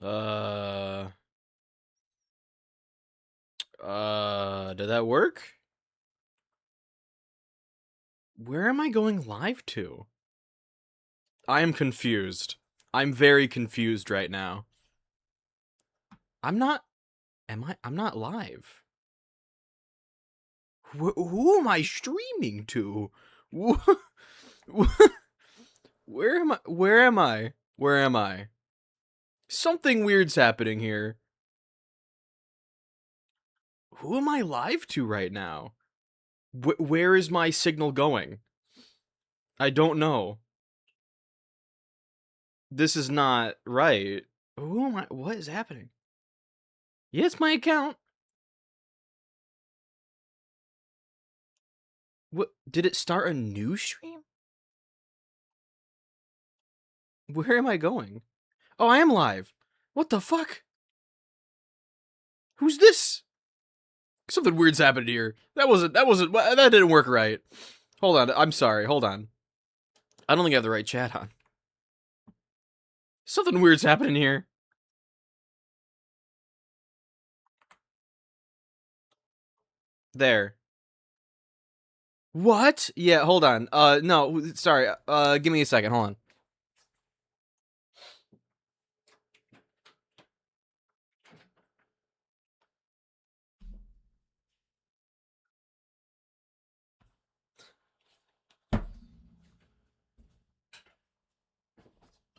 Uh, did that work? Where am I going live to? I am confused. I'm very confused right now. I'm not, I'm not live. Who am I streaming to? Where am I? Where am I? Where am I? Something weird's happening here. Who am I live to right now? Where is my signal going? I don't know. This is not right. Who am I? What is happening? Yes, my account. What? Did it start a new stream? Where am I going? Oh, I am live. What the fuck? Who's this? Something weird's happened here. That didn't work right. Hold on, I'm sorry, hold on. I don't think I have the right chat on. Something weird's happening here. There. What? Yeah, hold on. No, sorry. Give me a second, hold on.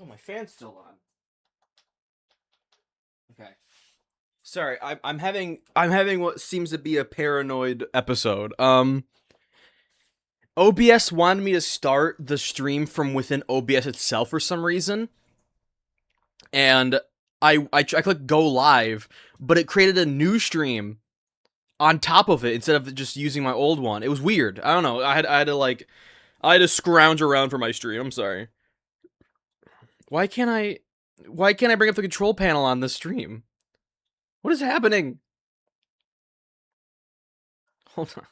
Oh, my fan's still on. Okay. Sorry, I'm having what seems to be a paranoid episode. OBS wanted me to start the stream from within OBS itself for some reason, and I clicked go live, but it created a new stream on top of it instead of just using my old one. It was weird. I don't know. I had to scrounge around for my stream. I'm sorry. Why can't I bring up the control panel on this stream? What is happening? Hold on.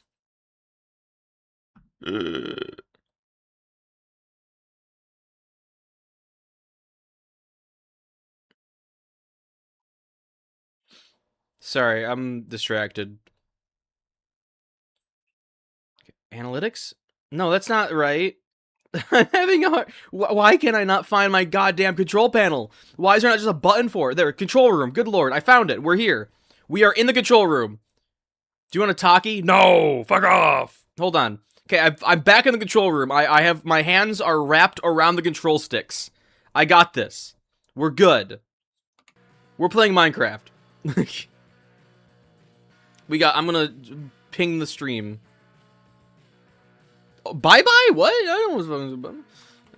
Sorry, I'm distracted. Analytics? No, that's not right. I'm having a hard... Why can I not find my goddamn control panel? Why is there not just a button for it? There, control room. Good lord, I found it. We're here. We are in the control room. Do you want a talkie? No, fuck off. Hold on. Okay, I'm back in the control room. I have my hands are wrapped around the control sticks. I got this. We're good. We're playing Minecraft. I'm gonna ping the stream. Oh, bye-bye? What? I don't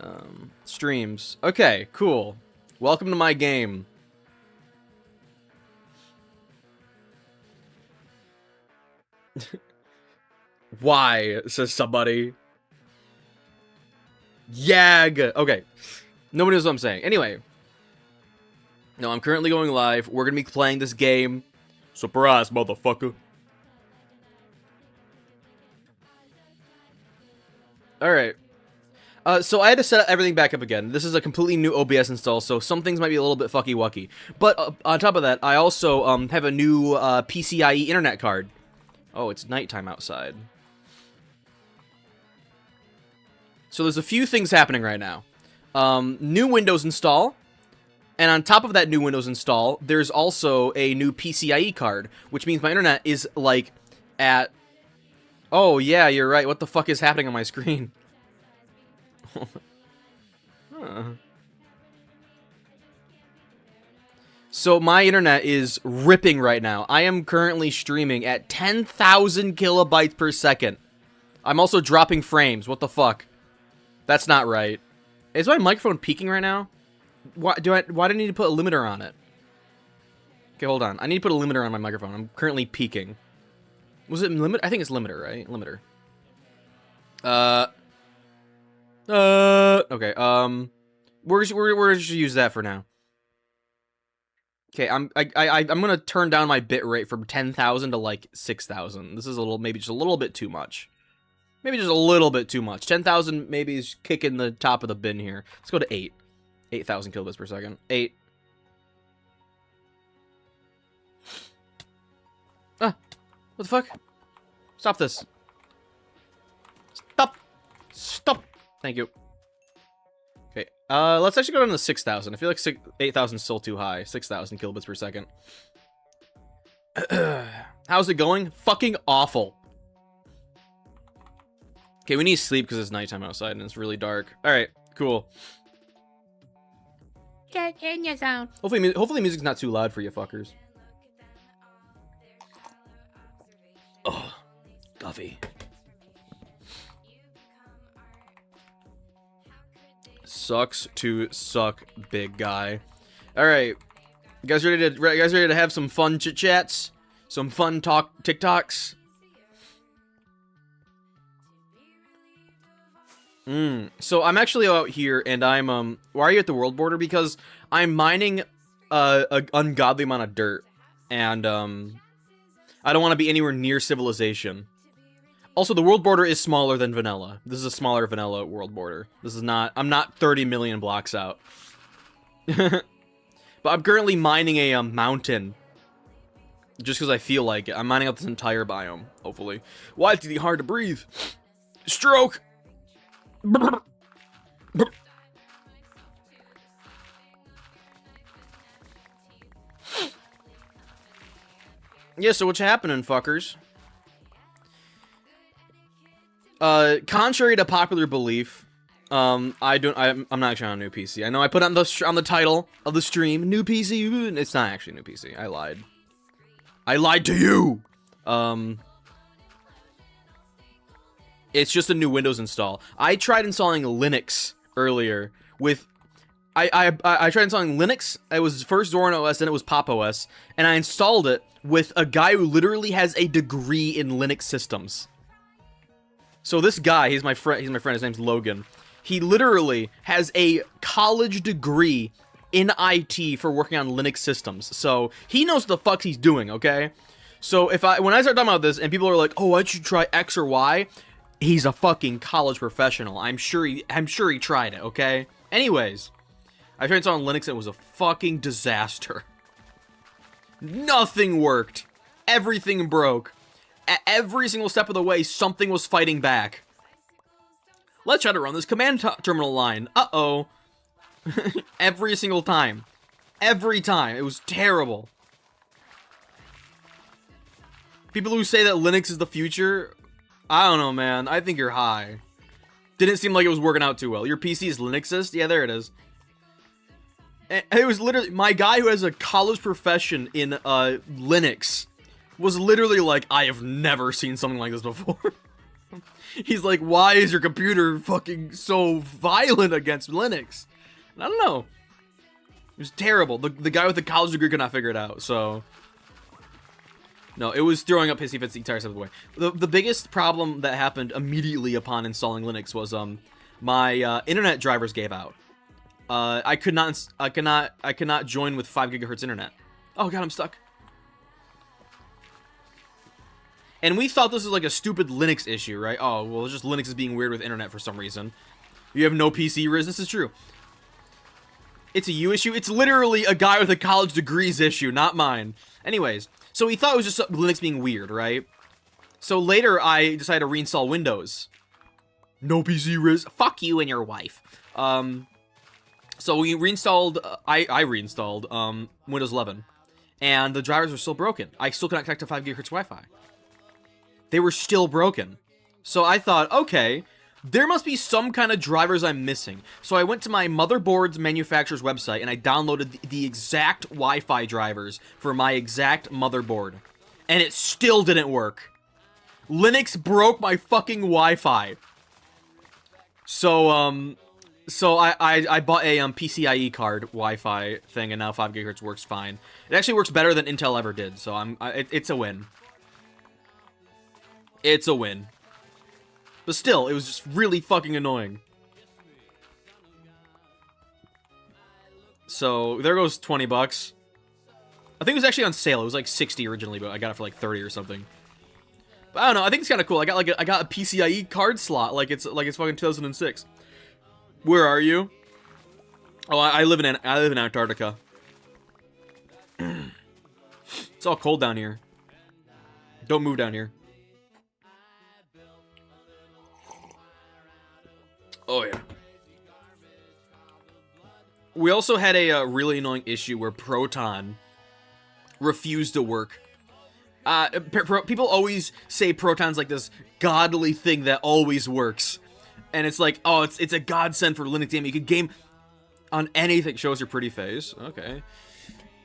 know. Streams. Okay, cool. Welcome to my game. Why? Says somebody. Yag. Okay. Nobody knows what I'm saying. Anyway. No, I'm currently going live. We're gonna be playing this game. Surprise, motherfucker. Alright. So I had to set everything back up again. This is a completely new OBS install, so some things might be a little bit fucky-wucky. But on top of that, I also have a new PCIe internet card. Oh, it's nighttime outside. So there's a few things happening right now. New Windows install. And on top of that new Windows install, there's also a new PCIe card, which means my internet is, like, at... Oh, yeah, you're right. What the fuck is happening on my screen? Huh. So my internet is ripping right now. I am currently streaming at 10,000 kilobytes per second. I'm also dropping frames. What the fuck? That's not right. Is my microphone peaking right now? Why do I need to put a limiter on it? Okay, hold on. I need to put a limiter on my microphone. I'm currently peaking. Was it limit? I think it's limiter, right? Limiter. Okay. We're just use that for now. Okay, I'm gonna turn down my bit rate from 10,000 to like 6,000. This is maybe just a little bit too much. Maybe just a little bit too much. 10,000 maybe is kicking the top of the bin here. Let's go to 8. 8,000 kilobits per second. 8. What the fuck? Stop this. Stop. Stop. Thank you. Okay, let's actually go down to 6,000. I feel like 8,000 is still too high. 6,000 kilobits per second. How's it going? Fucking awful. Okay, we need to sleep because it's nighttime outside and it's really dark. Alright, cool. Get in your zone. Hopefully music's not too loud for you fuckers. Oh, Guffy. Sucks to suck, big guy. Alright. You guys ready to have some fun chit chats? Some fun TikToks? So I'm actually out here and I'm why are you at the world border? Because I'm mining an ungodly amount of dirt. And I don't want to be anywhere near civilization. Also, the world border is smaller than vanilla. This is a smaller vanilla world border. This is not... I'm not 30 million blocks out. But I'm currently mining a mountain. Just because I feel like it. I'm mining out this entire biome, hopefully. Why is it hard to breathe? Stroke! Yeah, so what's happening, fuckers? Contrary to popular belief, I'm not actually on a new PC. I know I put on the title of the stream, new PC. It's not actually a new PC. I lied. I lied to you. It's just a new Windows install. I tried installing Linux earlier with. I tried installing Linux. It was first Zorin OS, then it was Pop OS, and I installed it with a guy who literally has a degree in Linux systems. So this guy, he's my friend, his name's Logan. He literally has a college degree in IT for working on Linux systems. So he knows what the fuck he's doing, okay? So when I start talking about this and people are like, "Oh, why don't you try X or Y?" He's a fucking college professional. I'm sure he tried it, okay? Anyways, I tried installing Linux and it was a fucking disaster. Nothing worked. Everything broke. At every single step of the way, something was fighting back. Let's try to run this command terminal line. Uh-oh. Every single time. Every time. It was terrible. People who say that Linux is the future, I don't know, man. I think you're high. Didn't seem like it was working out too well. Your PC is Linuxist? Yeah, there it is. It was literally... My guy who has a college profession in Linux was literally like, I have never seen something like this before. He's like, why is your computer fucking so violent against Linux? And I don't know. It was terrible. The guy with the college degree could not figure it out, so... No, it was throwing up hissy fits the entire step of the way. The biggest problem that happened immediately upon installing Linux was, my internet drivers gave out. I could not join with 5 gigahertz internet. Oh god, I'm stuck. And we thought this was like a stupid Linux issue, right? Oh, well, it's just Linux is being weird with internet for some reason. You have no PC, Riz? This is true. It's a you issue? It's literally a guy with a college degree's issue, not mine. Anyways, so we thought it was just Linux being weird, right? So later, I decided to reinstall Windows. No PC, Riz? Fuck you and your wife. So we reinstalled, I reinstalled, Windows 11. And the drivers were still broken. I still cannot connect to 5 gigahertz Wi-Fi. They were still broken. So I thought, okay, there must be some kind of drivers I'm missing. So I went to my motherboard's manufacturer's website and I downloaded the exact Wi-Fi drivers for my exact motherboard. And it still didn't work. Linux broke my fucking Wi-Fi. So I bought a PCIe card Wi-Fi thing, and now 5 gigahertz works fine. It actually works better than Intel ever did, so it's a win. It's a win. But still, it was just really fucking annoying. So there goes 20 bucks. I think it was actually on sale. It was like 60 originally, but I got it for like 30 or something. But I don't know. I think it's kind of cool. I got a PCIe card slot, like it's fucking 2006. Where are you? Oh, I live in Antarctica. It's all cold down here. Don't move down here. Oh, yeah. We also had a really annoying issue where Proton refused to work. People always say Proton's like this godly thing that always works. And it's like, oh, it's a godsend for Linux gaming. You can game on anything. Shows your pretty face. Okay.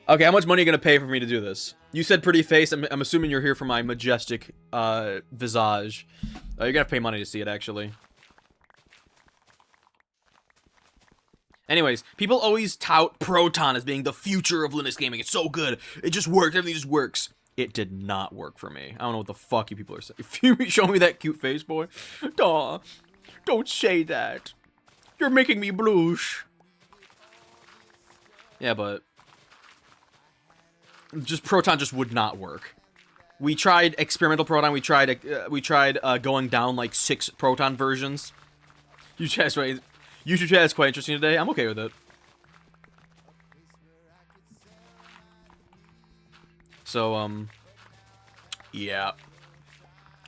Okay, how much money are you going to pay for me to do this? You said pretty face. I'm assuming you're here for my majestic visage. You're going to pay money to see it, actually. Anyways, people always tout Proton as being the future of Linux gaming. It's so good. It just works. Everything just works. It did not work for me. I don't know what the fuck you people are saying. If you show me that cute face, boy. Duh. Don't say that. You're making me blush. Yeah, but just Proton just would not work. We tried experimental Proton. We tried going down like 6 Proton versions. YouTube chat is quite interesting today. I'm okay with it. So, yeah.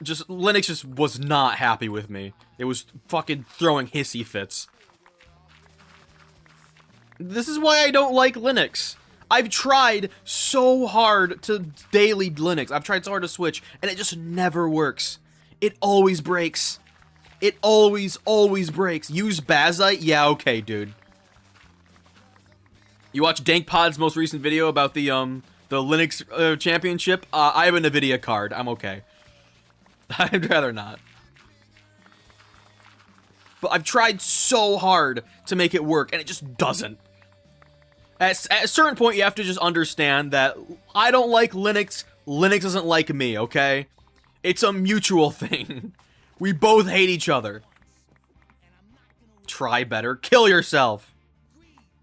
Just, Linux just was not happy with me. It was fucking throwing hissy fits. This is why I don't like Linux. I've tried so hard to daily Linux. I've tried so hard to switch, and it just never works. It always breaks. It always breaks. Use Bazite? Yeah, okay, dude. You watch DankPod's most recent video about the Linux championship? I have a NVIDIA card. I'm okay. I'd rather not. But I've tried so hard to make it work, and it just doesn't. At a certain point, you have to just understand that I don't like Linux. Linux doesn't like me, okay? It's a mutual thing. We both hate each other. Try better. Kill yourself.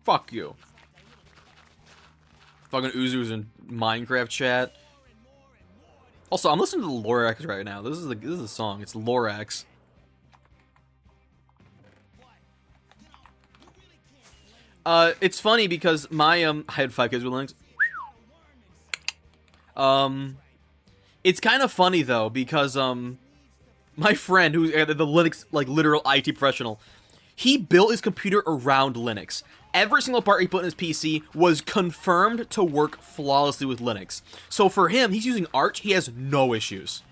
Fuck you. Fucking Uzu's in Minecraft chat. Also, I'm listening to the Lorax right now. This is the song. It's Lorax. It's funny because my I had 5 kids with Linux. It's kind of funny though because my friend who's the Linux like literal IT professional, he built his computer around Linux. Every single part he put in his PC was confirmed to work flawlessly with Linux. So for him, he's using Arch, he has no issues.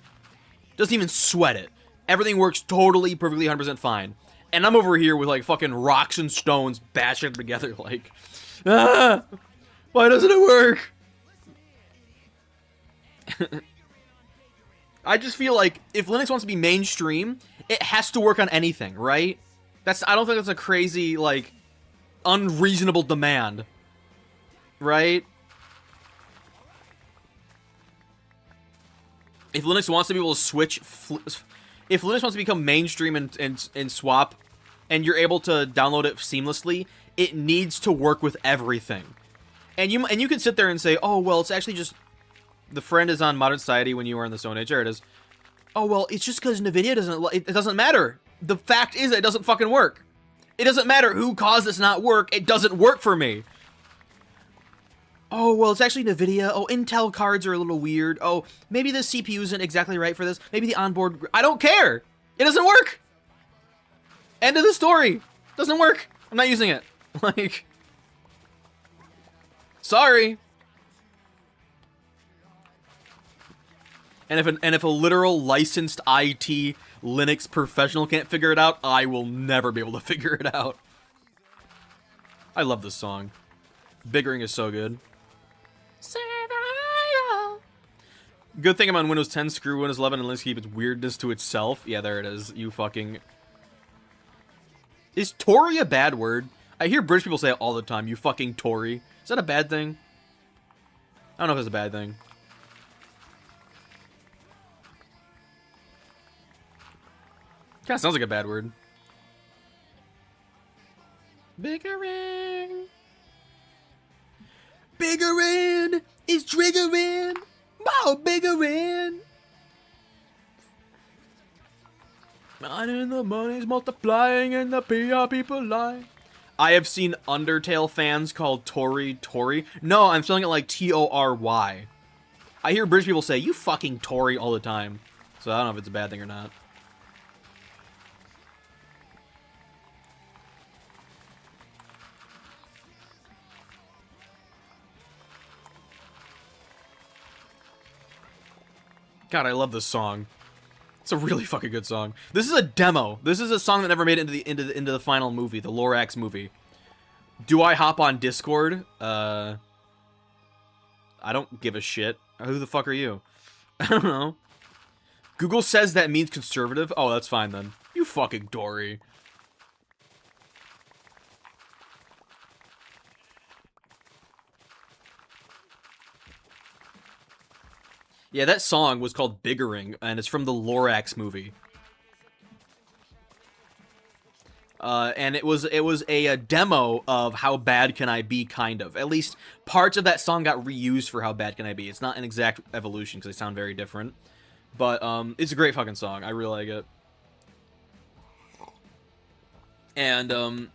Doesn't even sweat it. Everything works totally, perfectly, 100% fine. And I'm over here with like fucking rocks and stones bashing them together like, why doesn't it work? I just feel like if Linux wants to be mainstream, it has to work on anything, right? I don't think that's a crazy, like, unreasonable demand. Right? If Linux wants to be able to switch, if Linux wants to become mainstream and swap, and you're able to download it seamlessly, it needs to work with everything. And you can sit there and say, oh, well, it's actually just, the friend is on Modern Society when you were in the Stone Age. There it is. Oh, well, it's just because NVIDIA it doesn't matter. The fact is that it doesn't fucking work. It doesn't matter who caused this not work. It doesn't work for me. Oh, well, it's actually NVIDIA. Oh, Intel cards are a little weird. Oh, maybe the CPU isn't exactly right for this. Maybe the onboard... I don't care. It doesn't work. End of the story. Doesn't work. I'm not using it. Like... Sorry. And if a literal licensed IT Linux professional can't figure it out, I will never be able to figure it out. I love this song. Biggering is so good. Good thing I'm on Windows 10, screw Windows 11, and let's keep its weirdness to itself. Yeah, there it is. You fucking... Is Tory a bad word? I hear British people say it all the time. You fucking Tory. Is that a bad thing? I don't know if it's a bad thing. Kind of sounds like a bad word. Biggering. Biggering is triggering. Wow, biggering. And the money's multiplying and the PR people lie. I have seen Undertale fans called Tory. No, I'm spelling it like Tory. I hear British people say, "You fucking Tory" all the time. So I don't know if it's a bad thing or not. God, I love this song. It's a really fucking good song. This is a demo. This is a song that never made it into the final movie, the Lorax movie. Do I hop on Discord? I don't give a shit. Who the fuck are you? I don't know. Google says that means conservative. Oh, that's fine then. You fucking Dory. Yeah, that song was called Biggering, and it's from the Lorax movie. And it was a demo of How Bad Can I Be, kind of. At least parts of that song got reused for How Bad Can I Be. It's not an exact evolution because they sound very different. But it's a great fucking song. I really like it. And the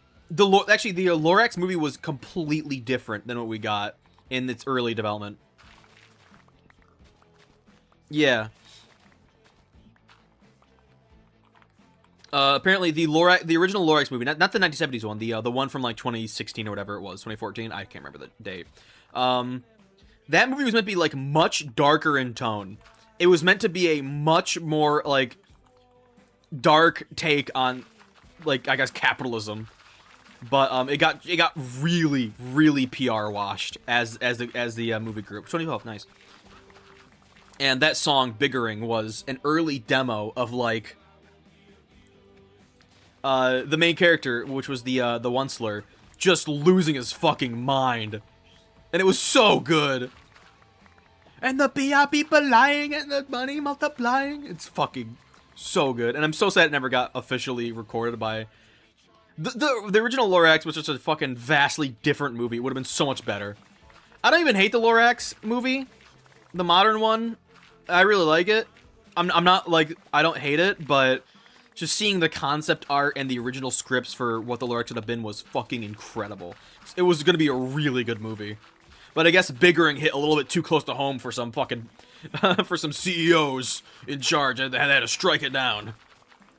Lorax movie was completely different than what we got in its early development. Yeah. Apparently the original Lorax movie, not the 1970s one, the one from like 2016 or whatever it was, 2014. I can't remember the date. That movie was meant to be like much darker in tone. It was meant to be a much more like dark take on, like, I guess, capitalism. But it got really PR washed as the movie grew. 2012, nice. And that song, Biggering, was an early demo of, like, the main character, which was the Onceler, just losing his fucking mind. And it was so good. And the people lying and the money multiplying. It's fucking so good. And I'm so sad it never got officially recorded by... The original Lorax was just a fucking vastly different movie. It would have been so much better. I don't even hate the Lorax movie. The modern one. I really like it. I'm not, like, I don't hate it, but just seeing the concept art and the original scripts for what the Lorax would have been was fucking incredible. It was going to be a really good movie. But I guess Biggering hit a little bit too close to home for some fucking, for some CEOs in charge, and they had to strike it down.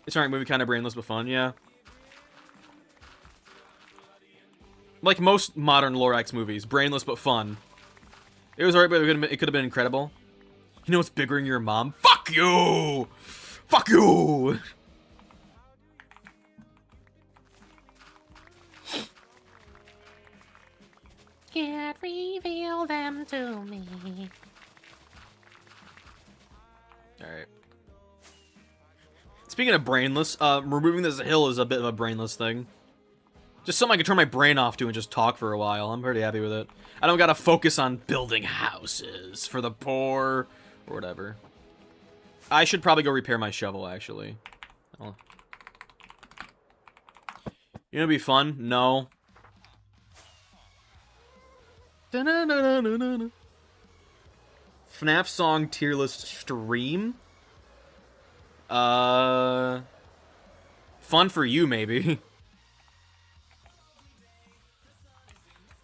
It's alright movie, kind of brainless but fun, yeah. Like most modern Lorax movies, brainless but fun. It was alright, but it could have been incredible. You know what's Biggering your mom? Fuck you! Fuck you! Can't reveal them to me. Alright. Speaking of brainless, removing this hill is a bit of a brainless thing. Just something I can turn my brain off to and just talk for a while. I'm pretty happy with it. I don't gotta focus on building houses for the poor or whatever. I should probably go repair my shovel, actually. Oh. You know what'd be fun? No. FNAF song tier list stream? Fun for you, maybe.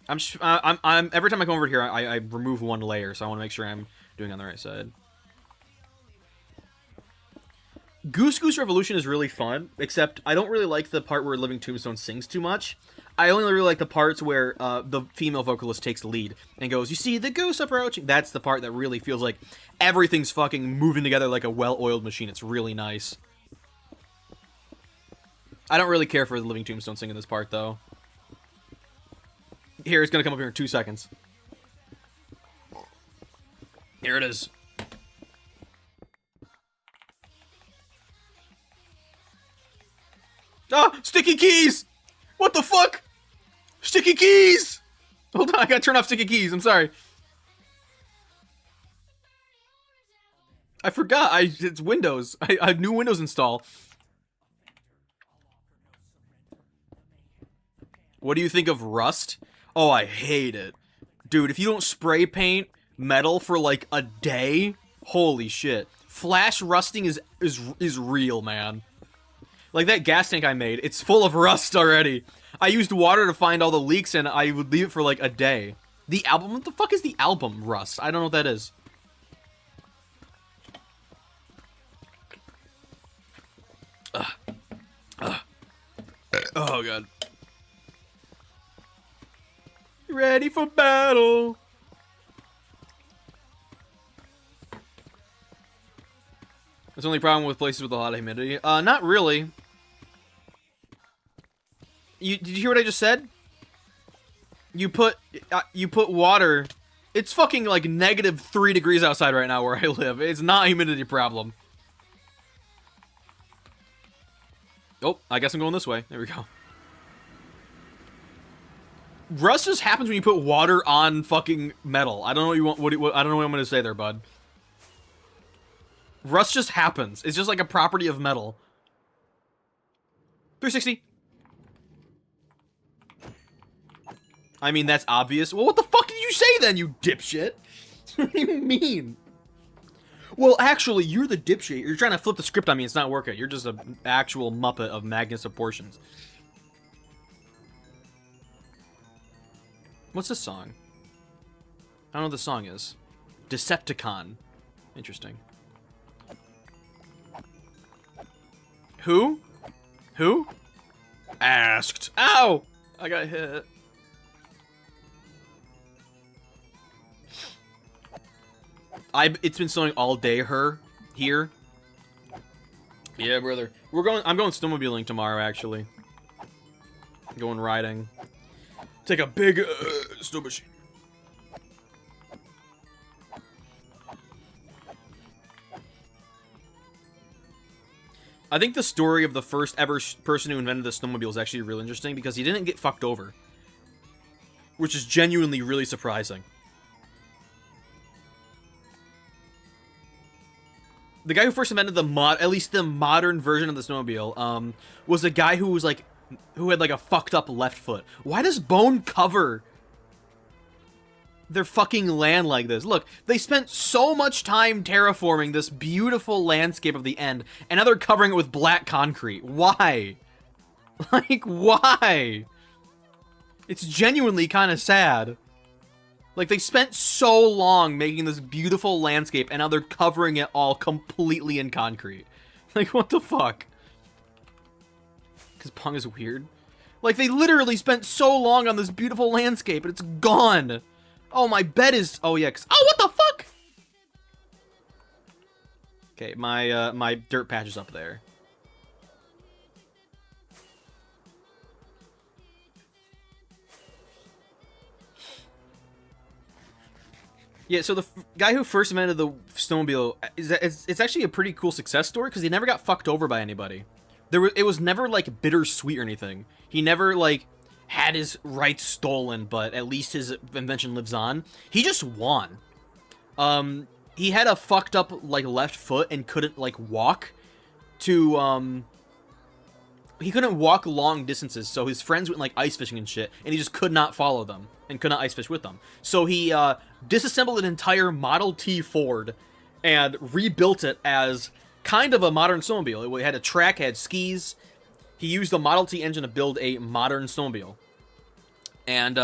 I'm every time I come over here, I remove one layer, so I want to make sure I'm doing on the right side. Goose Goose Revolution is really fun, except I don't really like the part where Living Tombstone sings too much. I only really like the parts where the female vocalist takes the lead and goes, "You see the goose approaching." That's the part that really feels like everything's fucking moving together like a well-oiled machine. It's really nice. I don't really care for the Living Tombstone singing this part, though. Here, it's gonna come up here in 2 seconds. Here it is. Ah! Sticky keys! What the fuck? Sticky keys! Hold on, I gotta turn off sticky keys. I'm sorry. I forgot. It's Windows. I have new Windows install. What do you think of Rust? Oh, I hate it. Dude, if you don't spray paint metal for like a day, holy shit. Flash rusting is real, man. Like that gas tank I made, it's full of rust already. I used water to find all the leaks and I would leave it for like a day. The album? What the fuck is the album Rust? I don't know what that is. Oh god. Ready for battle. That's the only problem with places with a lot of humidity. Not really. Did you hear what I just said? You put water. It's fucking like -3 degrees outside right now where I live. It's not a humidity problem. Oh, I guess I'm going this way. There we go. Rust just happens when you put water on fucking metal. I don't know what you want. I don't know what I'm gonna say there, bud. Rust just happens. It's just like a property of metal. 360. I mean, that's obvious. Well, what the fuck did you say then, you dipshit? What do you mean? Well, actually, you're the dipshit. You're trying to flip the script on me. It's not working. You're just an actual muppet of Magnus proportions. What's this song? I don't know what the song is. Decepticon. Interesting. Who? Who? Asked. Ow! I got hit. It's been snowing all day here. Yeah, brother. I'm going snowmobiling tomorrow, actually. Going riding. Take a big snow machine. I think the story of the first ever person who invented the snowmobile is actually really interesting because he didn't get fucked over. Which is genuinely really surprising. The guy who first invented at least the modern version of the snowmobile, was a guy who had like a fucked up left foot. Why does Bone cover their fucking land like this? Look, they spent so much time terraforming this beautiful landscape of the end, and now they're covering it with black concrete. Why? Like, why? It's genuinely kind of sad. Like, they spent so long making this beautiful landscape, and now they're covering it all completely in concrete. Like, what the fuck? Because Pong is weird. Like, they literally spent so long on this beautiful landscape, and it's gone. Oh, my bed is... Oh, yeah, oh, what the fuck? Okay, my dirt patch is up there. Yeah, so the guy who first invented the snowmobile, it's actually a pretty cool success story because he never got fucked over by anybody. It was never, like, bittersweet or anything. He never, like, had his rights stolen, but at least his invention lives on. He just won. He had a fucked up, like, left foot and couldn't, like, walk to, he couldn't walk long distances, so his friends went, like, ice fishing and shit, and he just could not follow them and could not ice fish with them. So he, disassembled an entire Model T Ford and rebuilt it as kind of a modern snowmobile. It had a track, had skis. He used the Model T engine to build a modern snowmobile. And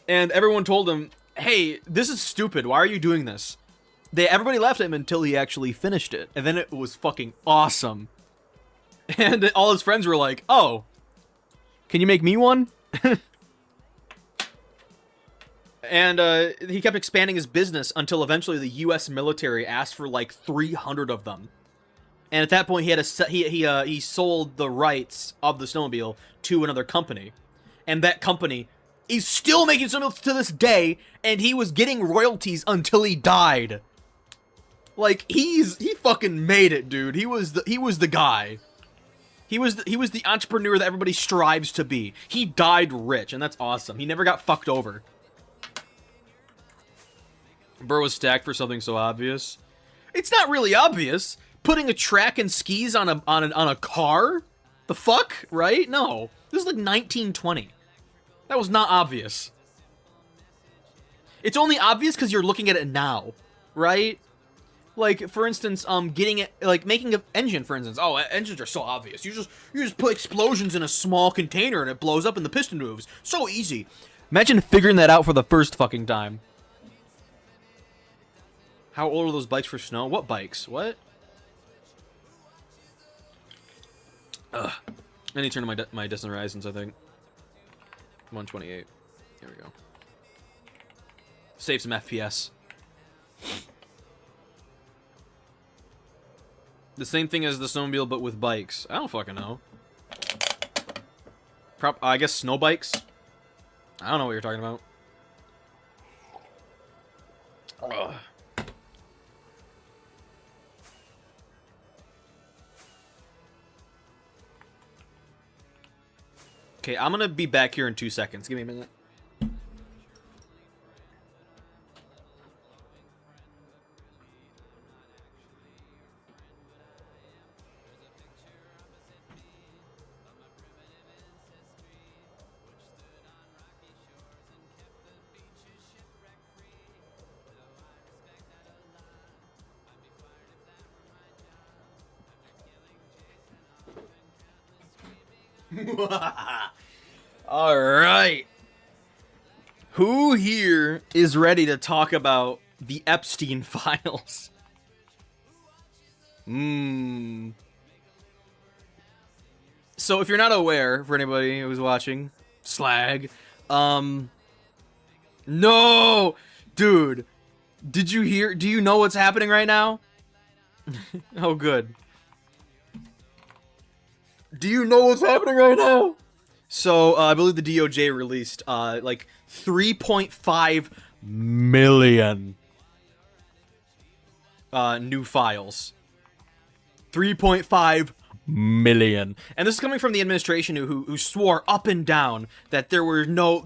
everyone told him, hey, this is stupid. Why are you doing this? Everybody laughed at him until he actually finished it. And then it was fucking awesome. And all his friends were like, oh, can you make me one? And he kept expanding his business until eventually the U.S. military asked for like 300 of them. And at that point, he sold the rights of the snowmobile to another company, and that company is still making snowmobiles to this day. And he was getting royalties until he died. Like he fucking made it, dude. He was the guy. He was the entrepreneur that everybody strives to be. He died rich, and that's awesome. He never got fucked over. Burr was stacked for something so obvious. It's not really obvious. Putting a track and skis on a car? The fuck? Right? No. This is like 1920. That was not obvious. It's only obvious because you're looking at it now. Right? Like, for instance, getting it, like, making an engine, for instance. Oh, engines are so obvious. You just put explosions in a small container and it blows up and the piston moves. So easy. Imagine figuring that out for the first fucking time. How old are those bikes for snow? What bikes? What? Ugh. I need to turn to my Distant Horizons, I think. 128. Here we go. Save some FPS. The same thing as the snowmobile, but with bikes. I don't fucking know. I guess snow bikes? I don't know what you're talking about. Ugh. Okay, I'm gonna be back here in 2 seconds. Give me a minute. All right. Who here is ready to talk about the Epstein files? So if you're not aware, for anybody who's watching, slag, no, dude, did you hear? Do you know what's happening right now? Oh, good. Do you know what's happening right now? So, I believe the DOJ released, like, 3.5 million new files. 3.5 million. And this is coming from the administration who swore up and down that there was no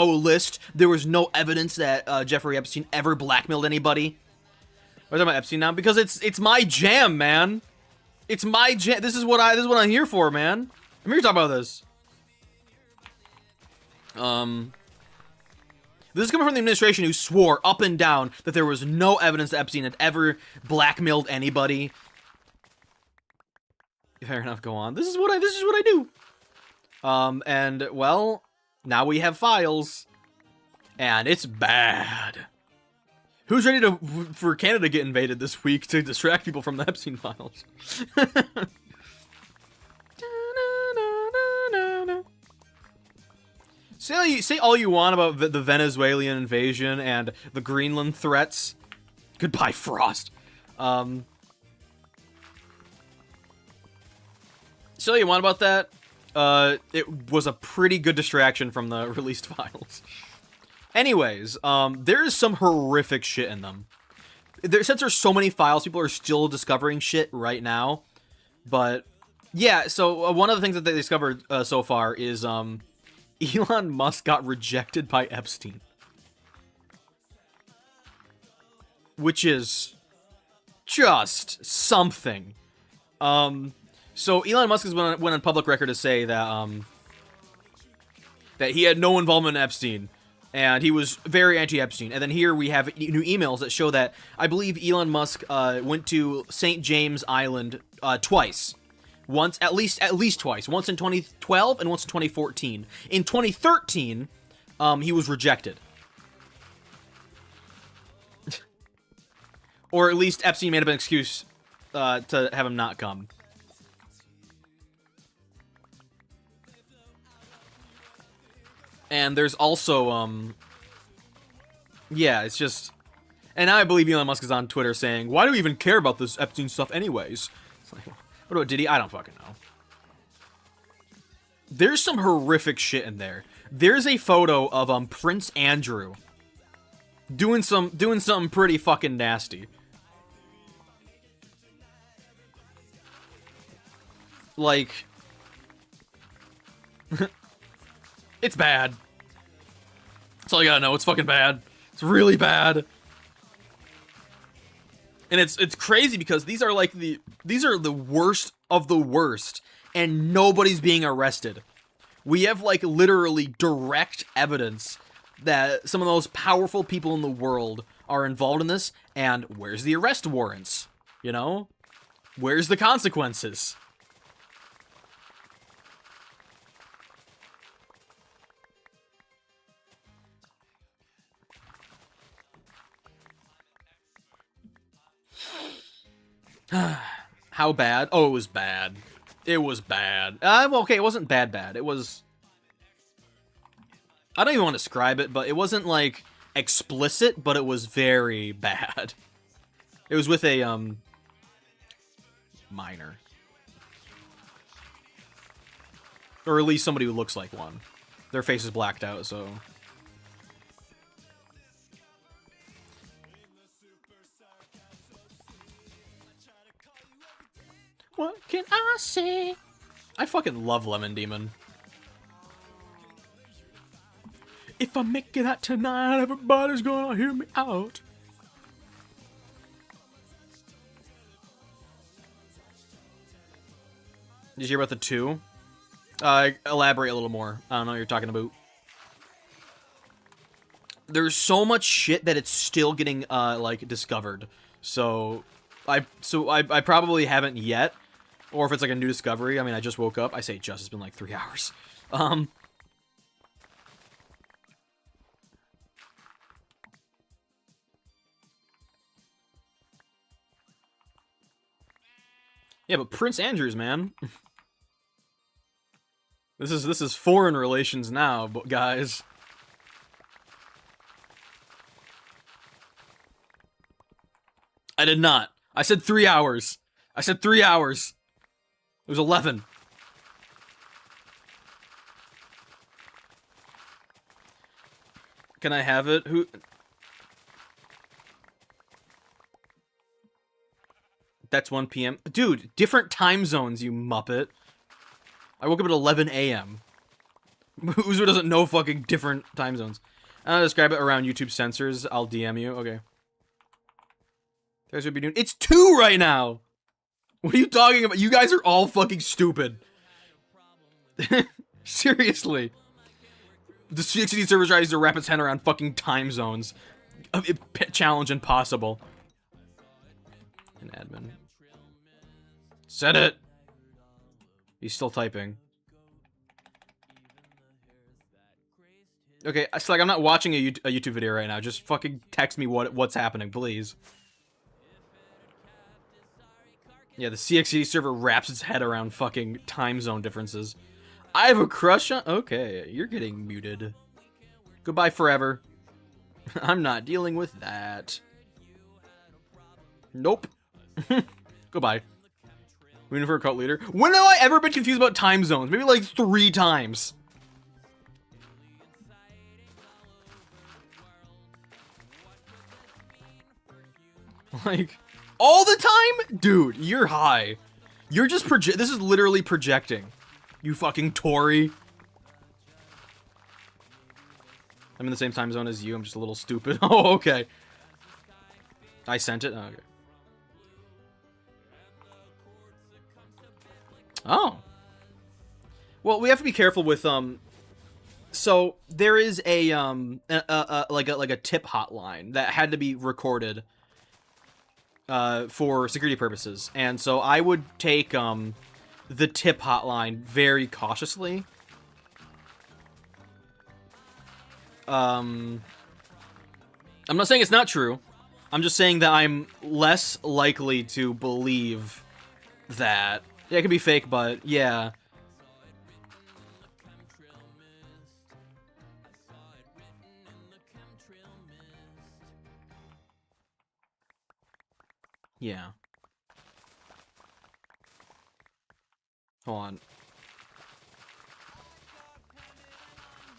list, there was no evidence that Jeffrey Epstein ever blackmailed anybody. We're talking about Epstein now because it's my jam, man. It's my jam. This is what I'm here for, man. I'm here to talk about this. This is coming from the administration who swore up and down that there was no evidence that Epstein had ever blackmailed anybody. Fair enough, go on. This is what I do. And well, now we have files, and it's bad. Who's ready for Canada to get invaded this week to distract people from the Epstein files? Say all you want about the Venezuelan invasion and the Greenland threats. Goodbye, Frost. Say all you want about that. It was a pretty good distraction from the released files. Anyways, there is some horrific shit in them. Since there's so many files, people are still discovering shit right now. But yeah, so one of the things that they discovered so far is Elon Musk got rejected by Epstein. Which is just something. So Elon Musk has went on public record to say that that he had no involvement in Epstein, and he was very anti-Epstein. And then here we have new emails that show that I believe Elon Musk went to St. James Island twice. Once, at least twice. Once in 2012 and once in 2014. In 2013, he was rejected. Or at least Epstein made up an excuse to have him not come. And there's also, yeah, it's just... And now I believe Elon Musk is on Twitter saying, why do we even care about this Epstein stuff anyways? It's like, what about Diddy? I don't fucking know. There's some horrific shit in there. There's a photo of, Prince Andrew doing something pretty fucking nasty. Like... It's bad. That's all you gotta know. It's fucking bad. It's really bad. And it's crazy because these are the worst of the worst, and nobody's being arrested. We have like literally direct evidence that some of the most powerful people in the world are involved in this, and where's the arrest warrants? You know? Where's the consequences? How bad? Oh, it was bad. It was bad. Well, okay, it wasn't bad. It was... I don't even want to describe it, but it wasn't, like, explicit, but it was very bad. It was with a, minor. Or at least somebody who looks like one. Their face is blacked out, so... What can I say? I fucking love Lemon Demon. If I make it out tonight, everybody's gonna hear me out. Did you hear about the 2? Elaborate a little more. I don't know what you're talking about. There's so much shit that it's still getting, like, discovered. So I probably haven't yet. Or if it's like a new discovery. I mean, I just woke up. I say just, it's been like 3 hours. Yeah, but Prince Andrews, man. This is foreign relations now, but guys. I did not. I said 3 hours. I said 3 hours. It was 11. Can I have it? Who? That's 1 p.m. Dude, different time zones, you muppet. I woke up at 11 a.m. Uzo doesn't know fucking different time zones. I'll describe it around YouTube censors. I'll DM you. Okay. Guys would be doing. It's 2 right now. What are you talking about? You guys are all fucking stupid. Seriously. The CXD server tries to wrap its head around fucking time zones. Challenge impossible. An admin. Said it. He's still typing. Okay, it's like I'm not watching a YouTube video right now. Just fucking text me what's happening, please. Yeah, the CXD server wraps its head around fucking time zone differences. I have a crush on... Okay, you're getting muted. Goodbye forever. I'm not dealing with that. Nope. Goodbye. Waiting for a cult leader. When have I ever been confused about time zones? Maybe like 3 times. Like, all the time? Dude, you're high. You're just this is literally projecting. You fucking Tory. I'm in the same time zone as you. I'm just a little stupid. Oh, okay. I sent it? Oh, okay. Oh. Well, we have to be careful with, so there is a like a tip hotline that had to be recorded for security purposes. And so I would take the tip hotline very cautiously. I'm not saying it's not true. I'm just saying that I'm less likely to believe that. Yeah, it could be fake, but yeah. Yeah. Hold on.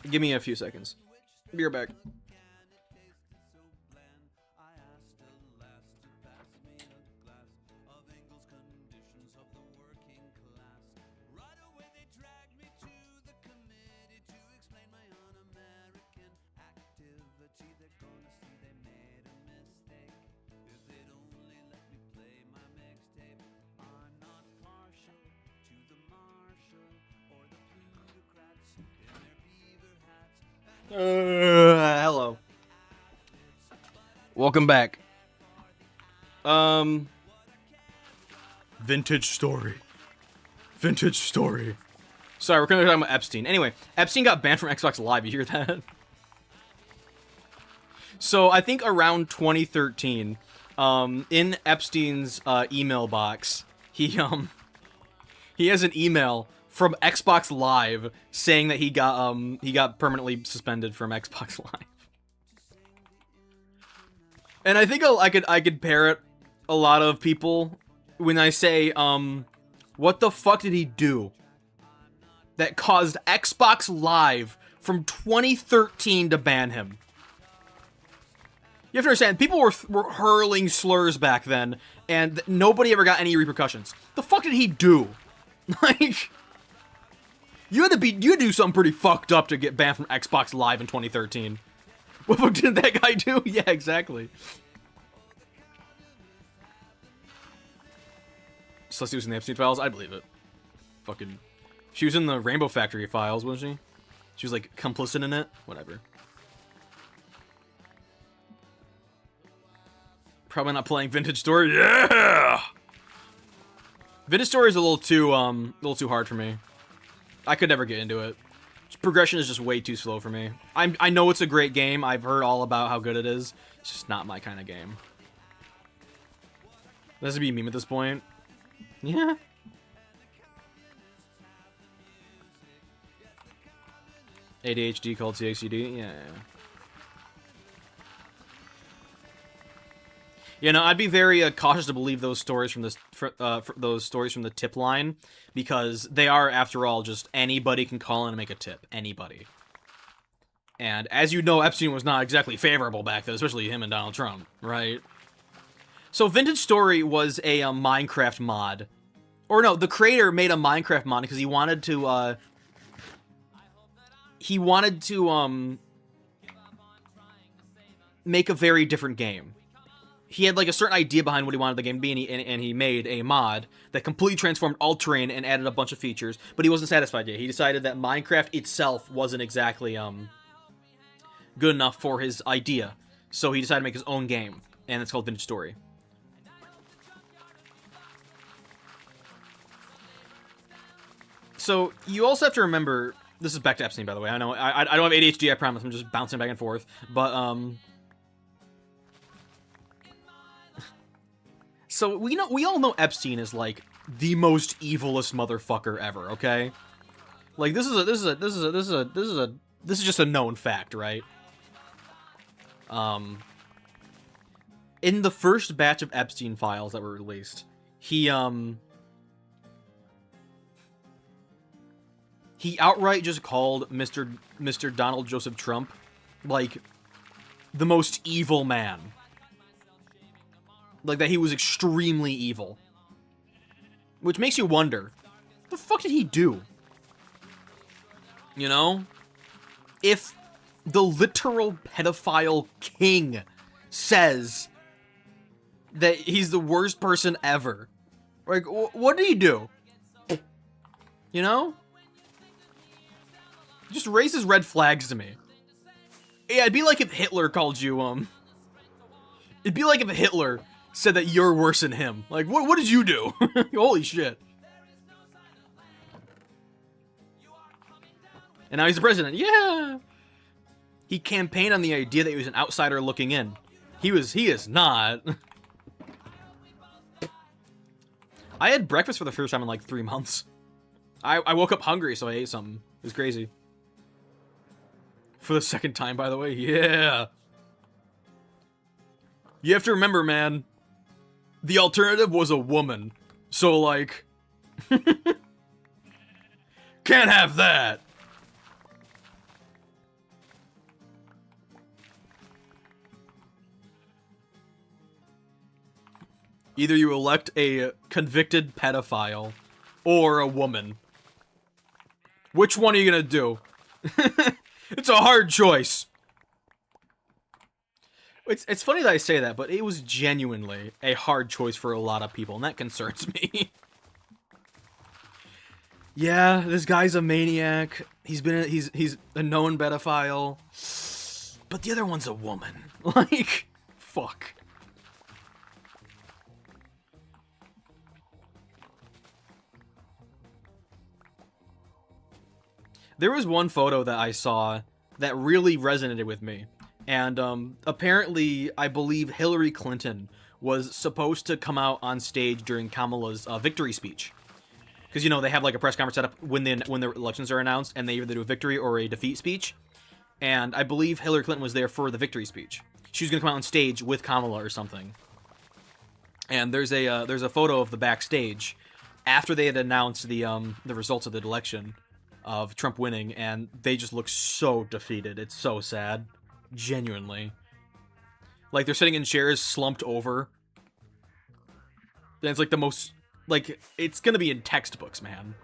Give me a few seconds. Be right back. Hello. Welcome back. Vintage story. Vintage story. Sorry, we're talking about Epstein. Anyway, Epstein got banned from Xbox Live. You hear that? So I think around 2013, in Epstein's email box, he He has an email from Xbox Live saying that he got permanently suspended from Xbox Live. And I think I could parrot a lot of people when I say, what the fuck did he do that caused Xbox Live from 2013 to ban him? You have to understand, people were hurling slurs back then, and nobody ever got any repercussions. The fuck did he do? Like, you had to do something pretty fucked up to get banned from Xbox Live in 2013. What the fuck did that guy do? Yeah, exactly. Celestia was in the Epstein files? I believe it. Fucking... She was in the Rainbow Factory files, wasn't she? She was, like, complicit in it? Whatever. Probably not playing Vintage Story. Yeah! Vintage Story is a little too hard for me. I could never get into it. Progression is just way too slow for me. I know it's a great game. I've heard all about how good it is. It's just not my kind of game. This would be a meme at this point. Yeah. ADHD called CXCD? Yeah. You know, I'd be very cautious to believe those stories from this, those stories from the tip line, because they are, after all, just anybody can call in and make a tip. Anybody. And as you know, Epstein was not exactly favorable back then, especially him and Donald Trump, right? So Vintage Story was a Minecraft mod. Or no, the creator made a Minecraft mod because he wanted to make a very different game. He had like a certain idea behind what he wanted the game to be, and he made a mod that completely transformed All-Terrain and added a bunch of features, but he wasn't satisfied yet. He decided that Minecraft itself wasn't exactly good enough for his idea, so he decided to make his own game, and it's called Vintage Story. So you also have to remember, this is back to Epstein, by the way. I know I don't have ADHD, I promise. I'm just bouncing back and forth, but so we all know Epstein is like the most evilest motherfucker ever, okay? Like this is just a known fact, right? In the first batch of Epstein files that were released, he outright just called Mr. Donald Joseph Trump like the most evil man. Like, that he was extremely evil. Which makes you wonder, what the fuck did he do? You know? If the literal pedophile king says that he's the worst person ever, like, what did he do? You know? Just raises red flags to me. Yeah, it'd be like if Hitler called you, it'd be like if Hitler said that you're worse than him. Like, what did you do? Holy shit. And now he's the president. Yeah! He campaigned on the idea that he was an outsider looking in. He is not. I had breakfast for the first time in like 3 months. I woke up hungry, so I ate something. It was crazy. For the second time, by the way. Yeah! You have to remember, man, the alternative was a woman. So, like... can't have that! Either you elect a convicted pedophile or a woman. Which one are you gonna do? It's a hard choice. It's funny that I say that, but it was genuinely a hard choice for a lot of people, and that concerns me. Yeah, this guy's a maniac. He's a known pedophile. But the other one's a woman. Like, fuck. There was one photo that I saw that really resonated with me. And apparently, I believe Hillary Clinton was supposed to come out on stage during Kamala's victory speech. because you know they have like a press conference set up when the elections are announced, and they either do a victory or a defeat speech. And I believe Hillary Clinton was there for the victory speech. She was gonna come out on stage with Kamala or something. And there's a photo of the backstage after they had announced the results of the election of Trump winning, and they just look so defeated. It's so sad, genuinely. Like they're sitting in chairs, slumped over. And it's like the most, like, it's gonna be in textbooks, man.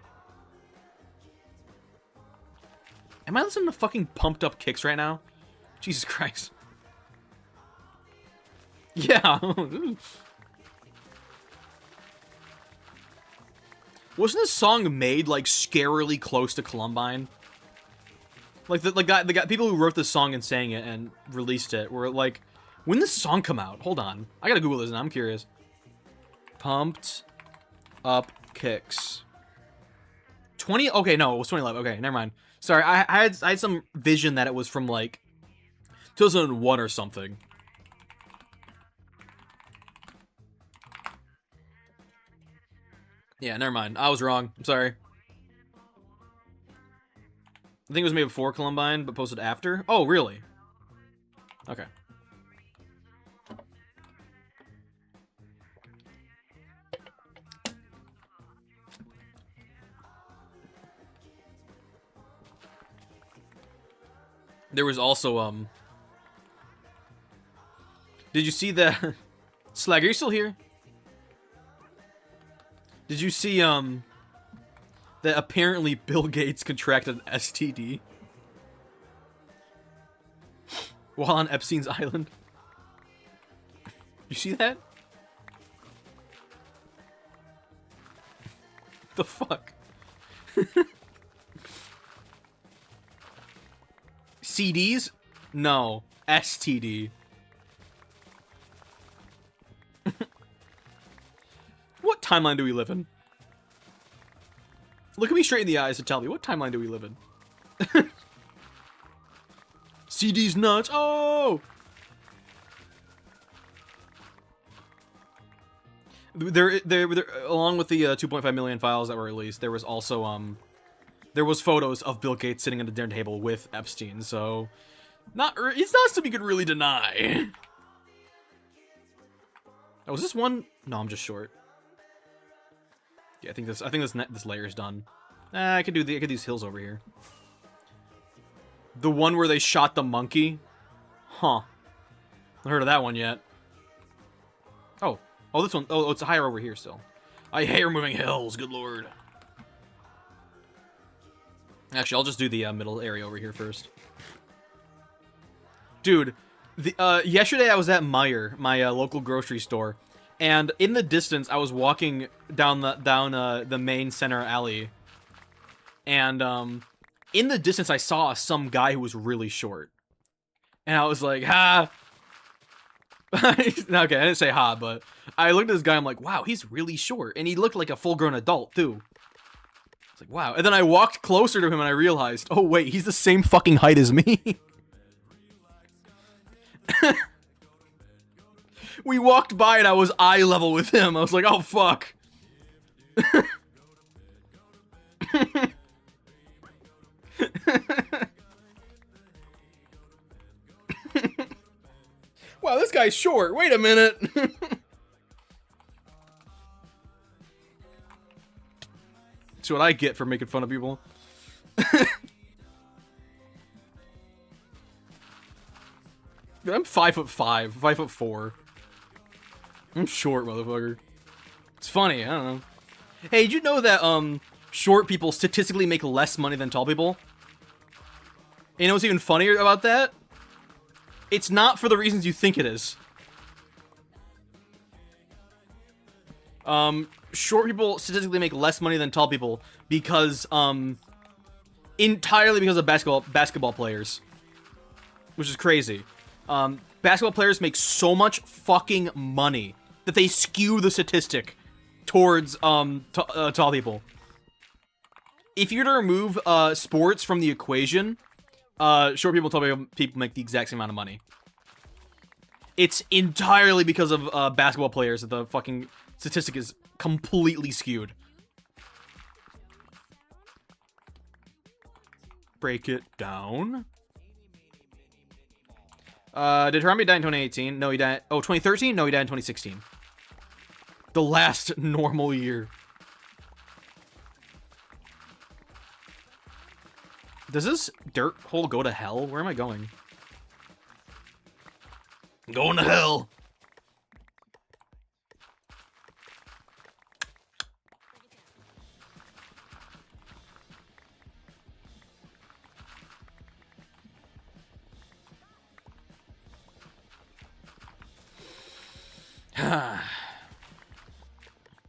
Am I listening to fucking Pumped Up Kicks right now? Jesus Christ. Yeah. Wasn't this song made, like, scarily close to Columbine? Like, the people who wrote this song and sang it and released it were like, when did this song come out? Hold on. I gotta Google this now, I'm curious. Pumped Up Kicks. Okay, no, it was 2011. Okay, never mind. Sorry, I had some vision that it was from, like, 2001 or something. Yeah, never mind. I was wrong. I'm sorry. I think it was made before Columbine, but posted after. Oh, really? Okay. There was also, did you see the... Slag, are you still here? Did you see, that apparently Bill Gates contracted an STD while on Epstein's island? You see that? The fuck? CDs? No. STD. What timeline do we live in? Look at me straight in the eyes and tell me, what timeline do we live in? CD's nuts. Oh! There, along with the 2.5 million files that were released, there was also, there was photos of Bill Gates sitting at a dinner table with Epstein, so... It's not something you could really deny. Oh, is this one? No, I'm just short. Yeah, I think this layer is done. I could do these hills over here. The one where they shot the monkey? Huh. Not heard of that one yet. Oh. Oh, this one. Oh, it's higher over here still. I hate removing hills, good lord. Actually, I'll just do the middle area over here first. Dude, yesterday I was at Meijer, my local grocery store, and in the distance I was walking down the main center alley, and in the distance I saw some guy who was really short, and I was like, ha. Okay, I didn't say ha, but I looked at this guy. I'm like, wow, he's really short, and he looked like a full-grown adult too. It's like, wow. And then I walked closer to him and I realized, oh wait, he's the same fucking height as me. We walked by and I was eye level with him. I was like, oh fuck. Wow, this guy's short. Wait a minute. That's what I get for making fun of people. Dude, I'm 5'5", 5'4". I'm short, motherfucker. It's funny, I don't know. Hey, did you know that short people statistically make less money than tall people? And you know what's even funnier about that? It's not for the reasons you think it is. Short people statistically make less money than tall people because, entirely because of basketball players. Which is crazy. Basketball players make so much fucking money that they skew the statistic towards, tall people. If you were to remove, sports from the equation, short people, tall people make the exact same amount of money. It's entirely because of, basketball players that the fucking statistic is completely skewed. break it down. Did Harambe die in 2018? No, he died. Oh, 2013? No, he died in 2016. The last normal year. Does this dirt hole go to hell? Where am I going? I'm going to hell.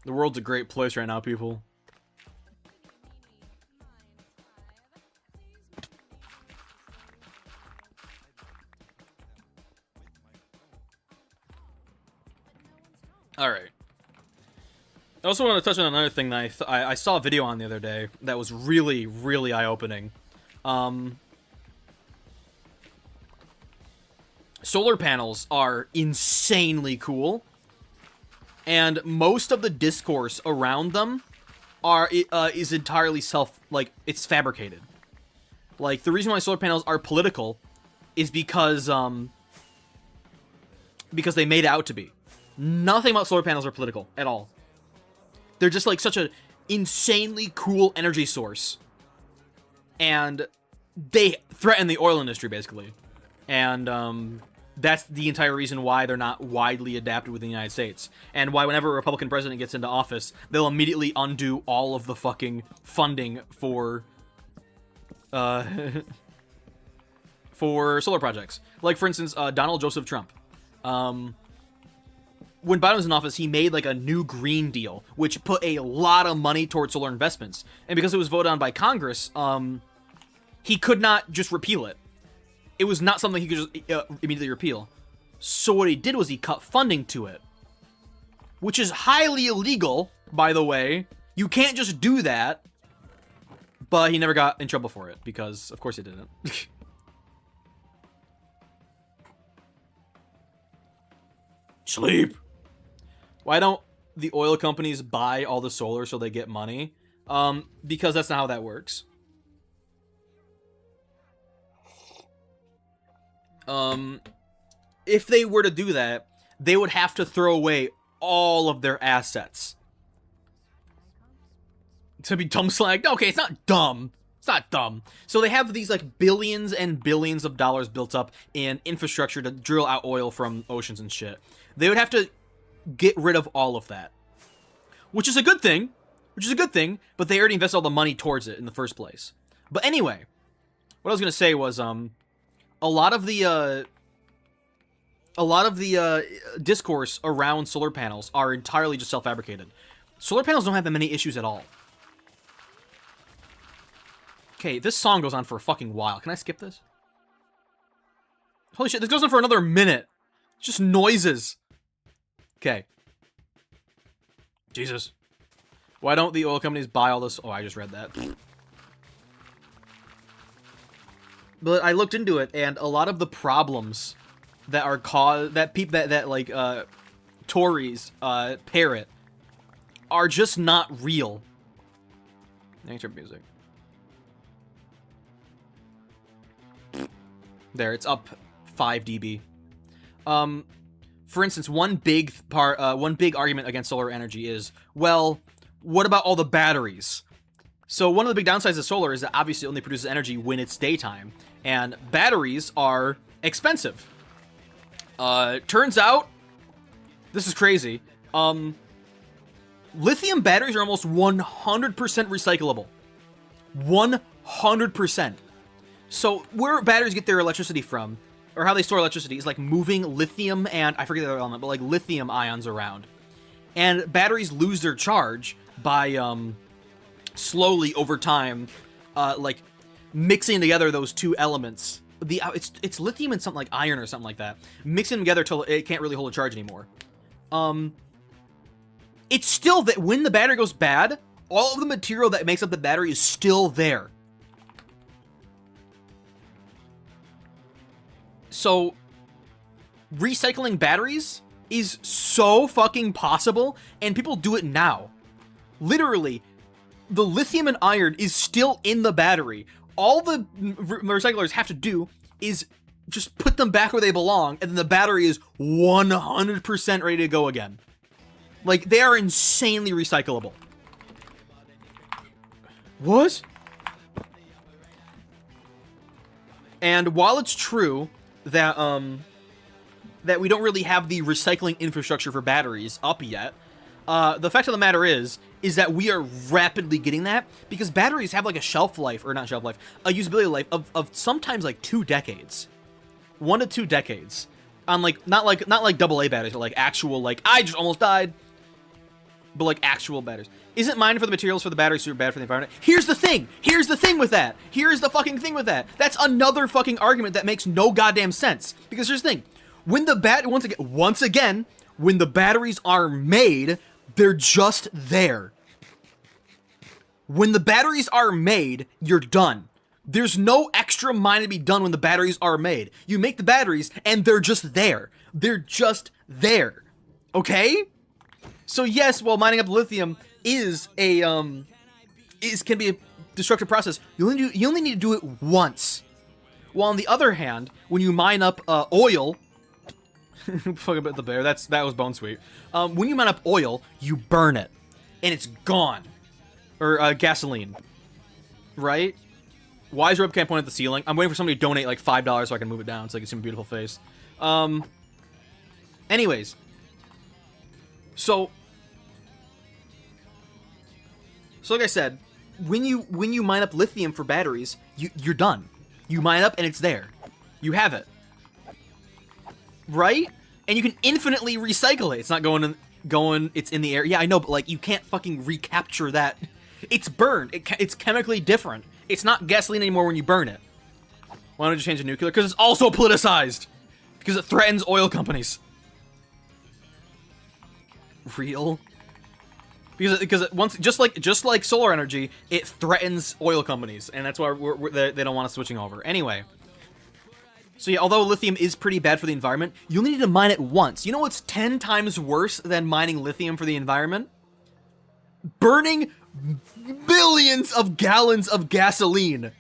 The world's a great place right now, people. All right. I also want to touch on another thing that I saw a video on the other day that was really, really eye-opening. Solar panels are insanely cool, and most of the discourse around them is entirely it's fabricated. Like, the reason why solar panels are political is because they made it out to be. Nothing about solar panels are political at all. They're just like such an insanely cool energy source, and they threaten the oil industry basically, and that's the entire reason why they're not widely adapted within the United States, and why whenever a Republican president gets into office, they'll immediately undo all of the fucking funding for solar projects. Like, for instance, Donald Joseph Trump. When Biden was in office, he made like a new Green Deal, which put a lot of money towards solar investments. And because it was voted on by Congress, he could not just repeal it. It was not something he could just immediately repeal. So what he did was he cut funding to it, which is highly illegal, by the way. You can't just do that. But he never got in trouble for it, because of course he didn't. Sleep. Why don't the oil companies buy all the solar so they get money? Because that's not how that works. If they were to do that, they would have to throw away all of their assets. To be dumb slagged? Okay, it's not dumb. It's not dumb. So they have these like billions and billions of dollars built up in infrastructure to drill out oil from oceans and shit. They would have to get rid of all of that, which is a good thing. But they already invested all the money towards it in the first place. But anyway, what I was gonna say was a lot of the discourse around solar panels are entirely just self-fabricated. Solar panels don't have that many issues at all. Okay, this song goes on for a fucking while. Can I skip this? Holy shit, this goes on for another minute. It's just noises. Okay. Jesus. Why don't the oil companies buy all this? Oh, I just read that. But I looked into it, and a lot of the problems that are caused, that Tories parrot, are just not real. Nature music. There, it's up 5 dB. For instance, one big argument against solar energy is, well, what about all the batteries? So one of the big downsides of solar is that obviously it only produces energy when it's daytime, and batteries are expensive. Turns out, this is crazy, lithium batteries are almost 100% recyclable. 100%. So where batteries get their electricity from, or how they store electricity, is like moving lithium and, I forget the other element, but like lithium ions around. And batteries lose their charge by slowly over time, like mixing together those two elements. It's lithium and something like iron or something like that. Mixing them together till it can't really hold a charge anymore. It's still that when the battery goes bad, all of the material that makes up the battery is still there. So, recycling batteries is so fucking possible, and people do it now. Literally, the lithium and iron is still in the battery. all the recyclers have to do is just put them back where they belong, and then the battery is 100% ready to go again. Like, they are insanely recyclable. What? And while it's true that that we don't really have the recycling infrastructure for batteries up yet, the fact of the matter is that we are rapidly getting that, because batteries have like a shelf life, or not shelf life, a usability life of sometimes like 2 decades. 1 to 2 decades. On like not like AA batteries, but like actual, like, I just almost died. But like actual batteries. Isn't mining for the materials for the batteries super bad for the environment? Here's the thing! Here's the thing with that! Here's the fucking thing with that! That's another fucking argument that makes no goddamn sense. Because here's the thing. When the once again, when the batteries are made, they're just there. When the batteries are made, you're done. There's no extra mining to be done when the batteries are made. You make the batteries, and they're just there. They're just there. Okay? So yes, while mining up lithium is a can be a destructive process, you only need to do it once. While on the other hand, when you mine up oil, fuck about the bear. That was bone sweet. When you mine up oil, you burn it, and it's gone. Or gasoline, right? Why is your webcam pointing at the ceiling? I'm waiting for somebody to donate like $5 so I can move it down so I can see my beautiful face. Anyways, so like I said, when you mine up lithium for batteries, you're done. You mine up and it's there. You have it. Right? And you can infinitely recycle it. It's not it's in the air. Yeah, I know, but like you can't fucking recapture that. It's burned. It's chemically different. It's not gasoline anymore when you burn it. Why don't you change to nuclear? Because it's also politicized. Because it threatens oil companies. Real? Because once just like solar energy, it threatens oil companies, and that's why they don't want us switching over. Anyway, so yeah, although lithium is pretty bad for the environment, you only need to mine it once. You know what's 10 times worse than mining lithium for the environment? Burning billions of gallons of gasoline.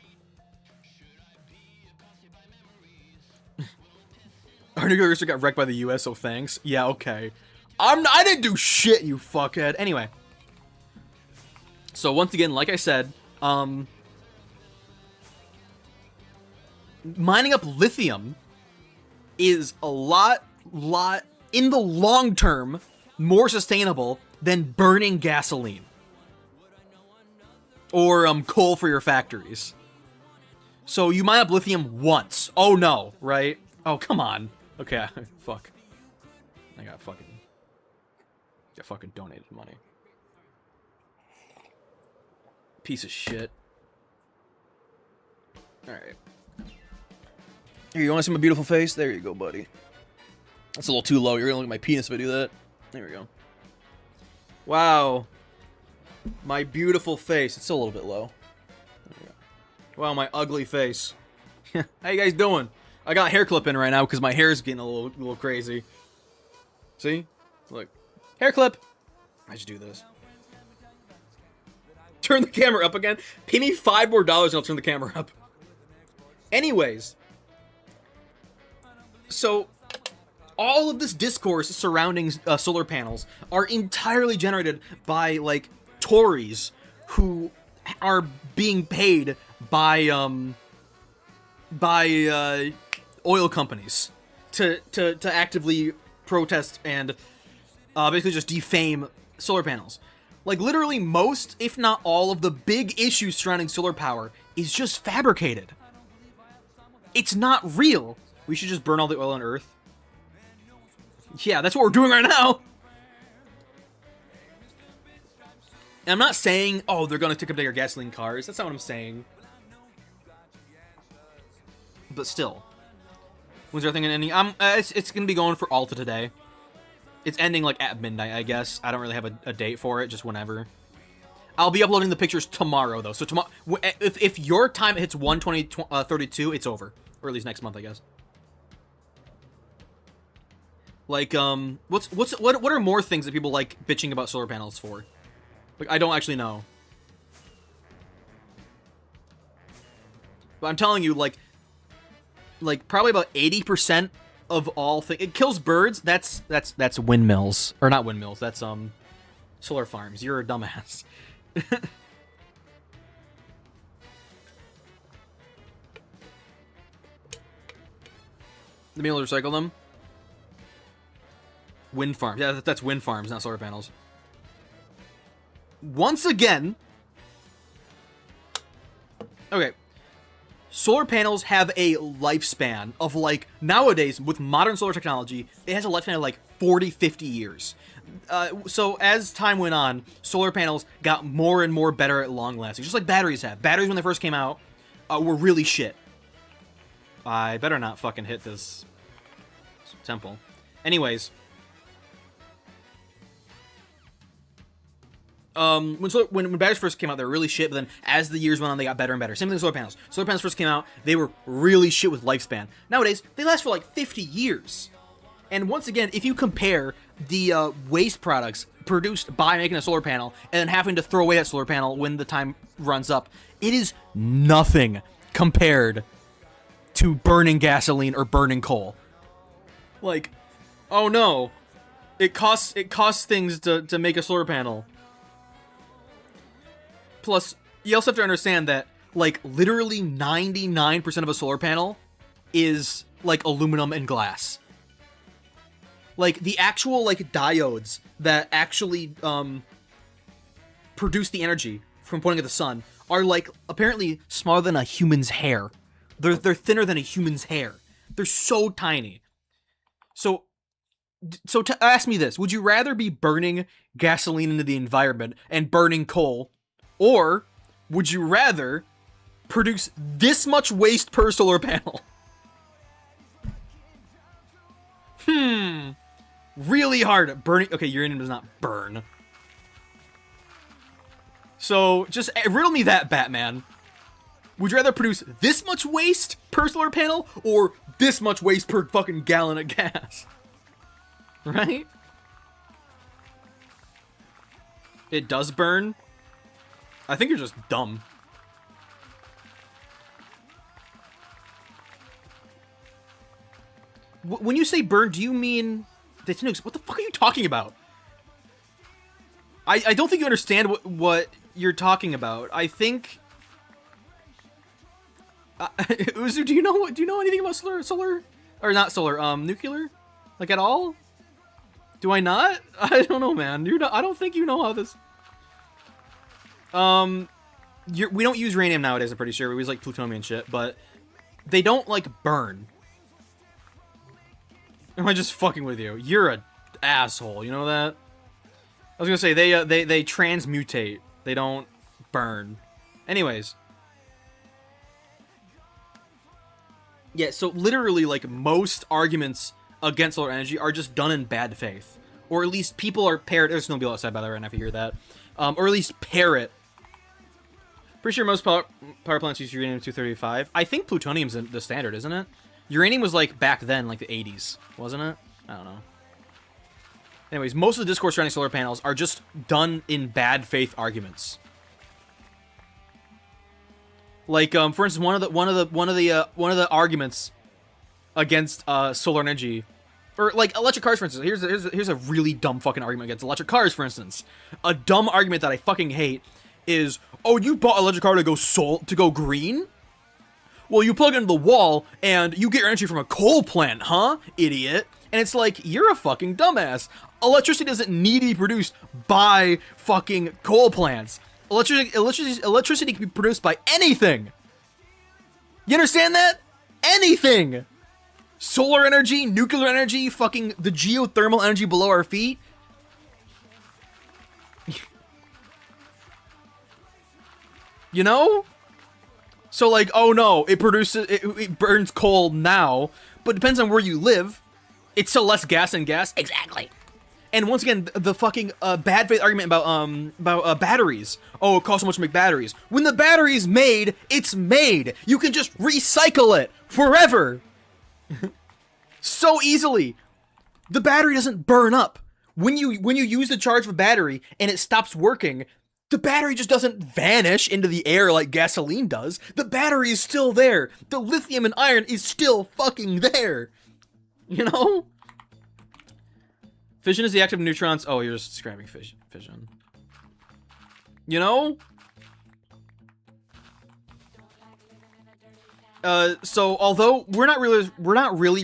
Our nuclear reactor got wrecked by the U.S., so thanks. Yeah, okay. I didn't do shit, you fuckhead. Anyway. So once again, like I said, mining up lithium is a lot, in the long term, more sustainable than burning gasoline. Or, coal for your factories. So you mine up lithium once. Oh no, right? Oh, come on. Okay, fuck. I got fucking donated money. Piece of shit. Alright. Here, you want to see my beautiful face? There you go, buddy. That's a little too low. You're gonna look at my penis if I do that. There we go. Wow. My beautiful face. It's still a little bit low. There we go. Wow, my ugly face. How you guys doing? I got hair clip in right now because my hair is getting a little crazy. See? Look. Hair clip. I should do this. Turn the camera up again. Pay me $5 more and I'll turn the camera up. Anyways. So, all of this discourse surrounding solar panels are entirely generated by, like, Tories who are being paid by oil companies to actively protest and basically just defame solar panels. Like, literally most, if not all, of the big issues surrounding solar power is just fabricated. It's not real. We should just burn all the oil on Earth. Yeah, that's what we're doing right now. And I'm not saying, oh, they're gonna take up bigger gasoline cars. That's not what I'm saying. But still. When's everything ending? It's gonna be going for Alta today. It's ending, like, at midnight, I guess. I don't really have a date for it, just whenever. I'll be uploading the pictures tomorrow, though. So tomorrow, if your time hits 1:20:32, it's over. Or at least next month, I guess. Like, what are more things that people like bitching about solar panels for? Like, I don't actually know. But I'm telling you, like probably about 80% of all things. It kills birds. That's windmills. Or not windmills. That's solar farms. You're a dumbass. The be able to recycle them. Wind farms. Yeah, that's wind farms, not solar panels. Once again. Okay. Solar panels have a lifespan of, like, nowadays, with modern solar technology, it has a lifespan of, like, 40, 50 years. So as time went on, solar panels got more and more better at long lasting, just like batteries have. Batteries, when they first came out, were really shit. I better not fucking hit this temple. Anyways. When batteries first came out, they were really shit, but then as the years went on, they got better and better. Same thing with solar panels. Solar panels first came out, they were really shit with lifespan. Nowadays, they last for like 50 years. And once again, if you compare the waste products produced by making a solar panel and then having to throw away that solar panel when the time runs up, it is nothing compared to burning gasoline or burning coal. Like, oh no, it costs things to make a solar panel. Plus, you also have to understand that, like, literally 99% of a solar panel is, like, aluminum and glass. Like, the actual, like, diodes that actually, produce the energy from pointing at the sun are, like, apparently smaller than a human's hair. They're thinner than a human's hair. They're so tiny. So ask me this. Would you rather be burning gasoline into the environment and burning coal, or would you rather produce this much waste per solar panel? Really hard. Burning. Okay, uranium does not burn. So just riddle me that, Batman. Would you rather produce this much waste per solar panel, or this much waste per fucking gallon of gas? Right? It does burn. I think you're just dumb. When you say burn, do you mean... What the fuck are you talking about? I don't think you understand what you're talking about. I think... Uzu, do you know anything about solar? Or not solar, nuclear? Like, at all? Do I not? I don't know, man. I don't think you know how this... we don't use uranium nowadays, I'm pretty sure. We use, like, plutonium and shit, but they don't, like, burn. Am I just fucking with you? You're a asshole, you know that? I was gonna say, they transmutate. They don't burn. Anyways. Yeah, so literally, like, most arguments against solar energy are just done in bad faith. Or at least people are there's no people outside, by the way, right now, if you hear that. Or at least parrot. Pretty sure most power plants use uranium-235. I think plutonium's the standard, isn't it? Uranium was, like, back then, like, the 80s, wasn't it? I don't know. Anyways, most of the discourse surrounding solar panels are just done in bad faith arguments. Like, for instance, one of the arguments against solar energy, or like electric cars, for instance. Here's a really dumb fucking argument against electric cars, for instance. A dumb argument that I fucking hate is, oh, you bought an electric car to go green? Well, you plug into the wall and you get your energy from a coal plant, huh, idiot? And it's like, you're a fucking dumbass. Electricity doesn't need to be produced by fucking coal plants. Electricity can be produced by anything. You understand that? Anything. Solar energy, nuclear energy, fucking the geothermal energy below our feet. You know? So, like, oh no, it burns coal now, but it depends on where you live. It's still less gas than gas. Exactly. And once again, the fucking bad faith argument about batteries. Oh, it costs so much to make batteries. When the battery's made, it's made. You can just recycle it forever. So easily. The battery doesn't burn up. When you use the charge of a battery and it stops working, The battery just doesn't vanish into the air like gasoline does. The battery is still there. The lithium and iron is still fucking there. You know? Fission is the act of neutrons. Oh, you're just describing fission. You know? So although we're not really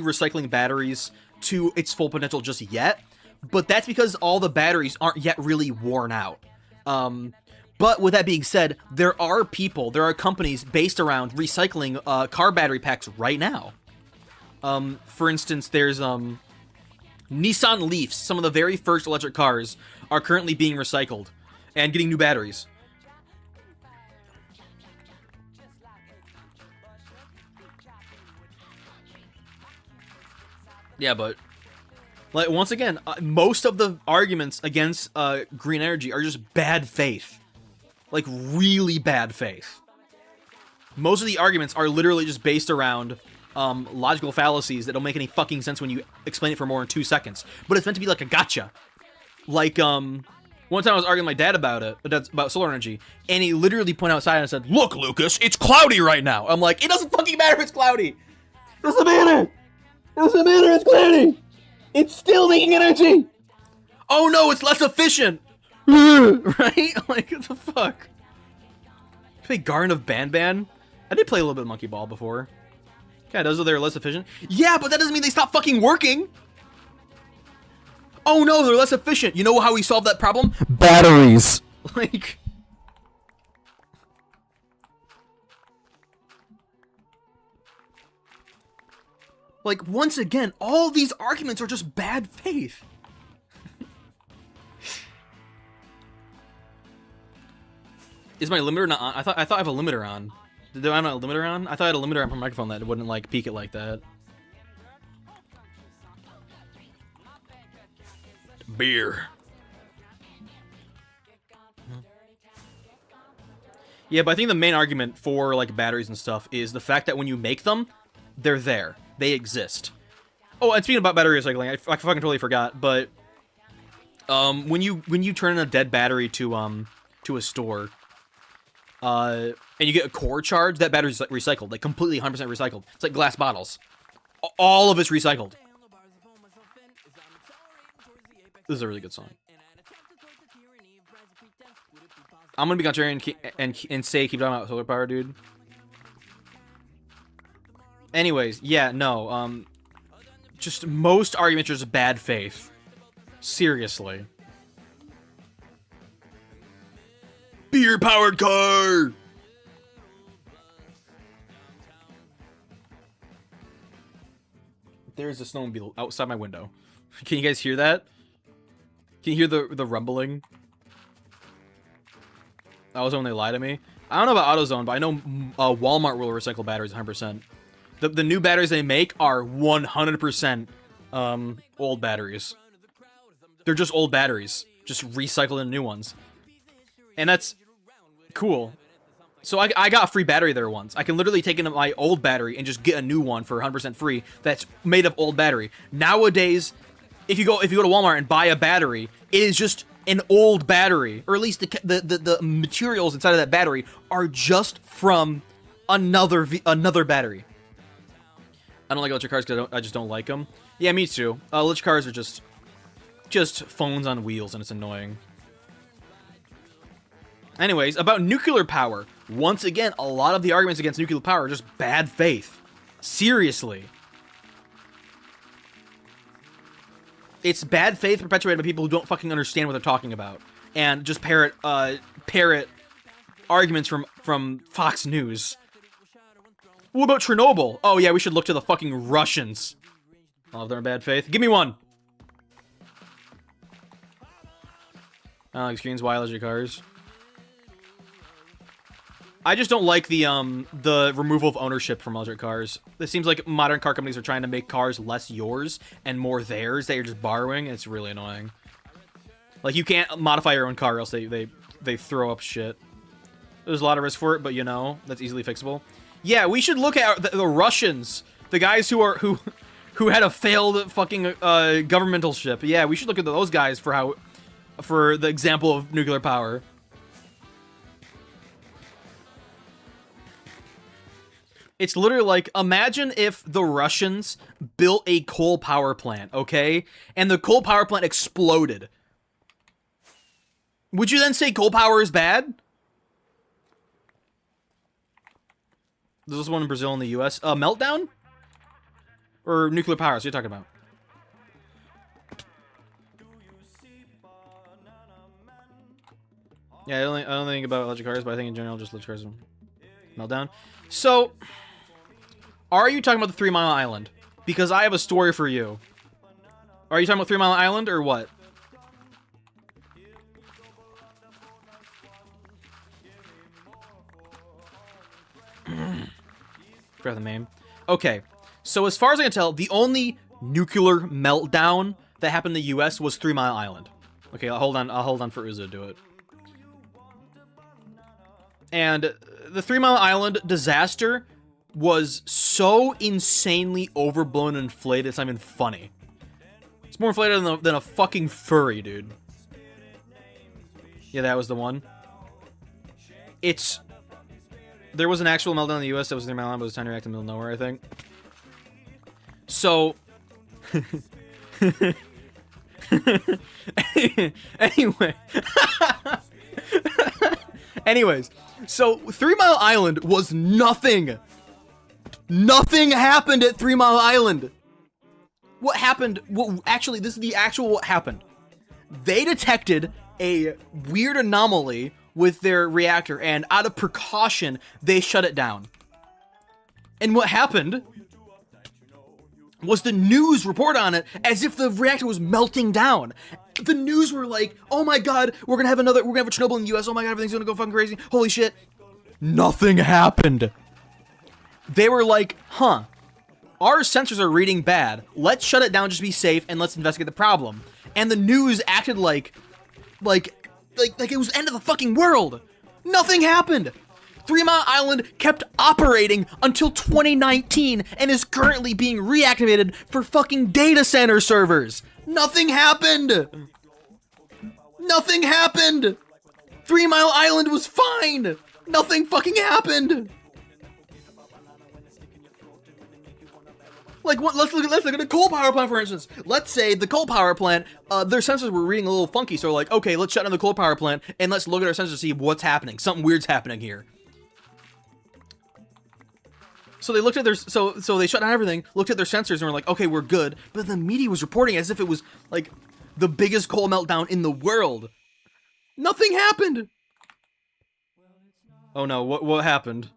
recycling batteries to its full potential just yet, but that's because all the batteries aren't yet really worn out. But with that being said, there are companies based around recycling car battery packs right now. For instance, there's Nissan Leafs. Some of the very first electric cars are currently being recycled and getting new batteries. Yeah, but like once again, most of the arguments against green energy are just bad faith. Like really bad faith. Most of the arguments are literally just based around logical fallacies that don't make any fucking sense when you explain it for more than 2 seconds. But it's meant to be like a gotcha. Like one time I was arguing with my dad about it, about solar energy, and he literally pointed outside and said, "Look, Lucas, it's cloudy right now." I'm like, it doesn't fucking matter if it's cloudy. It doesn't matter. It doesn't matter. It's cloudy. It's still making energy. Oh no, it's less efficient. Right? Like, what the fuck? Play Garden of Banban? I did play a little bit of Monkey Ball before. Yeah, those are they're less efficient. Yeah, but that doesn't mean they stop fucking working. Oh no, they're less efficient. You know how we solve that problem? Batteries. Like, once again, all these arguments are just bad faith. Is my limiter not on? I thought I have a limiter on. Did I have a limiter on? I thought I had a limiter on my microphone that wouldn't like peak it like that. Beer. Yeah, but I think the main argument for like batteries and stuff is the fact that when you make them, they're there. They exist. Oh, and speaking about battery recycling, I fucking totally forgot, but when you turn in a dead battery to a store, and you get a core charge, that battery's like recycled, like completely 100% recycled. It's like glass bottles. All of it's recycled. This is a really good song. I'm gonna be contrarian and say keep talking about solar power, dude. Anyways, yeah, no, just most arguments are just bad faith. Seriously. Beer-powered car! There's a snowmobile outside my window. Can you guys hear that? Can you hear the rumbling? AutoZone, they lie to me. I don't know about AutoZone, but I know Walmart will recycle batteries 100%. The new batteries they make are 100% old batteries. They're just old batteries, just recycled into new ones. And that's cool. So I got a free battery there once. I can literally take in my old battery and just get a new one for 100% free that's made of old battery. Nowadays, if you go to Walmart and buy a battery, it is just an old battery, or at least the materials inside of that battery are just from another battery. I don't like electric cars because I just don't like them. Yeah, me too. Electric cars are just phones on wheels, and it's annoying. Anyways, about nuclear power. Once again, a lot of the arguments against nuclear power are just bad faith. Seriously. It's bad faith perpetuated by people who don't fucking understand what they're talking about. And just parrot arguments from Fox News. What about Chernobyl? Oh yeah, we should look to the fucking Russians. Oh, they're in bad faith. Give me one. I don't like screens, why electric cars. I just don't like the removal of ownership from electric cars. It seems like modern car companies are trying to make cars less yours and more theirs that you're just borrowing. It's really annoying. Like, you can't modify your own car or else they throw up shit. There's a lot of risk for it, but you know, that's easily fixable. Yeah, we should look at the Russians, the guys who had a failed fucking governmental ship. Yeah, we should look at those guys for the example of nuclear power. It's literally like, imagine if the Russians built a coal power plant, okay? And the coal power plant exploded. Would you then say coal power is bad? This is one in Brazil and the US. Meltdown? Or nuclear power, so you're talking about? Yeah, I don't think about electric cars, but I think in general just electric cars meltdown. So, are you talking about the 3 Mile Island? Because I have a story for you. Are you talking about 3 Mile Island or what? Forgot the name. Okay, so as far as I can tell, the only nuclear meltdown that happened in the U.S. was 3 Mile Island. Okay, I'll hold on for Uzo to do it. And the 3 Mile Island disaster was so insanely overblown and inflated, it's not even funny. It's more inflated than a fucking furry, dude. Yeah, that was the one. There was an actual meltdown in the US that was 3 Mile Island, but it was time to react in the middle of nowhere, I think. So... anyway... Anyways, so 3 Mile Island was nothing. Nothing happened at 3 Mile Island. What happened? Well, actually, this is the actual what happened. They detected a weird anomaly with their reactor, and out of precaution, they shut it down. And what happened was the news report on it as if the reactor was melting down. The news were like, oh my god, we're gonna have a Chernobyl in the US, oh my god, everything's gonna go fucking crazy, holy shit. Nothing happened. They were like, huh, our sensors are reading bad, let's shut it down just to be safe and let's investigate the problem. And the news acted like it was the end of the fucking world. Nothing happened. 3 Mile Island kept operating until 2019 and is currently being reactivated for fucking data center servers. Nothing happened. Nothing happened. 3 Mile Island was fine. Nothing fucking happened. Like, what? Let's look at the coal power plant, for instance. Let's say the coal power plant, their sensors were reading a little funky, so we're like, okay, let's shut down the coal power plant and let's look at our sensors to see what's happening. Something weird's happening here. So they looked at their, so they shut down everything, looked at their sensors, and were like, okay, we're good. But the media was reporting as if it was, like, the biggest coal meltdown in the world. Nothing happened. Oh no, what happened?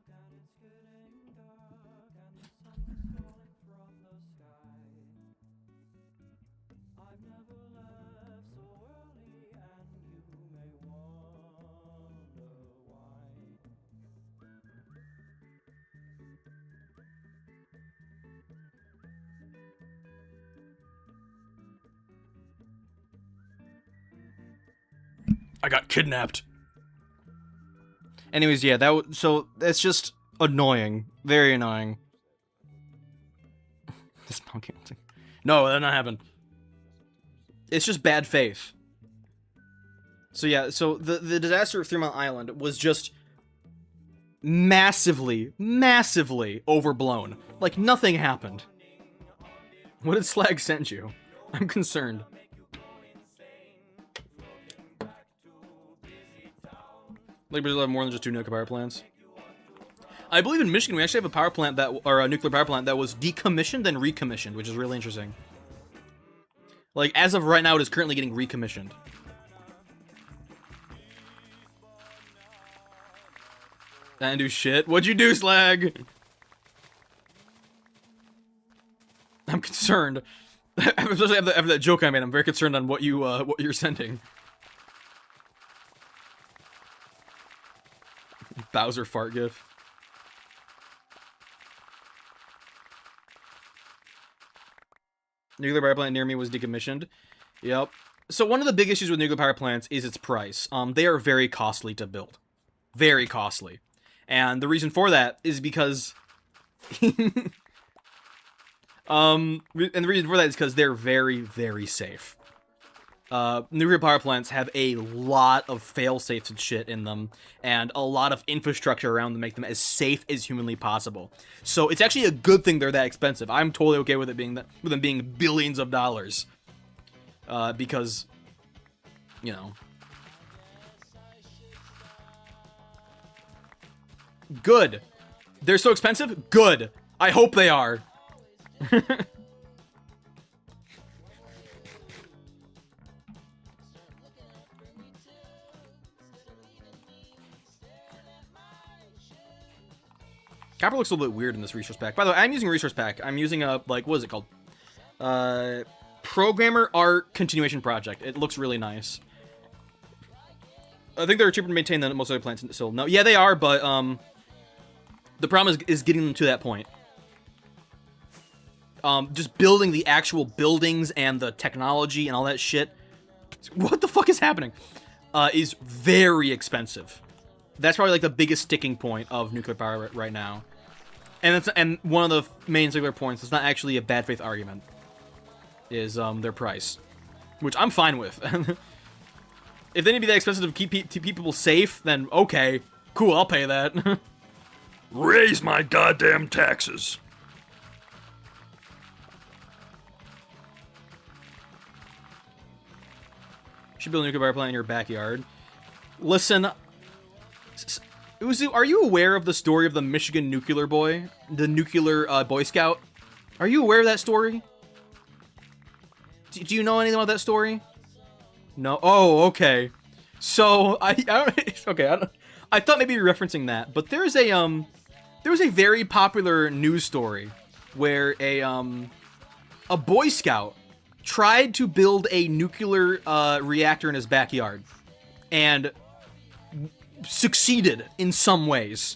I got kidnapped. Anyways, yeah, so that's just annoying. Very annoying. This monkey. No, that not happened. It's just bad faith. So yeah, so the disaster of 3 Mile Island was just massively overblown. Like, nothing happened. What did Slag send you? I'm concerned. Like, Brazil have more than just 2 nuclear power plants. I believe in Michigan we actually have a power plant or a nuclear power plant that was decommissioned and recommissioned, which is really interesting. Like, as of right now, it is currently getting recommissioned. I didn't do shit. What'd you do, Slag? I'm concerned. Especially after that joke I made, I'm very concerned on what you're sending. Bowser fart gif. Nuclear power plant near me was decommissioned. Yep. So one of the big issues with nuclear power plants is its price. They are very costly to build. Very costly. And the reason for that is because... and the reason for that is because they're very, very safe. nuclear power plants have a lot of fail-safes and shit in them, and a lot of infrastructure around them to make them as safe as humanly possible. So it's actually a good thing they're that expensive. I'm totally okay with it being that, with them being billions of dollars, because, you know, good. They're so expensive? Good. I hope they are. Copper looks a little bit weird in this resource pack. By the way, I'm using a resource pack. I'm using a, like, what is it called? Programmer Art Continuation Project. It looks really nice. I think they're cheaper to maintain than most other plants still. No, yeah, they are, but, the problem is getting them to that point. Just building the actual buildings and the technology and all that shit. What the fuck is happening? Is very expensive. That's probably like the biggest sticking point of nuclear power right now. And one of the main singular points, it's not actually a bad faith argument, is their price. Which I'm fine with. If they need to be that expensive to keep people safe, then okay, cool, I'll pay that. Raise my goddamn taxes. Should build a nuclear power plant in your backyard. Listen, Uzu, are you aware of the story of the Michigan nuclear boy? The nuclear Boy Scout? Are you aware of that story? Do you know anything about that story? No? Oh, okay. So, I thought maybe you're referencing that, but there was a very popular news story where a Boy Scout tried to build a nuclear reactor in his backyard and succeeded in some ways.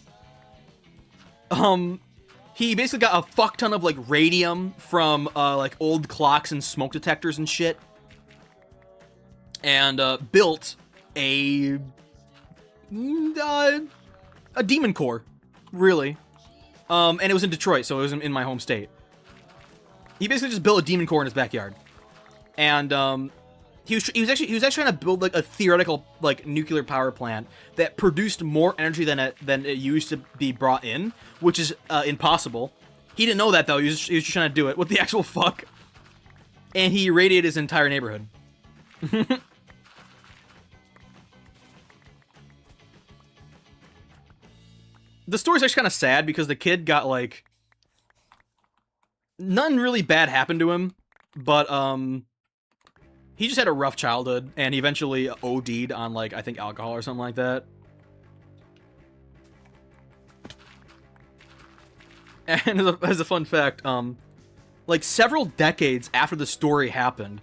He basically got a fuck ton of like radium from like old clocks and smoke detectors and shit, and built a demon core, really. And it was in Detroit, so it was in my home state. He basically just built a demon core in his backyard, and he was actually trying to build like a theoretical like nuclear power plant that produced more energy than it used to be brought in, which is impossible. He didn't know that though. He was just trying to do it. What the actual fuck? And he irradiated his entire neighborhood. The story's actually kind of sad because the kid got like nothing really bad happened to him, but he just had a rough childhood, and he eventually OD'd on, like, I think alcohol or something like that. And as a fun fact, like, several decades after the story happened,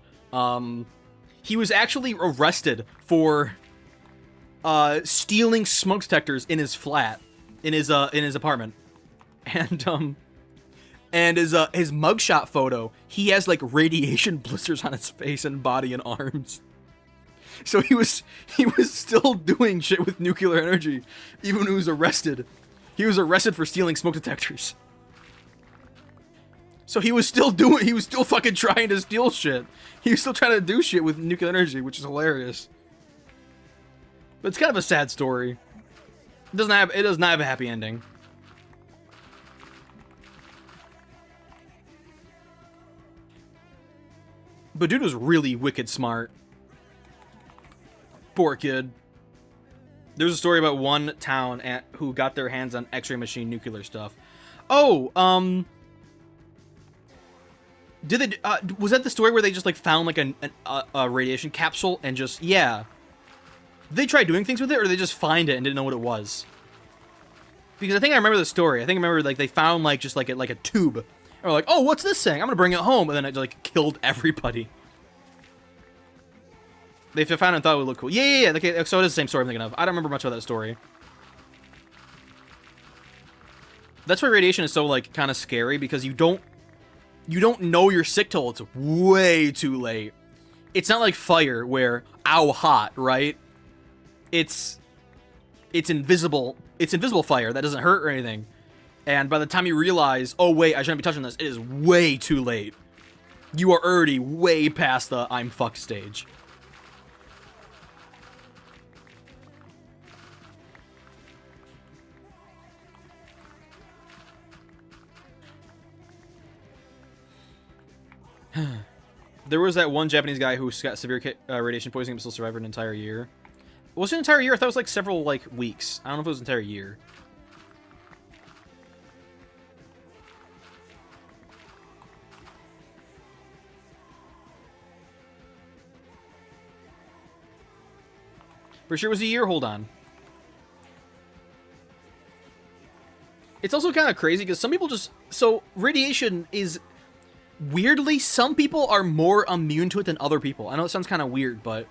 he was actually arrested for stealing smoke detectors in his flat, in his apartment. And his mugshot photo, he has like radiation blisters on his face and body and arms. So he was still doing shit with nuclear energy, even when he was arrested. He was arrested for stealing smoke detectors. So he was still fucking trying to steal shit. He was still trying to do shit with nuclear energy, which is hilarious. But it's kind of a sad story. It does not have a happy ending. But dude was really wicked smart. Poor kid. There's a story about one town who got their hands on X-ray machine nuclear stuff. Oh, did they? Was that the story where they just like found like a radiation capsule and just yeah? Did they try doing things with it, or did they just find it and didn't know what it was? Because I think I remember the story. I think I remember like they found like just like a tube. Or like, oh, what's this thing? I'm gonna bring it home, and then it like killed everybody. They found it and thought it would look cool. Yeah. Okay, so it is the same story I'm thinking of. I don't remember much of that story. That's why radiation is so like kind of scary, because you don't know you're sick till it's way too late. It's not like fire where ow hot, right? It's invisible. It's invisible fire that doesn't hurt or anything. And by the time you realize, oh wait, I shouldn't be touching this, it is way too late. You are already way past the I'm fucked stage. There was that one Japanese guy who got severe radiation poisoning but still survived an entire year. Was it an entire year? I thought it was like several like weeks. I don't know if it was an entire year. For sure it was a year, hold on. It's also kind of crazy because some people just... So, radiation is... Weirdly, some people are more immune to it than other people. I know it sounds kind of weird, but...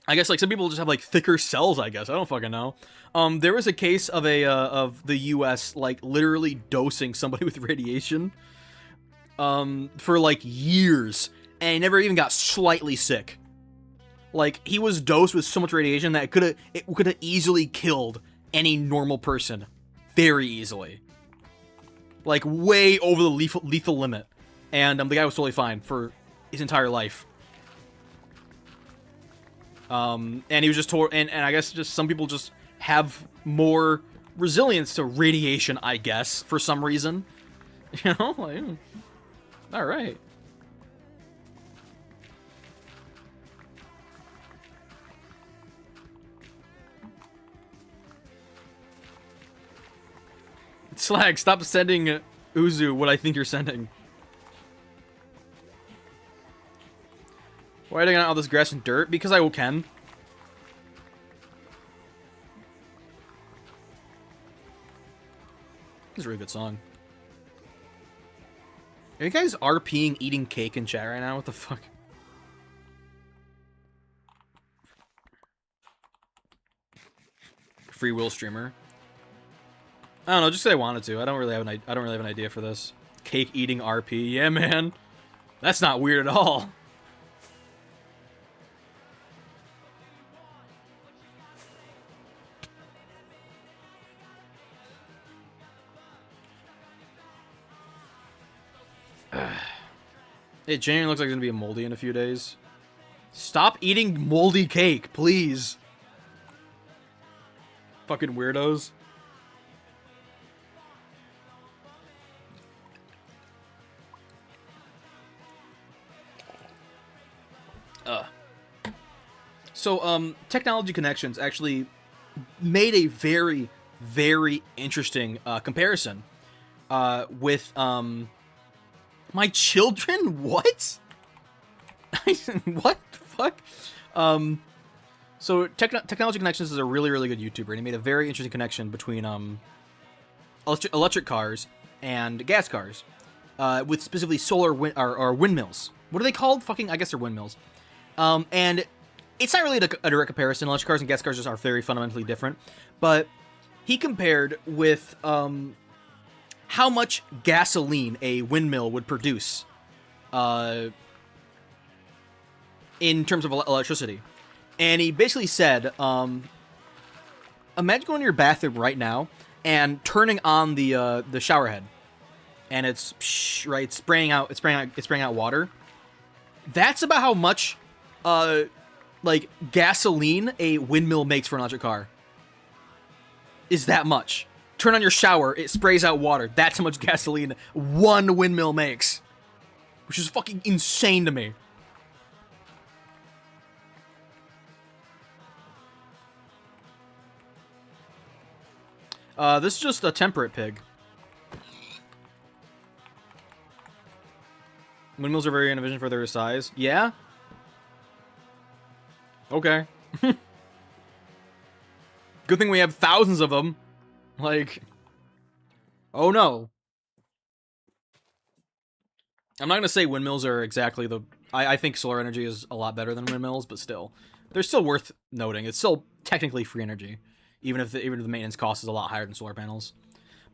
I guess, like, some people just have, like, thicker cells, I guess. I don't fucking know. There was a case of of the US, like, literally dosing somebody with radiation. For, like, years. And he never even got slightly sick. Like, he was dosed with so much radiation that it could have easily killed any normal person. Very easily. Like, way over the lethal limit. And the guy was totally fine for his entire life. And he was just and I guess just some people just have more resilience to radiation, I guess, for some reason. You know? Like, alright. Slag, stop sending Uzu what I think you're sending. Why are they gonna all this grass and dirt? Because I can. This is a really good song. Are you guys RPing eating cake in chat right now? What the fuck? Free will streamer. I don't know, just say I wanted to. I don't really have an idea for this. Cake eating RP. Yeah, man. That's not weird at all. It genuinely looks like it's gonna be moldy in a few days. Stop eating moldy cake, please. Fucking weirdos. So, Technology Connections actually made a very, very interesting comparison with my children. What? What the fuck? So Technology Connections is a really, really good YouTuber, and he made a very interesting connection between electric cars and gas cars, with specifically solar or windmills. What are they called? Fucking, I guess they're windmills. And it's not really a direct comparison. Electric cars and gas cars just are very fundamentally different. But he compared with how much gasoline a windmill would produce in terms of electricity. And he basically said, imagine going to your bathroom right now and turning on the shower head, and it's spraying out water. That's about how much like gasoline a windmill makes for an electric car. Is that much? Turn on your shower, it sprays out water. That's how much gasoline one windmill makes, which is fucking insane to me. This is just a temperate pig. Windmills are very inefficient for their size. Yeah? Okay. Good thing we have thousands of them. Like... Oh no. I'm not gonna say windmills are exactly the... I think solar energy is a lot better than windmills, but still. They're still worth noting. It's still technically free energy. Even if the maintenance cost is a lot higher than solar panels.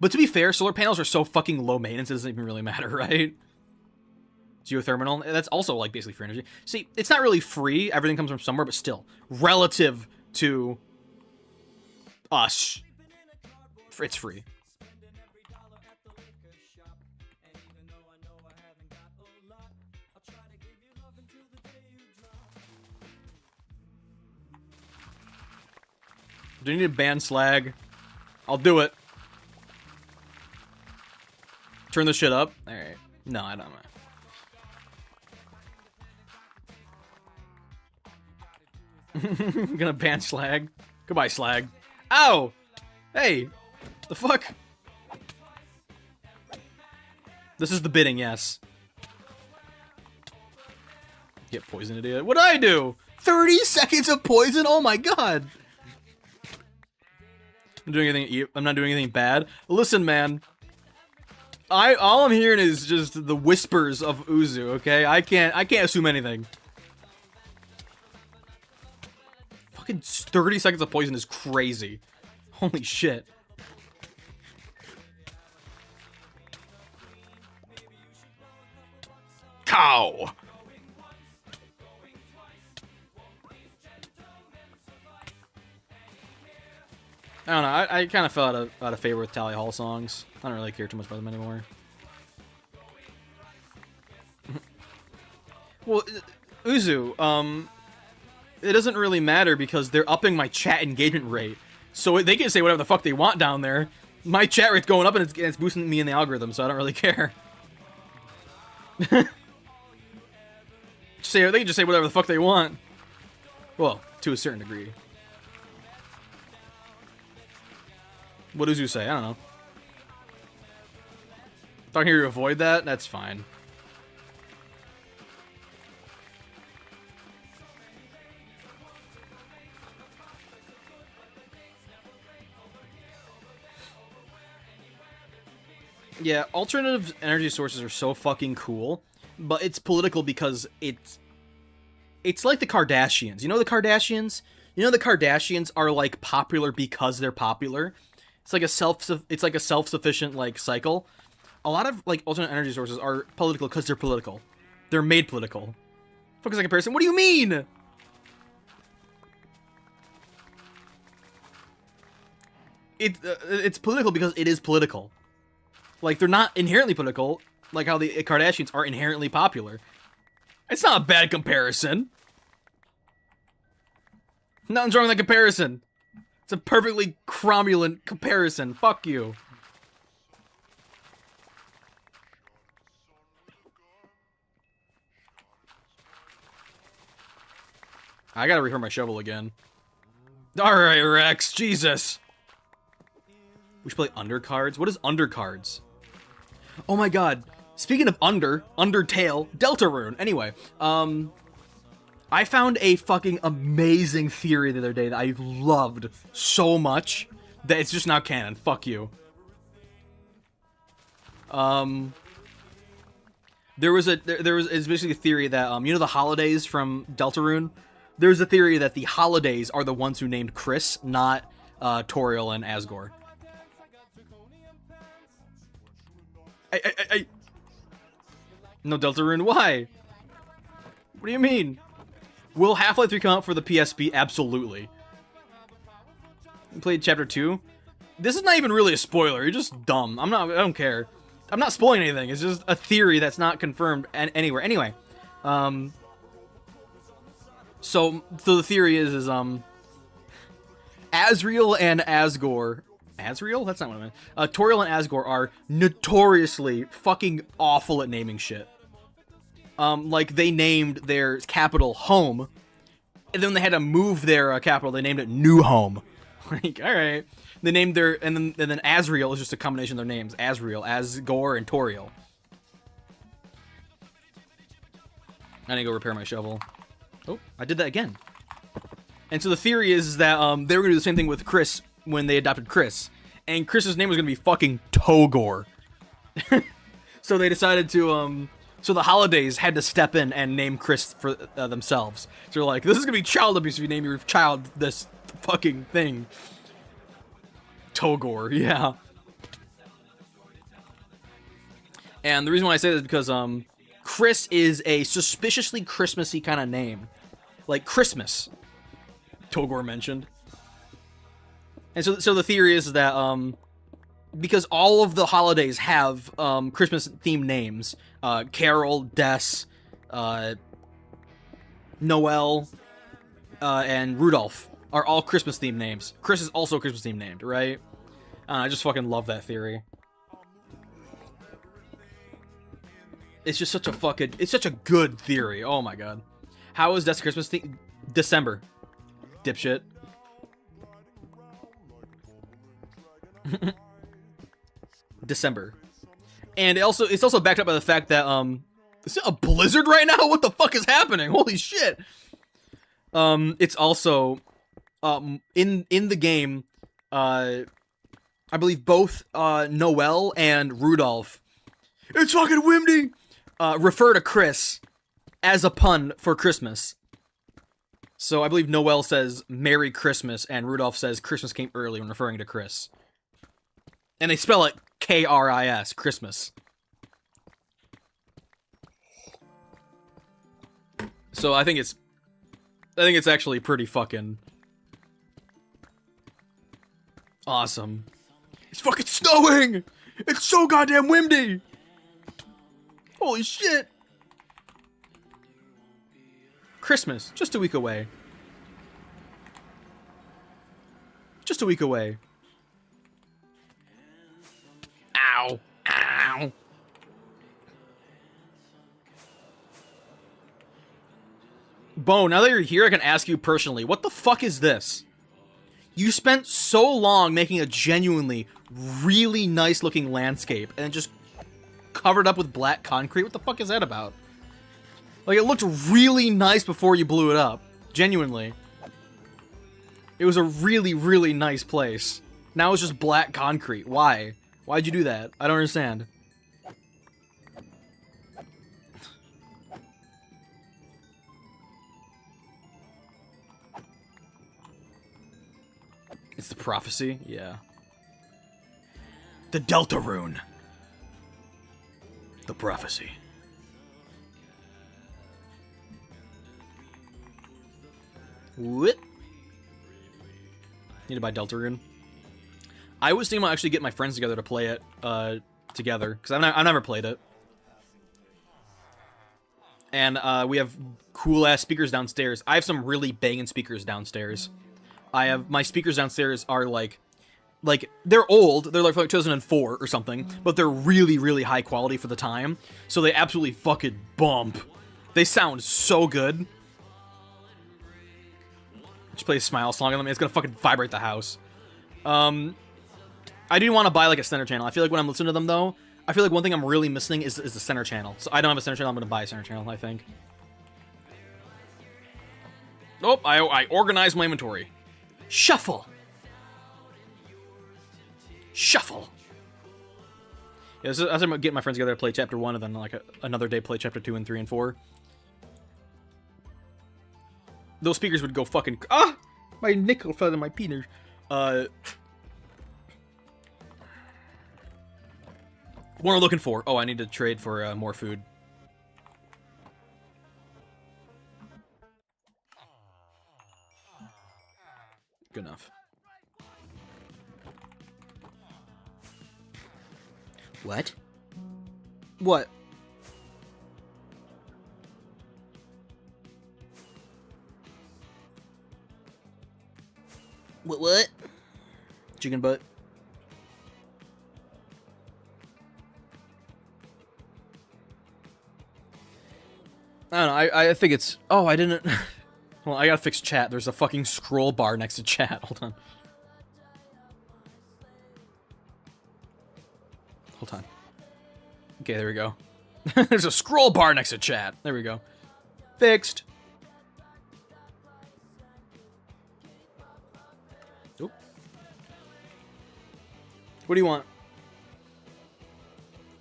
But to be fair, solar panels are so fucking low maintenance, it doesn't even really matter, right? Geothermal, that's also, like, basically free energy. See, it's not really free, everything comes from somewhere, but still, relative to us, it's free. Do you need to ban slag? I'll do it. Turn this shit up. Alright. No, I don't know. I'm gonna ban Slag. Goodbye, Slag. Ow! Hey! The fuck? This is the bidding, yes. Get poison, idiot. What'd I do? 30 seconds of poison? Oh my god! I'm not doing anything bad. Listen, man. All I'm hearing is just the whispers of Uzu, okay? I can't assume anything. Fucking 30 seconds of poison is crazy. Holy shit. Cow! I don't know, I kind of fell out of favor with Tally Hall songs. I don't really care too much about them anymore. Well, Uzu, it doesn't really matter because they're upping my chat engagement rate. So they can say whatever the fuck they want down there. My chat rate's going up and it's boosting me in the algorithm, so I don't really care. They can just say whatever the fuck they want. Well, to a certain degree. What does you say? I don't know. Talking here to avoid that? That's fine. Yeah, alternative energy sources are so fucking cool, but it's political because it's like the Kardashians. You know the Kardashians? You know the Kardashians are like popular because they're popular. It's like a self-sufficient like cycle. A lot of like alternate energy sources are political because they're political. They're made political. Focus on comparison. What do you mean? It's political because it is political. Like, they're not inherently political, like how the Kardashians are inherently popular. It's not a bad comparison. Nothing's wrong with that comparison. It's a perfectly cromulent comparison. Fuck you. I gotta return my shovel again. Alright, Rex. Jesus. We should play undercards. What is undercards? Oh my god. Speaking of Undertale, Deltarune. Anyway, I found a fucking amazing theory the other day that I loved so much that it's just now canon. Fuck you. It's basically a theory that, you know the holidays from Deltarune? There's a theory that the holidays are the ones who named Chris, not, Toriel and Asgore. No Deltarune, why? What do you mean? Will Half-Life 3 come out for the PSP? Absolutely. You played Chapter 2? This is not even really a spoiler, you're just dumb. I don't care. I'm not spoiling anything, it's just a theory that's not confirmed anywhere. Anyway, so the theory is Asriel and Asgore... Asriel? That's not what I meant. Toriel and Asgore are notoriously fucking awful at naming shit. Like, they named their capital Home, and then they had to move their capital, they named it New Home. Like, alright. They named their... And then Asriel is just a combination of their names. Asriel, Asgore, and Toriel. I need to go repair my shovel. Oh, I did that again. And so the theory is that they were going to do the same thing with Chris when they adopted Chris. And Chris's name was going to be fucking Togor. So they decided to... So the holidays had to step in and name Chris for themselves. So they're like, this is going to be child abuse if you name your child this fucking thing. Togor, yeah. And the reason why I say this is because Chris is a suspiciously Christmassy kind of name. Like Christmas. Togor mentioned. And so the theory is that because all of the holidays have Christmas-themed names, Carol, Des, Noel, and Rudolph are all Christmas-themed names. Chris is also Christmas-themed named, right? I just fucking love that theory. It's just such a good theory. Oh my god. How is Des Christmas December? dipshit. December. And it's also backed up by the fact that, is it a blizzard right now? What the fuck is happening? Holy shit. It's also, in the game, I believe both, Noel and Rudolph, it's fucking windy, refer to Chris as a pun for Christmas. So I believe Noel says Merry Christmas and Rudolph says Christmas came early when referring to Chris. And they spell it K-R-I-S, Christmas. So I think it's actually pretty fucking awesome. It's fucking snowing! It's so goddamn windy! Holy shit! Christmas, just a week away. Just a week away. Ow. Ow. Bo, now that you're here, I can ask you personally, what the fuck is this? You spent so long making a genuinely, really nice looking landscape, and just covered up with black concrete? What the fuck is that about? Like, it looked really nice before you blew it up. Genuinely. It was a really, really nice place. Now it's just black concrete. Why? Why'd you do that? I don't understand. It's the prophecy? Yeah. The Delta Rune. The prophecy. What? Need to buy Deltarune. I was thinking about actually getting my friends together to play it together, because I've never played it. And we have cool ass speakers downstairs. I have some really banging speakers downstairs. My speakers downstairs are like they're old. They're like from 2004 or something, but they're really, really high quality for the time. So they absolutely fucking bump. They sound so good. Just play a Smile song on them. It's gonna fucking vibrate the house. I do want to buy like a center channel. I feel like when I'm listening to them though, I feel like one thing I'm really missing is the center channel. So I don't have a center channel. I'm gonna buy a center channel, I think. Nope. I organized my inventory. Shuffle. Shuffle. Yeah, I was gonna get my friends together to play chapter 1 and then like another day play chapter 2 and 3 and 4. Those speakers would go fucking... Ah! My nickel fell in my penis. What am I looking for? Oh, I need to trade for more food. Good enough. What? What? What? Chicken butt. I don't know, I think it's... Oh, I didn't... Well, I gotta fix chat. There's a fucking scroll bar next to chat. Hold on. Hold on. Okay, there we go. There's a scroll bar next to chat. There we go. Fixed. Oop. What do you want?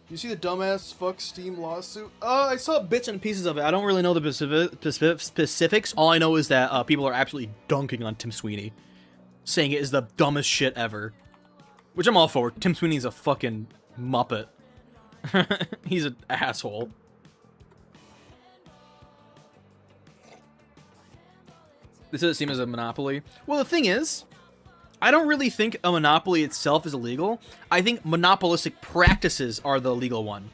You see the dumbass fuck Steam lawsuit? I saw bits and pieces of it. I don't really know the specifics. All I know is that people are absolutely dunking on Tim Sweeney, saying it is the dumbest shit ever. Which I'm all for. Tim Sweeney's a fucking muppet. He's an asshole. This doesn't seem as a monopoly. Well, the thing is, I don't really think a monopoly itself is illegal. I think monopolistic practices are the legal one.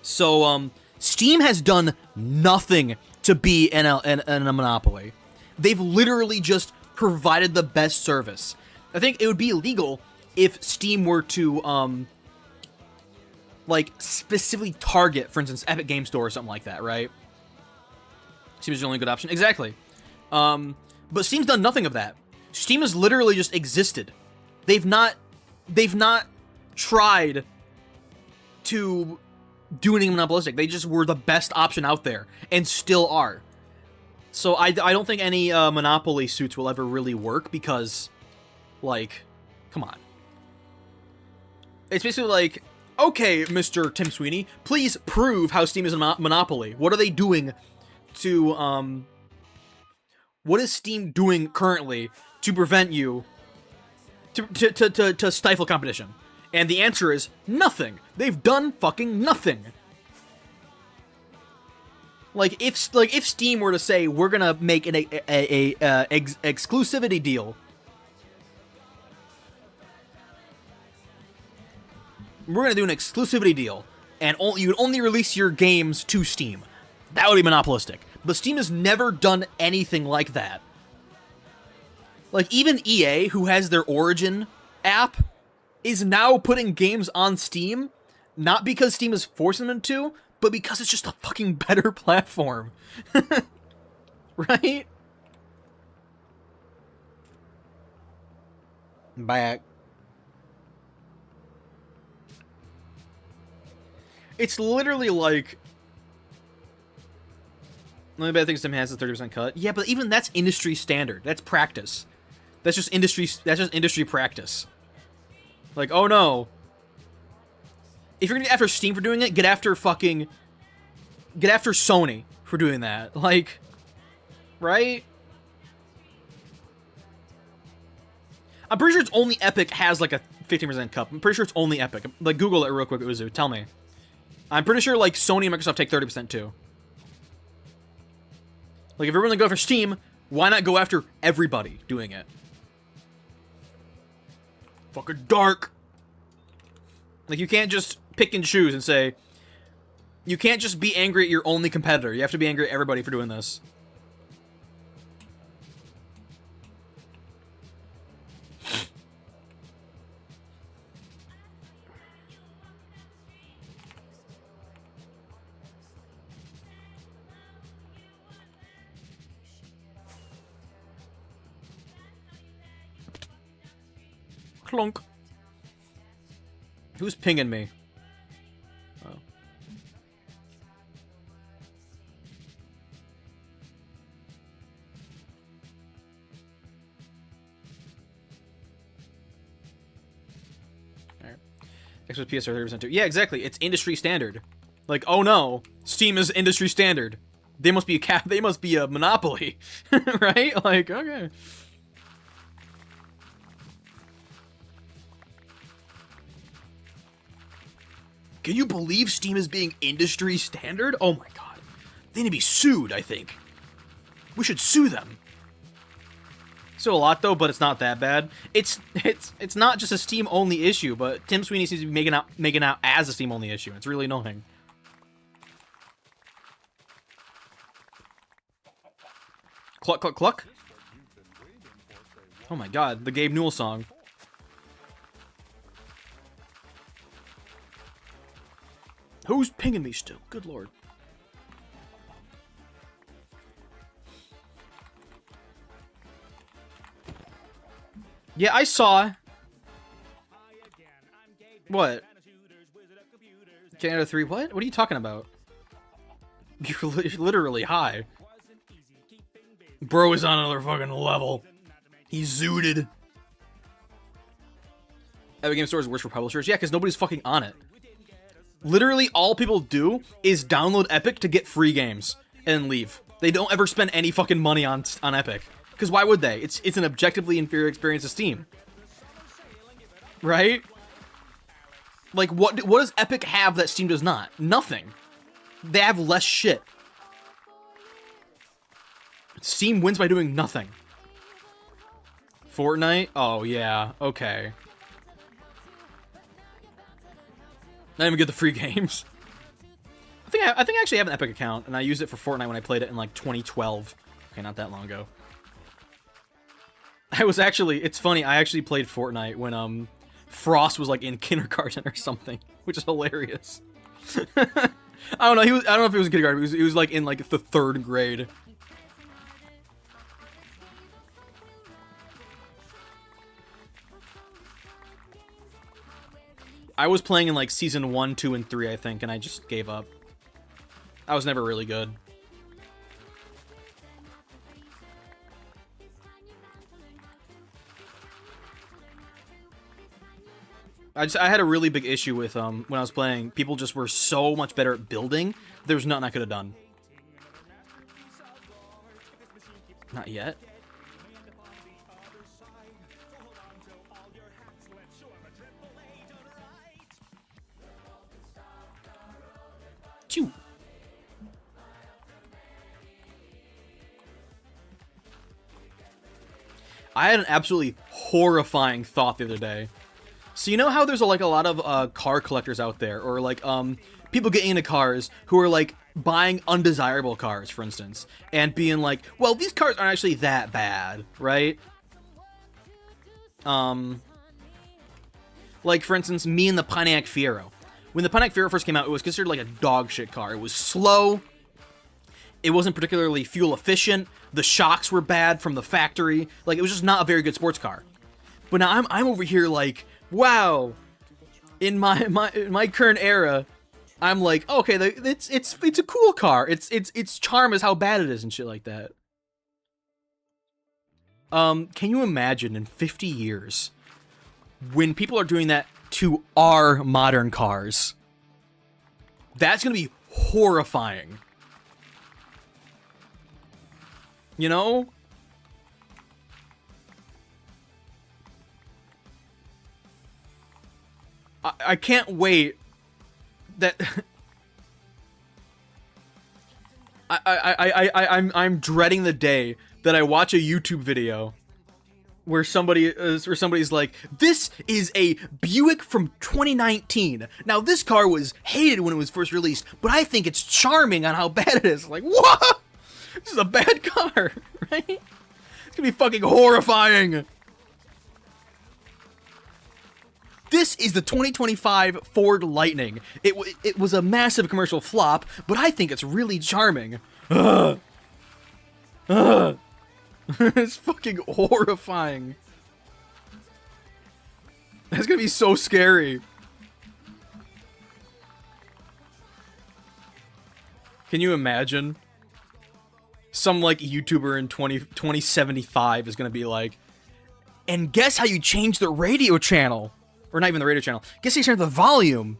So, Steam has done nothing to be in a monopoly. They've literally just provided the best service. I think it would be illegal if Steam were to, like, specifically target, for instance, Epic Game Store or something like that, right? Seems the only good option. Exactly. But Steam's done nothing of that. Steam has literally just existed. They've not tried to do anything monopolistic. They just were the best option out there, and still are. So I don't think any monopoly suits will ever really work because, like, come on. It's basically like, okay, Mr. Tim Sweeney, please prove how Steam is a monopoly. What are they doing to, what is Steam doing currently to prevent you, to stifle competition? And the answer is nothing. They've done fucking nothing. Like if Steam were to say we're gonna make an exclusivity deal, we're gonna do an exclusivity deal, and you would only release your games to Steam, that would be monopolistic. But Steam has never done anything like that. Like even EA, who has their Origin app, is now putting games on Steam, not because Steam is forcing them to, but because it's just a fucking better platform. Right? Back. It's literally like... The only bad thing Steam has is 30% cut. Yeah, but even that's industry standard. That's practice. That's just industry practice. Like, oh no. If you're gonna get after Steam for doing it, get after Sony for doing that. Like, right? I'm pretty sure it's only Epic has like a 15% cut. I'm pretty sure it's only Epic. Like, Google it real quick, Uzu. Tell me. I'm pretty sure like Sony and Microsoft take 30% too. Like, if you're gonna go for Steam, why not go after everybody doing it? Fucking dark. Like, you can't just pick and choose and say... You can't just be angry at your only competitor. You have to be angry at everybody for doing this. Clunk. Who's pinging me? Oh. Alright. Next was PSR 30% too. Yeah, exactly. It's industry standard. Like, oh no, Steam is industry standard. They must be a they must be a monopoly. Right? Like, okay. Can you believe Steam is being industry standard? Oh my god. They need to be sued, I think. We should sue them. Still a lot though, but it's not that bad. It's not just a Steam only issue, but Tim Sweeney seems to be making out as a Steam only issue. It's really annoying. Cluck cluck cluck. Oh my god, the Gabe Newell song. Who's pinging me still? Good lord. Yeah, I saw. What? Canada 3, what? What are you talking about? You're literally high. Bro is on another fucking level. He's zooted. Epic Game Store is worse for publishers. Yeah, because nobody's fucking on it. Literally, all people do is download Epic to get free games and leave. They don't ever spend any fucking money on Epic. Because why would they? It's an objectively inferior experience to Steam. Right? Like, what does Epic have that Steam does not? Nothing. They have less shit. Steam wins by doing nothing. Fortnite? Oh, yeah. Okay. Not even get the free games. I think I actually have an Epic account, and I used it for Fortnite when I played it in like 2012. Okay, not that long ago. It's funny, I actually played Fortnite when Frost was like in kindergarten or something, which is hilarious. I don't know, I don't know if he was in kindergarten, he was like in like the 3rd grade. I was playing in like season 1, 2, and 3, I think, and I just gave up. I was never really good. I had a really big issue with when I was playing. People just were so much better at building. There's nothing I could have done. Not yet. Choo. I had an absolutely horrifying thought the other day. So you know how there's like a lot of car collectors out there, or like people getting into cars who are like buying undesirable cars, for instance, and being like, well, these cars aren't actually that bad, right? Like for instance, me and the Pontiac Fiero. When the Pontiac Fiero first came out, it was considered like a dog shit car. It was slow. It wasn't particularly fuel efficient. The shocks were bad from the factory. Like, it was just not a very good sports car. But now I'm over here like, wow. In my current era, I'm like, okay, it's a cool car. Its charm is how bad it is and shit like that. Can you imagine in 50 years when people are doing that to our modern cars? That's gonna be horrifying. You know? I can't wait that I'm dreading the day that I watch a YouTube video where somebody's like, this is a Buick from 2019. Now this car was hated when it was first released, but I think it's charming on how bad it is. Like, what? This is a bad car, right? It's gonna be fucking horrifying. This is the 2025 Ford Lightning. It was a massive commercial flop, but I think it's really charming. It's fucking horrifying. That's gonna be so scary. Can you imagine? Some like YouTuber in 2075 is gonna be like, and guess how you change the radio channel? Or not even the radio channel. Guess how you change the volume?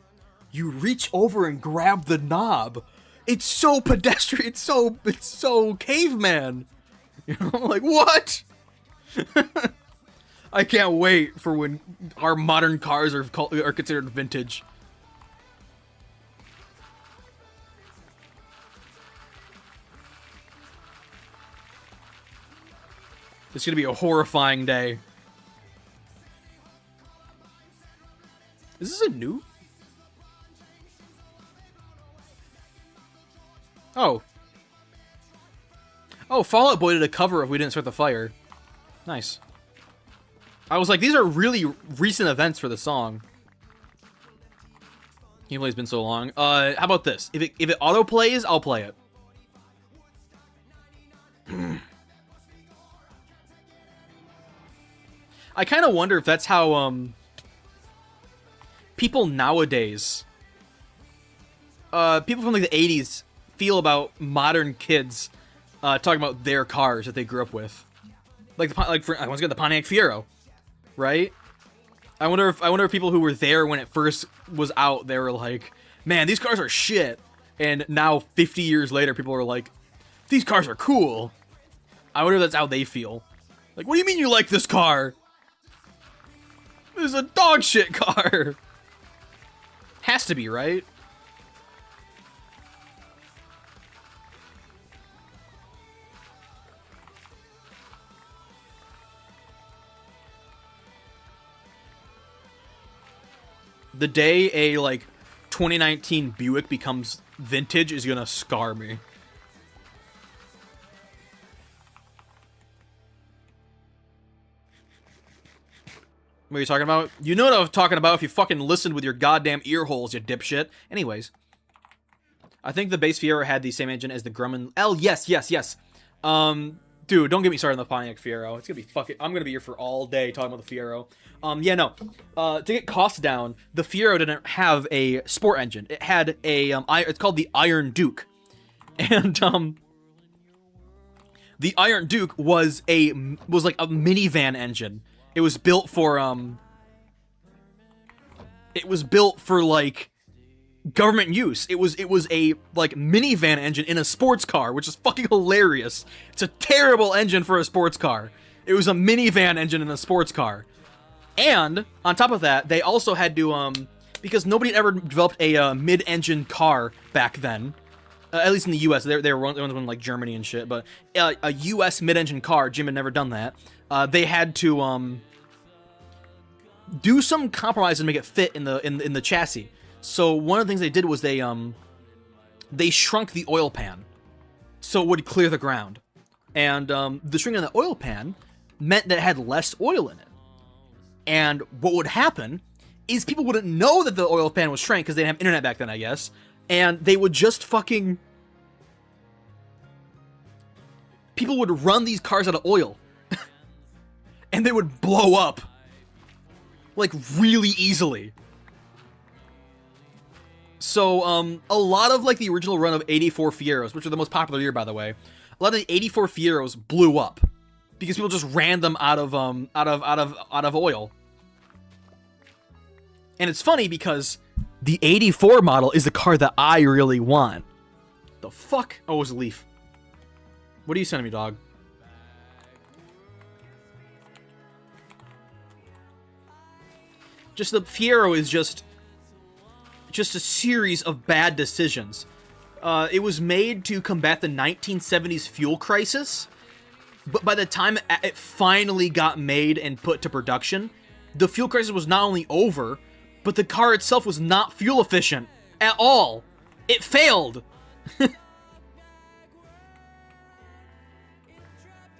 You reach over and grab the knob. It's so pedestrian. It's so caveman. You know, like, what? I can't wait for when our modern cars are considered vintage. It's gonna be a horrifying day. Is this a new? Oh. Oh, Fall Out Boy did a cover of We Didn't Start the Fire. Nice. I was like, these are really recent events for the song. Gameplay's been so long. How about this? If it auto plays, I'll play it. I kind of wonder if that's how people nowadays, people from like the 80s, feel about modern kids talking about their cars that they grew up with. Like once again, the Pontiac Fiero, right? I wonder if people who were there when it first was out, they were like, man, these cars are shit. And now 50 years later, people are like, these cars are cool. I wonder if that's how they feel. Like, what do you mean you like this car? This is a dog shit car. Has to be, right? The day a, like, 2019 Buick becomes vintage is gonna scar me. What are you talking about? You know what I was talking about if you fucking listened with your goddamn ear holes, you dipshit. Anyways. I think the base Fiero had the same engine as the Grumman L. Yes. Dude, don't get me started on the Pontiac Fiero. It's gonna be fucking. I'm gonna be here for all day talking about the Fiero. Yeah, no. To get costs down, the Fiero didn't have a sport engine. It had a it's called the Iron Duke, and the Iron Duke was like a minivan engine. It was built for like government use. It was a like minivan engine in a sports car, which is fucking hilarious. It's a terrible engine for a sports car. It was a minivan engine in a sports car. And on top of that, they also had to because nobody had ever developed a mid-engine car back then. At least in the U.S., they were in like Germany and shit. But a U.S. mid-engine car, Jim had never done that. They had to do some compromise and make it fit in the chassis. So one of the things they did was they shrunk the oil pan, so it would clear the ground. And the shrinking of the oil pan meant that it had less oil in it. And what would happen is people wouldn't know that the oil pan was shrank because they didn't have internet back then, I guess. And they would just fucking... People would run these cars out of oil. And they would blow up. Like, really easily. So, a lot of, like, the original run of 84 Fieros, which are the most popular year, by the way, a lot of the 84 Fieros blew up. Because people just ran them out of oil. And it's funny because the 84 model is the car that I really want. The fuck? Oh, it was a Leaf. What are you sending me, dog? Just the Fiero is just a series of bad decisions. It was made to combat the 1970s fuel crisis, but by the time it finally got made and put to production, the fuel crisis was not only over, but the car itself was not fuel efficient at all. It failed. My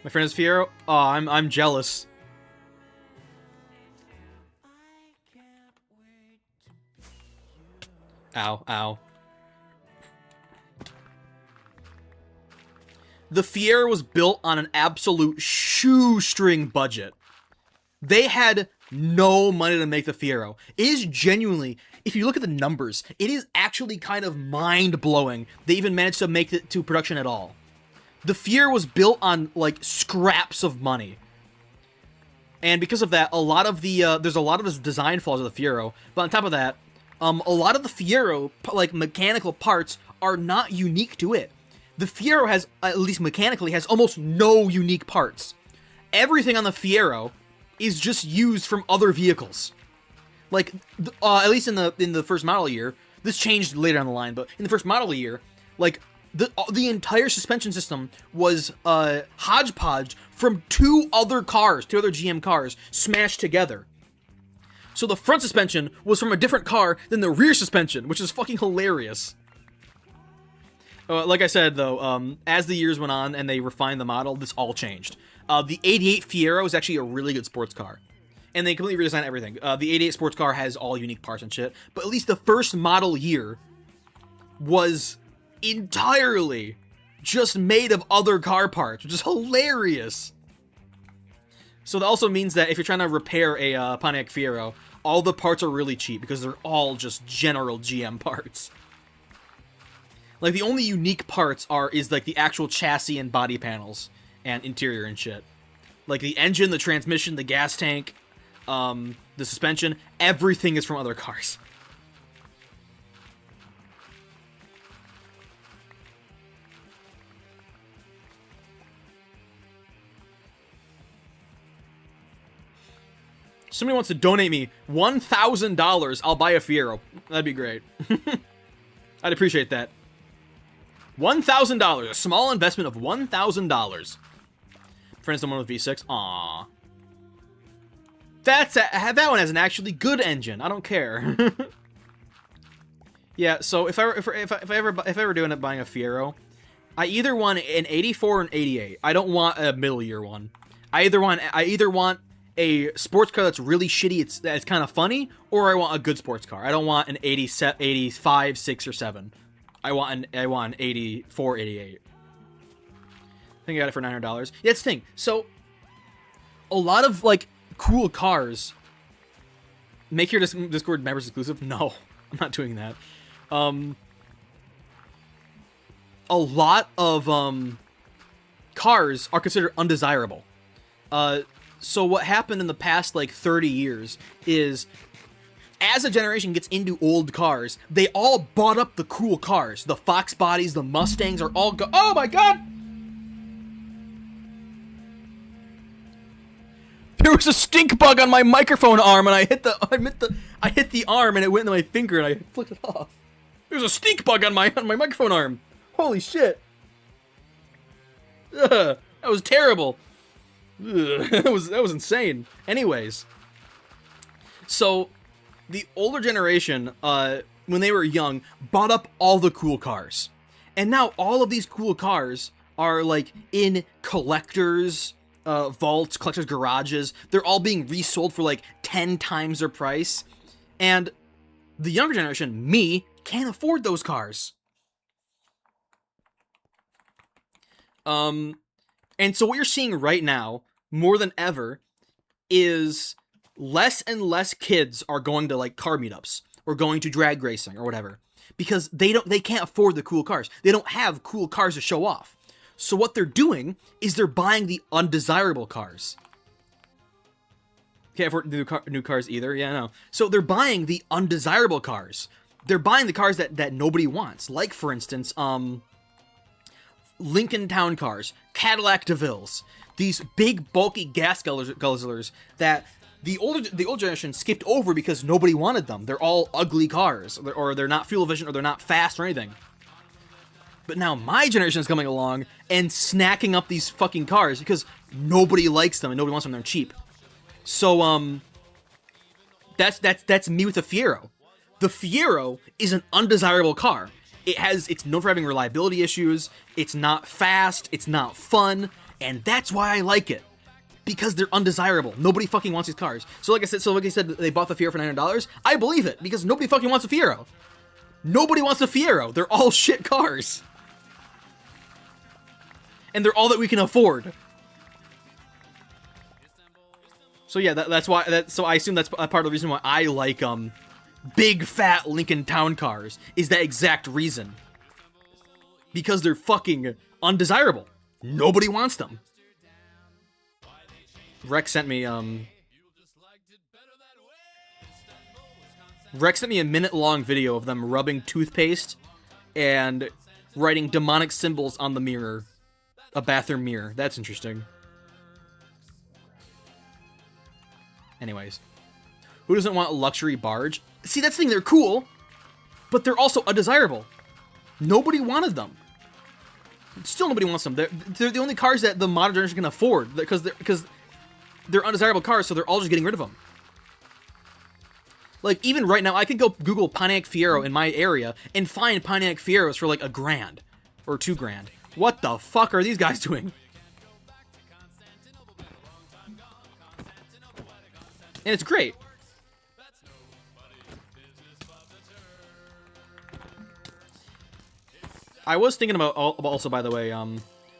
friend is Fiero. Oh, I'm jealous. Ow, ow. The Fiero was built on an absolute shoestring budget. They had no money to make the Fiero. It is genuinely, if you look at the numbers, it is actually kind of mind-blowing they even managed to make it to production at all. The Fiero was built on, like, scraps of money. And because of that, a lot of the, there's a lot of design flaws of the Fiero, but on top of that, a lot of the Fiero, like, mechanical parts are not unique to it. The Fiero has, at least mechanically, has almost no unique parts. Everything on the Fiero is just used from other vehicles. Like, at least in the first model year, this changed later on the line, but in the first model year, like, the entire suspension system was hodgepodge from two other GM cars, smashed together. So the front suspension was from a different car than the rear suspension, which is fucking hilarious. Like I said, though, as the years went on and they refined the model, this all changed. The 88 Fiero is actually a really good sports car. And they completely redesigned everything. The 88 sports car has all unique parts and shit. But at least the first model year was entirely just made of other car parts, which is hilarious. So that also means that if you're trying to repair a Pontiac Fiero, all the parts are really cheap because they're all just general GM parts. Like, the only unique parts is like the actual chassis and body panels and interior and shit. Like the engine, the transmission, the gas tank, the suspension, everything is from other cars. Somebody wants to donate me $1,000, I'll buy a Fiero. That'd be great. I'd appreciate that. $1,000, a small investment of $1,000. Friends, someone with V6. Aww. That one has an actually good engine. I don't care. Yeah. So if I ever do end up buying a Fiero, I either want an 84 or an 88. I don't want a middle year one. I either want a sports car that's really shitty, that's kind of funny, or I want a good sports car. I don't want an 85, 6, or 7. I want an 84, 88. think I got it for $900. Yeah, that's the thing. So, a lot of, like, cool cars make your Discord members exclusive. No, I'm not doing that. A lot of, cars are considered undesirable. So what happened in the past, like, 30 years is, as a generation gets into old cars, they all bought up the cool cars. The Fox bodies, the Mustangs are all oh my god! There was a stink bug on my microphone arm, and I hit the arm, and it went into my finger, and I flicked it off. There's a stink bug on my microphone arm. Holy shit! Ugh, that was terrible. Ugh, that was insane. Anyways, so the older generation, when they were young, bought up all the cool cars, and now all of these cool cars are like in collectors' vaults, collectors' garages. They're all being resold for like 10 times their price, and the younger generation, me, can't afford those cars. And so what you're seeing right now, more than ever, is less and less kids are going to like car meetups or going to drag racing or whatever, because they can't afford the cool cars. They don't have cool cars to show off. So what they're doing is they're buying the undesirable cars. Can't afford new cars either. Yeah, no. So they're buying the undesirable cars. They're buying the cars that nobody wants. Like, for instance, Lincoln Town Cars, Cadillac DeVilles, these big bulky gas guzzlers that the old generation skipped over because nobody wanted them. They're all ugly cars, or they're not fuel efficient, or they're not fast or anything. But now my generation is coming along and snacking up these fucking cars because nobody likes them and nobody wants them. They're cheap. So that's me with the Fiero. The Fiero is an undesirable car. It's known for having reliability issues, it's not fast, it's not fun, and that's why I like it. Because they're undesirable. Nobody fucking wants these cars. So like I said, they bought the Fiero for $900. I believe it, because nobody fucking wants a Fiero. Nobody wants a Fiero. They're all shit cars. And they're all that we can afford. So yeah, that's why, so I assume that's a part of the reason why I like, big fat Lincoln Town Cars, is that exact reason. Because they're fucking undesirable. Nobody wants them. Rex sent me a minute-long video of them rubbing toothpaste and writing demonic symbols on the mirror. A bathroom mirror. That's interesting. Anyways. Who doesn't want a luxury barge? See, that's the thing, they're cool, but they're also undesirable. Nobody wanted them. Still nobody wants them. They're the only cars that the modern generation can afford, because they're undesirable cars, so they're all just getting rid of them. Like, even right now, I could go Google Pontiac Fiero in my area and find Pontiac Fieros for like $1,000 or $2,000. What the fuck are these guys doing? And it's great. I was thinking about also, by the way,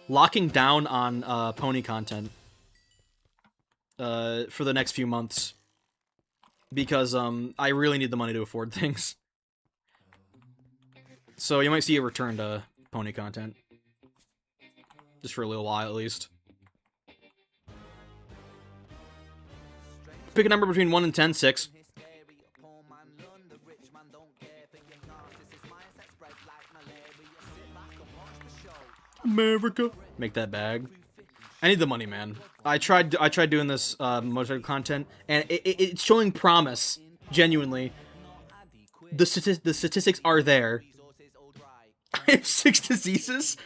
locking down on pony content for the next few months, because I really need the money to afford things. So you might see a return to pony content, just for a little while at least. Pick a number between 1 and 10. 6. America. Make that bag. I need the money, man. I tried doing this motorcycle content, and it's showing promise. Genuinely, the statistics are there. I have 6 diseases.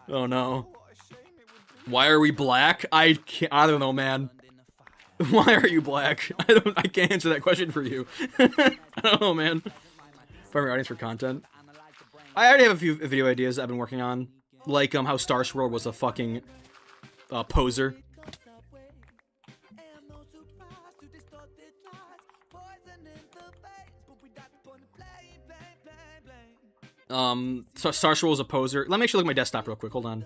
Oh no. Why are we black? I don't know, man. Why are you black? I can't answer that question for you. I don't know, man. Primary audience for content. I already have a few video ideas I've been working on. Like, how Star Swirl was a fucking, poser. So Star Swirl was a poser. Let me actually look at my desktop real quick, hold on.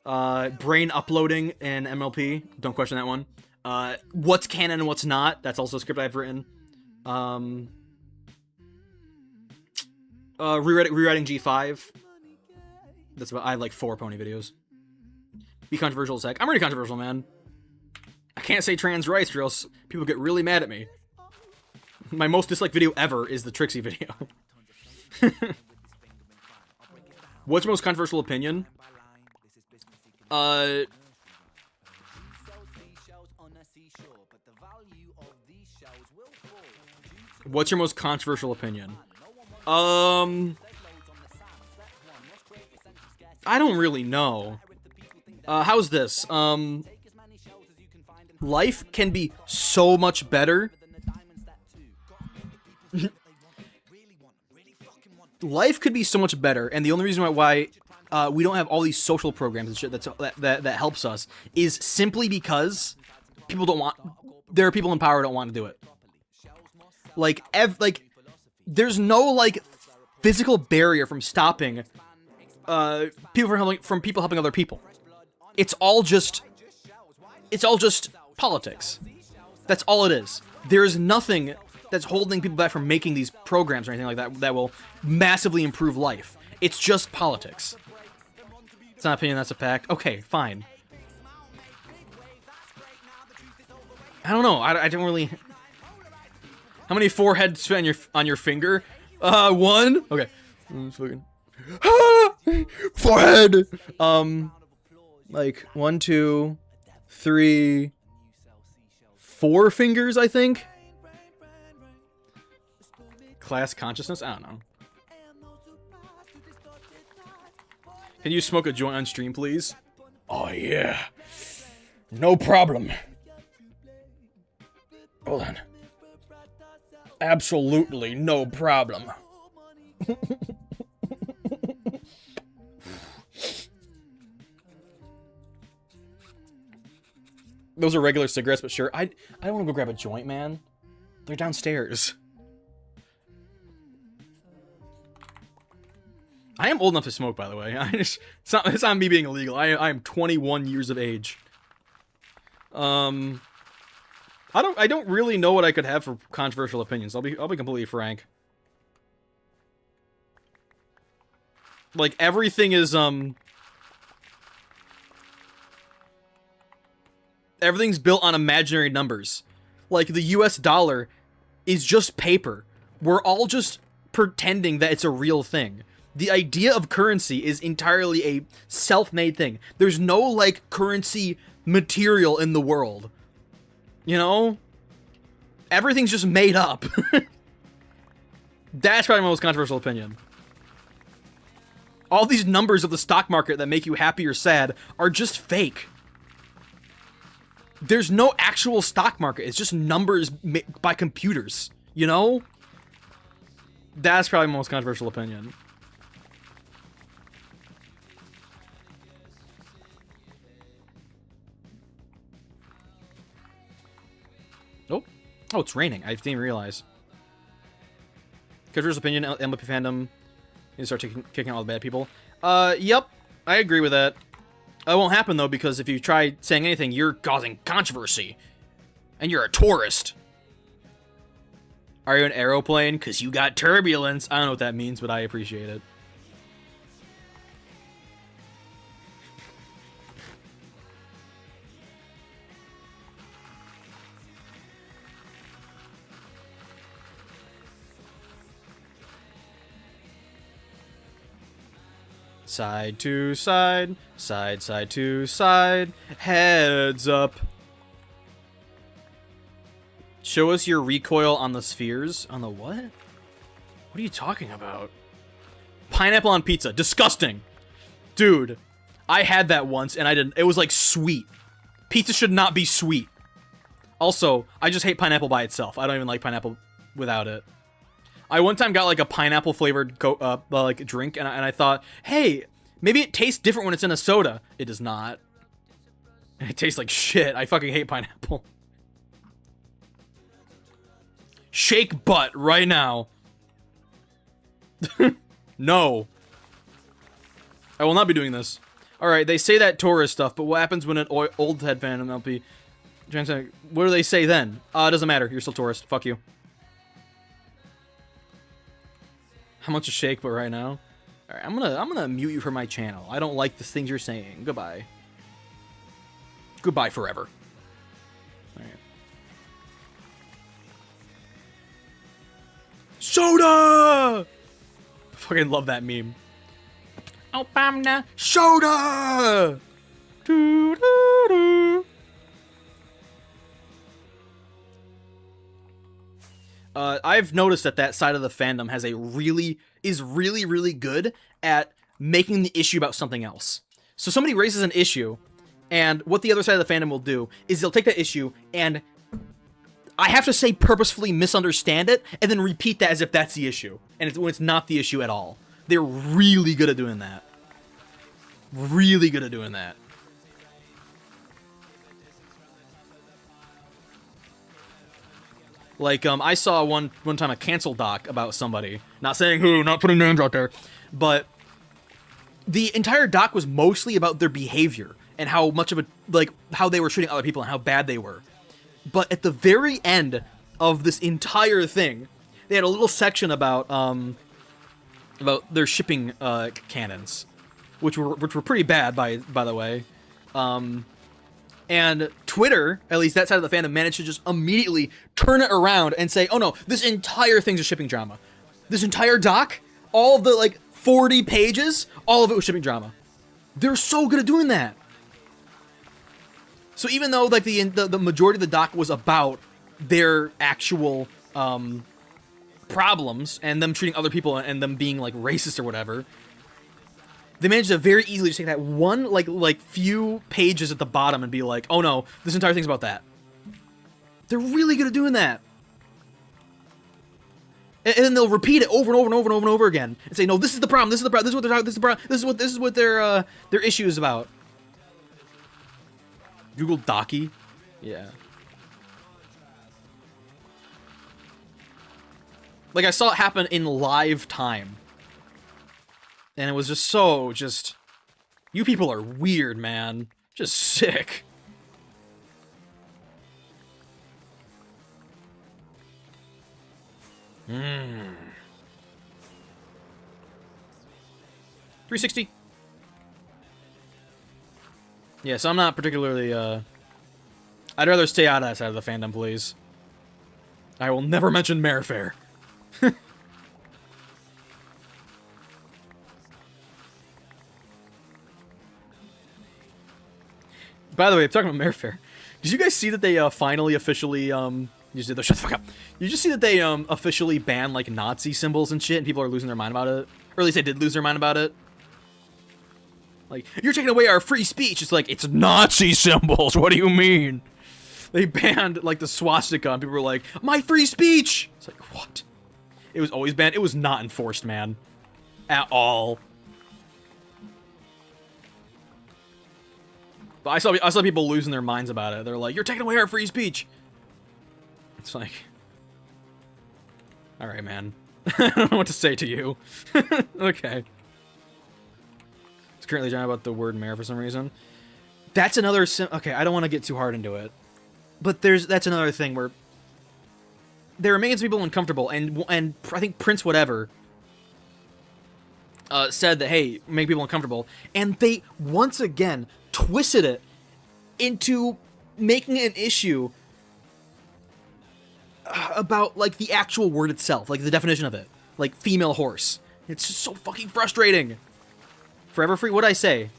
Brain uploading in MLP. Don't question that one. What's canon and what's not. That's also a script I've written. Rewriting G5. That's about. I have like 4 pony videos. Be controversial as heck. I'm really controversial, man. I can't say trans rights or else people get really mad at me. My most disliked video ever is the Trixie video. What's your most controversial opinion? What's your most controversial opinion? I don't really know. How's this? Life can be so much better. Life could be so much better, and the only reason why we don't have all these social programs and shit that helps us is simply because people don't want. There are people in power who don't want to do it. Like, there's no like physical barrier from stopping people from people helping other people. It's all just politics. That's all it is. There is nothing that's holding people back from making these programs or anything like that that will massively improve life. It's just politics. It's not an opinion, that's a fact. Okay, fine. I don't know. I don't really. How many foreheads fit on your finger? 1. Okay. Forehead. Like 1, 2, 3, 4 fingers, I think. Class consciousness? I don't know. Can you smoke a joint on stream, please? Oh, yeah. No problem. Hold on. Absolutely no problem. Those are regular cigarettes, but sure. I don't want to go grab a joint, man. They're downstairs. I am old enough to smoke, by the way. It's not me being illegal. I am 21 years of age. I don't really know what I could have for controversial opinions. I'll be completely frank. Like, everything is everything's built on imaginary numbers. Like, the US dollar is just paper. We're all just pretending that it's a real thing. The idea of currency is entirely a self-made thing. There's no, like, currency material in the world. You know? Everything's just made up. That's probably my most controversial opinion. All these numbers of the stock market that make you happy or sad are just fake. There's no actual stock market. It's just numbers by computers. You know? That's probably my most controversial opinion. Oh, it's raining. I didn't even realize. Controversial opinion, MLP fandom. You start kicking out all the bad people. Yep. I agree with that. It won't happen, though, because if you try saying anything, you're causing controversy. And you're a tourist. Are you an aeroplane? Because you got turbulence. I don't know what that means, but I appreciate it. Side to side, side to side, heads up. Show us your recoil on the spheres. On the what? What are you talking about? Pineapple on pizza. Disgusting. Dude, I had that once and I didn't. It was like sweet. Pizza should not be sweet. Also, I just hate pineapple by itself. I don't even like pineapple without it. I one time got like a pineapple flavored like drink, and I thought, hey, maybe it tastes different when it's in a soda. It does not. It tastes like shit. I fucking hate pineapple. Shake butt right now. No. I will not be doing this. All right, they say that tourist stuff, but what happens when an old head fandom LP? What do they say then? It doesn't matter. You're still tourist. Fuck you. How much a shake, but right now? All right, I'm gonna mute you from my channel. I don't like the things you're saying. Goodbye. Goodbye forever. All right. Soda! I fucking love that meme. Obama. Soda! Doo-doo-doo. I've noticed that side of the fandom is really good at making the issue about something else. So somebody raises an issue, and what the other side of the fandom will do is they'll take that issue and I have to say purposefully misunderstand it and then repeat that as if that's the issue, and when it's not the issue at all. They're really good at doing that. Really good at doing that. Like, I saw one time a cancel doc about somebody. Not saying who, not putting names out there. But the entire doc was mostly about their behavior and how much of a, like, how they were treating other people and how bad they were. But at the very end of this entire thing, they had a little section about their shipping cannons, which were pretty bad, by the way. And Twitter, at least that side of the fandom, managed to just immediately turn it around and say, oh no, this entire thing's a shipping drama. This entire doc, all of the, like, 40 pages, all of it was shipping drama. They're so good at doing that. So even though, like, the majority of the doc was about their actual problems and them treating other people and them being, like, racist or whatever, they managed to very easily just take that one, like few pages at the bottom and be like, oh no, this entire thing's about that. They're really good at doing that. And then they'll repeat it over and over and over and over and over again and say, no, this is the problem, this is the problem, this is what they're talking, this is the problem, this is what their issue is about. Google Docky? Yeah. Like, I saw it happen in live time. And it was just so, you people are weird, man. Just sick. Mmm. 360. Yeah, so I'm not particularly, I'd rather stay out of that side of the fandom, please. I will never mention Merrifair. By the way, talking about Merrifair, did you guys see that they finally officially shut the fuck up. You just see that they officially banned, like, Nazi symbols and shit, and people are losing their mind about it? Or at least they did lose their mind about it. Like, you're taking away our free speech. It's like, it's Nazi symbols. What do you mean? They banned, like, the swastika, and people were like, my free speech. It's like, what? It was always banned. It was not enforced, man, at all. But I saw people losing their minds about it. They're like, you're taking away our free speech. It's like, all right, man. I don't know what to say to you. Okay. It's currently talking about the word mayor for some reason. That's another okay, I don't want to get too hard into it. But that's another thing where there remains people uncomfortable, and I think Prince whatever said that, hey, make people uncomfortable, and they once again twisted it into making an issue about, like, the actual word itself, like the definition of it, like female horse. It's just so fucking frustrating. Forever Free, what'd I say?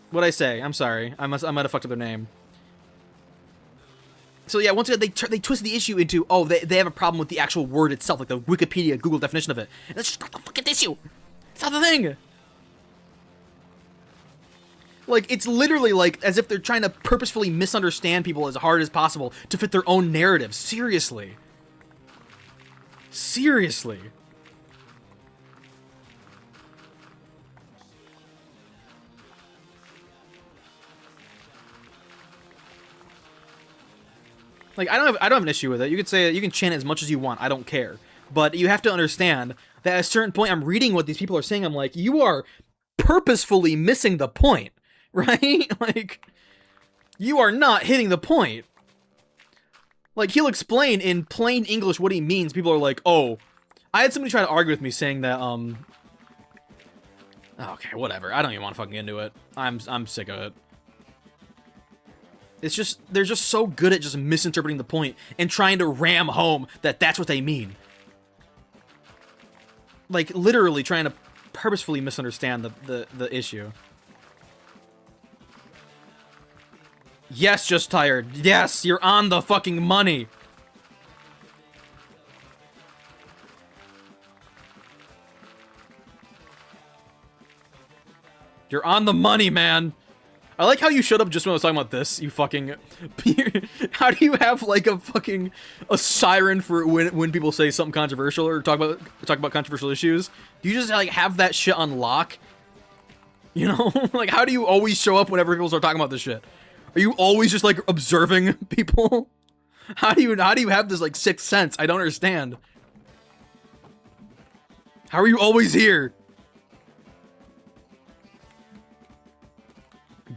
What'd I say? I'm sorry, I might have fucked up their name. So yeah, once again, they twist the issue into, oh, they have a problem with the actual word itself, like the Wikipedia, Google definition of it. And that's just not the fucking issue. It's not the thing. Like, it's literally like as if they're trying to purposefully misunderstand people as hard as possible to fit their own narrative. Seriously. Seriously. Like, I don't have an issue with it. You could say, you can chant it as much as you want. I don't care. But you have to understand that at a certain point, I'm reading what these people are saying. I'm like, you are purposefully missing the point, right? Like, you are not hitting the point. Like, he'll explain in plain English what he means. People are like, oh, I had somebody try to argue with me saying that, okay, whatever. I don't even want to fucking get into it. I'm sick of it. It's just, they're just so good at just misinterpreting the point and trying to ram home that that's what they mean. Like, literally trying to purposefully misunderstand the issue. Yes, just tired. Yes, you're on the fucking money. You're on the money, man. I like how you showed up just when I was talking about this, you fucking... How do you have, like, a siren for when people say something controversial or talk about controversial issues? Do you just, like, have that shit on lock? You know? Like, how do you always show up whenever people start talking about this shit? Are you always just, like, observing people? How do you have this, like, sixth sense? I don't understand. How are you always here?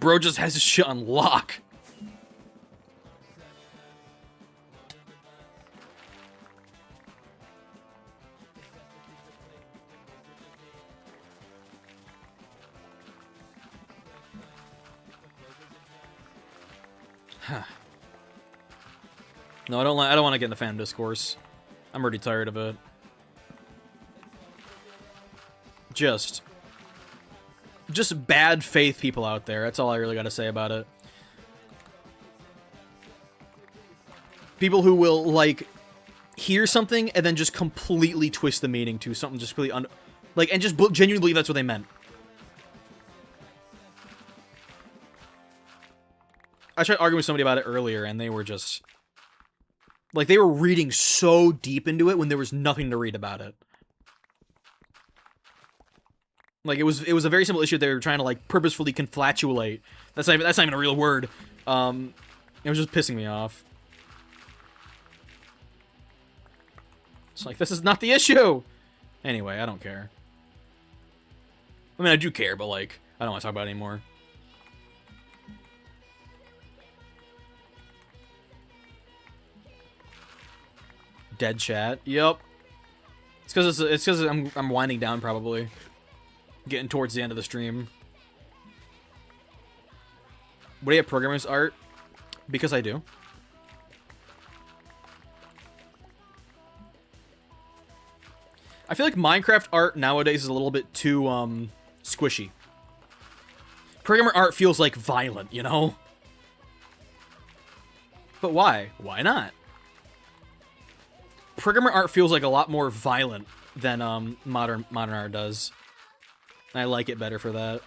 Bro just has his shit on lock. Huh. No, I don't want to get in the fan discourse. I'm already tired of it. Just bad faith people out there. That's all I really got to say about it. People who will, like, hear something and then just completely twist the meaning to something just really and just genuinely believe that's what they meant. I tried arguing with somebody about it earlier, and they were just... Like, they were reading so deep into it when there was nothing to read about it. Like, it was a very simple issue they were trying to, like, purposefully conflatulate. That's not even a real word. It was just pissing me off. It's like, this is not the issue! Anyway, I don't care. I mean, I do care, but, like, I don't want to talk about it anymore. Dead chat. Yep. It's because I'm winding down, probably. Getting towards the end of the stream. What do you have, programmer's art? Because I do. I feel like Minecraft art nowadays is a little bit too, squishy. Programmer art feels, like, violent, you know? But why? Why not? Programmer art feels like a lot more violent than, modern art does. I like it better for that.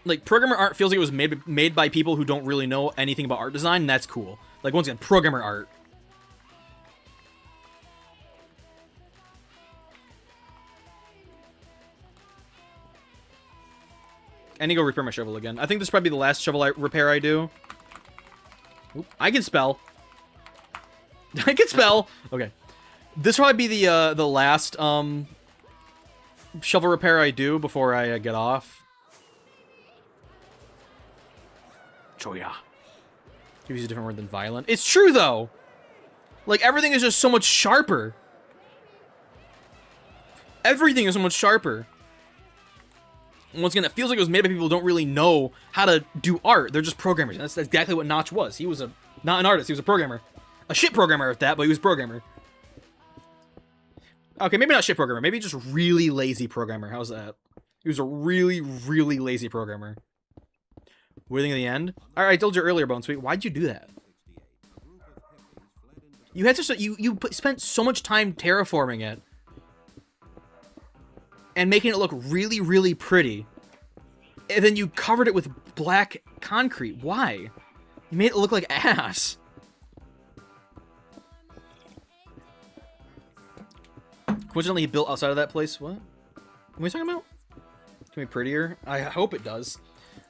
Like, programmer art feels like it was made by people who don't really know anything about art design, and that's cool. Like, once again, programmer art. I need to go repair my shovel again. I think this is probably the last shovel repair I do. Oop, I can spell. I can spell! Okay. This will probably be the last, shovel repair I do before I get off. Choya. Could use a different word than violent. It's true, though! Like, everything is just so much sharper. Everything is so much sharper. And once again, it feels like it was made by people who don't really know how to do art. They're just programmers. And that's exactly what Notch was. He was not an artist, he was a programmer. A shit programmer at that, but he was a programmer. Okay, maybe not shit programmer. Maybe just really lazy programmer. How's that? He was a really, really lazy programmer. What do you think of the end? Alright, I told you earlier, Bone Sweet. Why'd you do that? You had such a... You spent so much time terraforming it. And making it look really, really pretty. And then you covered it with black concrete. Why? You made it look like ass. Coincidentally, he built outside of that place. What? What are we talking about? Can be prettier? I hope it does.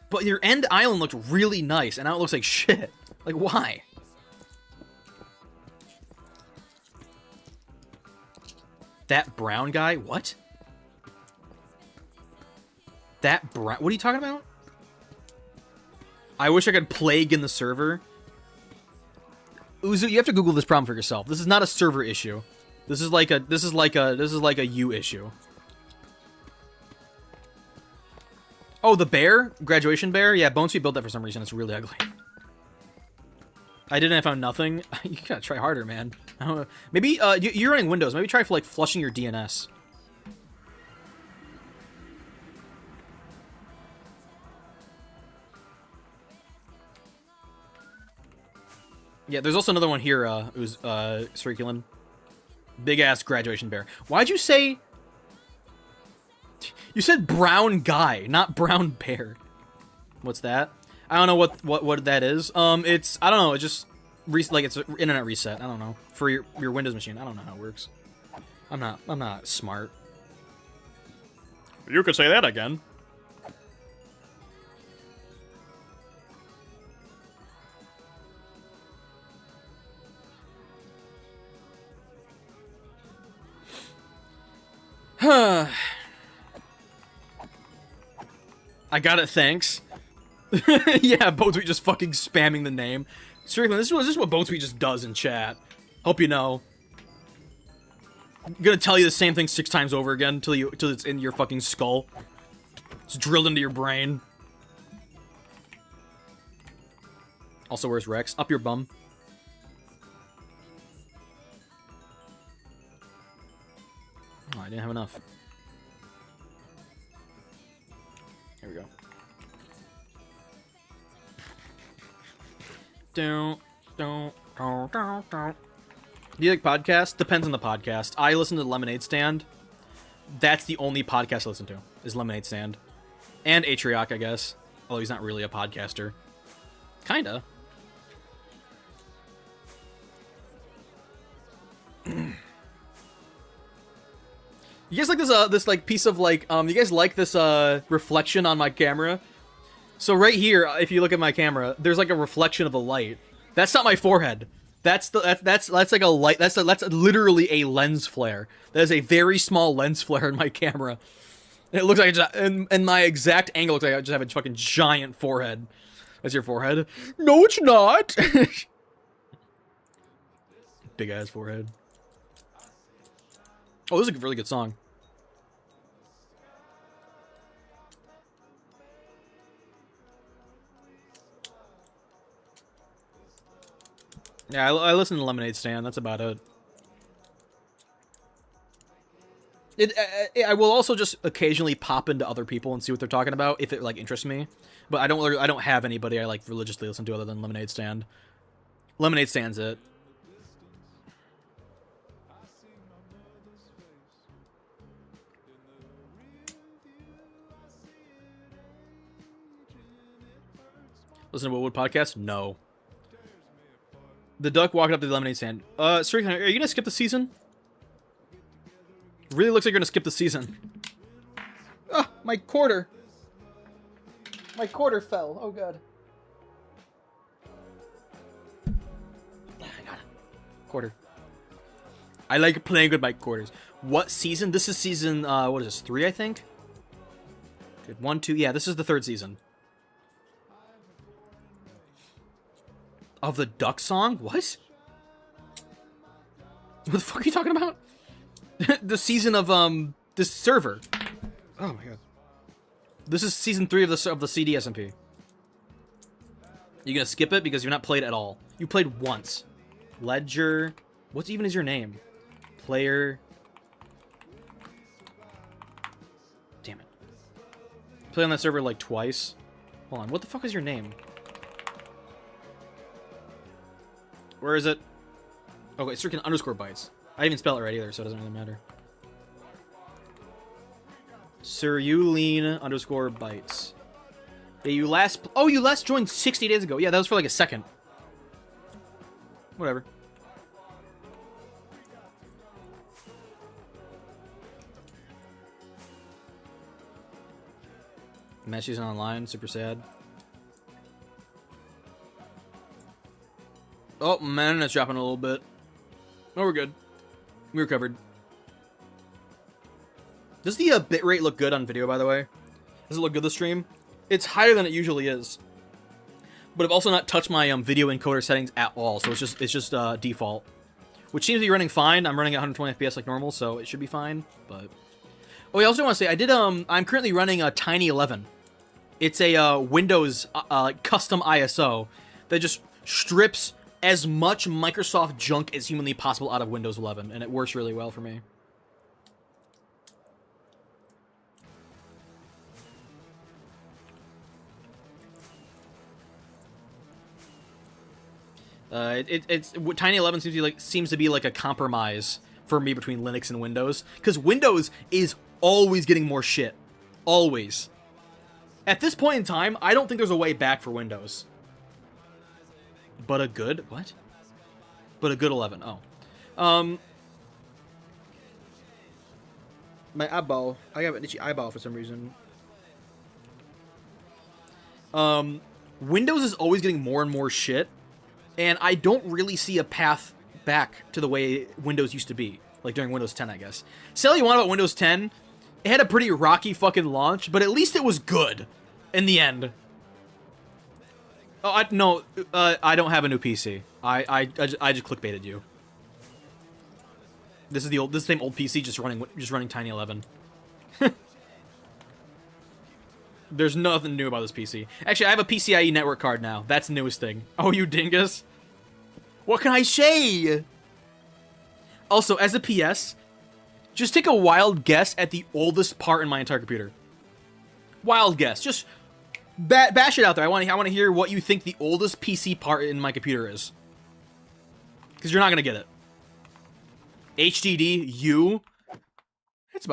But your end island looked really nice, and now it looks like shit. Like, why? That brown guy? What? That brown... What are you talking about? I wish I could plague in the server. Uzu, you have to Google this problem for yourself. This is not a server issue. This is like a you issue. Oh, the bear? Graduation bear? Yeah, Bonesweet built that for some reason. It's really ugly. I didn't. I found nothing. You gotta try harder, man. I don't know. Maybe, you're running Windows. Maybe try for, like, flushing your DNS. Yeah, there's also another one here, who's, Circulin. Big-ass graduation bear. Why'd you say... You said brown guy, not brown bear. What's that? I don't know what that is. It's... I don't know, it just... Like, it's an internet reset. I don't know. For your Windows machine. I don't know how it works. I'm not smart. You could say that again. I got it, thanks. Yeah, Bonesweet just fucking spamming the name. Seriously, this is what Bonesweet just does in chat. Hope you know. I'm gonna tell you the same thing 6 times over again till it's in your fucking skull. It's drilled into your brain. Also, where's Rex? Up your bum. Oh, I didn't have enough. Here we go. Do you like podcasts? Depends on the podcast. I listen to Lemonade Stand. That's the only podcast I listen to, is Lemonade Stand. And Atrioc, I guess. Although he's not really a podcaster. Kinda. You guys like this like piece of like you guys like this reflection on my camera? So right here, if you look at my camera, there's like a reflection of the light. That's not my forehead. That's like a light. That's literally a lens flare. That is a very small lens flare in my camera. And it looks like in my exact angle, looks like I just have a fucking giant forehead. That's your forehead? No, it's not. Big ass forehead. Oh, this is a really good song. Yeah, I listen to Lemonade Stand. That's about it. I will also just occasionally pop into other people and see what they're talking about if it like interests me. But I don't have anybody I like religiously listen to other than Lemonade Stand. Lemonade Stand's it. Listen to Woodwood podcast? No. The duck walking up to the lemonade stand. Sir, are you gonna skip the season? Really looks like you're gonna skip the season. Ah, my quarter. My quarter fell. Oh god. I got it. Quarter. I like playing with my quarters. What season? This is season, what is this, 3, I think? Good. 1, 2, yeah, this is the 3rd season. Of the duck song? What? What the fuck are you talking about? The season of, this server. Oh my god. This is season 3 of the CDSMP. You gonna skip it because you're not played at all? You played once. Ledger. What even is your name? Player. Damn it. Played on that server like twice. Hold on. What the fuck is your name? Where is it? Oh, wait, Circuit underscore bytes. I didn't even spell it right either, so it doesn't really matter. Sirulene underscore bytes. Yeah, you last joined 60 days ago. Yeah, that was for like a second. Whatever. Messy's online, super sad. Oh, man, it's dropping a little bit. Oh, we're good. We recovered. Does the bitrate look good on video, by the way? Does it look good, the stream? It's higher than it usually is. But I've also not touched my video encoder settings at all, so it's just default. Which seems to be running fine. I'm running at 120 FPS like normal, so it should be fine, but... Oh, I also want to say, I'm currently running a Tiny 11. It's a Windows custom ISO that just strips as much Microsoft junk as humanly possible out of Windows 11, and it works really well for me. Tiny 11 seems to be like a compromise for me between Linux and Windows, because Windows is always getting more shit, always. At this point in time, I don't think there's a way back for Windows. But a good what? But a good 11. Oh, my eyeball. I have an itchy eyeball for some reason. Windows is always getting more and more shit. And I don't really see a path back to the way Windows used to be. Like during Windows 10, I guess. Say all you want about Windows 10, it had a pretty rocky fucking launch, but at least it was good in the end. Oh, I don't have a new PC. I just clickbaited you. This is the same old PC just running Tiny 11. There's nothing new about this PC. Actually, I have a PCIe network card now. That's the newest thing. Oh, you dingus. What can I say? Also, as a PS, just take a wild guess at the oldest part in my entire computer. Wild guess. Just bash it out there. I want to hear what you think the oldest PC part in my computer is. Because you're not gonna get it. HDD U. That's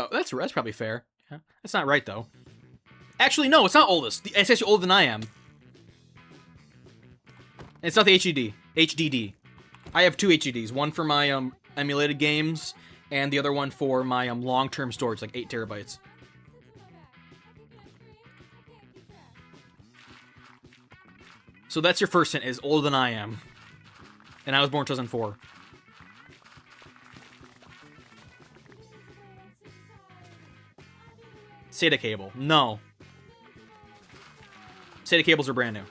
probably fair. Yeah. That's not right though. Actually, no, it's not oldest. It's actually older than I am. It's not the HDD. I have two HDDs. One for my emulated games, and the other one for my long-term storage, like 8 terabytes. So that's your first hint, is older than I am. And I was born 2004. SATA cable. No. SATA cables are brand new.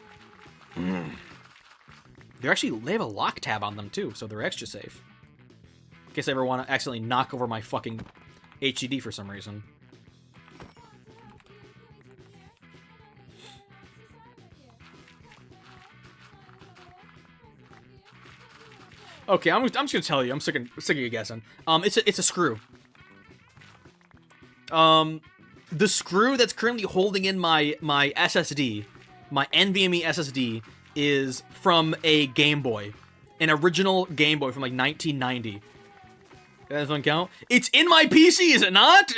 They have a lock tab on them too, so they're extra safe. In case I ever want to accidentally knock over my fucking HDD for some reason. Okay, I'm just gonna tell you. I'm sick of you guessing. It's a screw. The screw that's currently holding in my SSD, my NVMe SSD, is from a Game Boy, an original Game Boy from like 1990. That doesn't count. It's in my PC, is it not?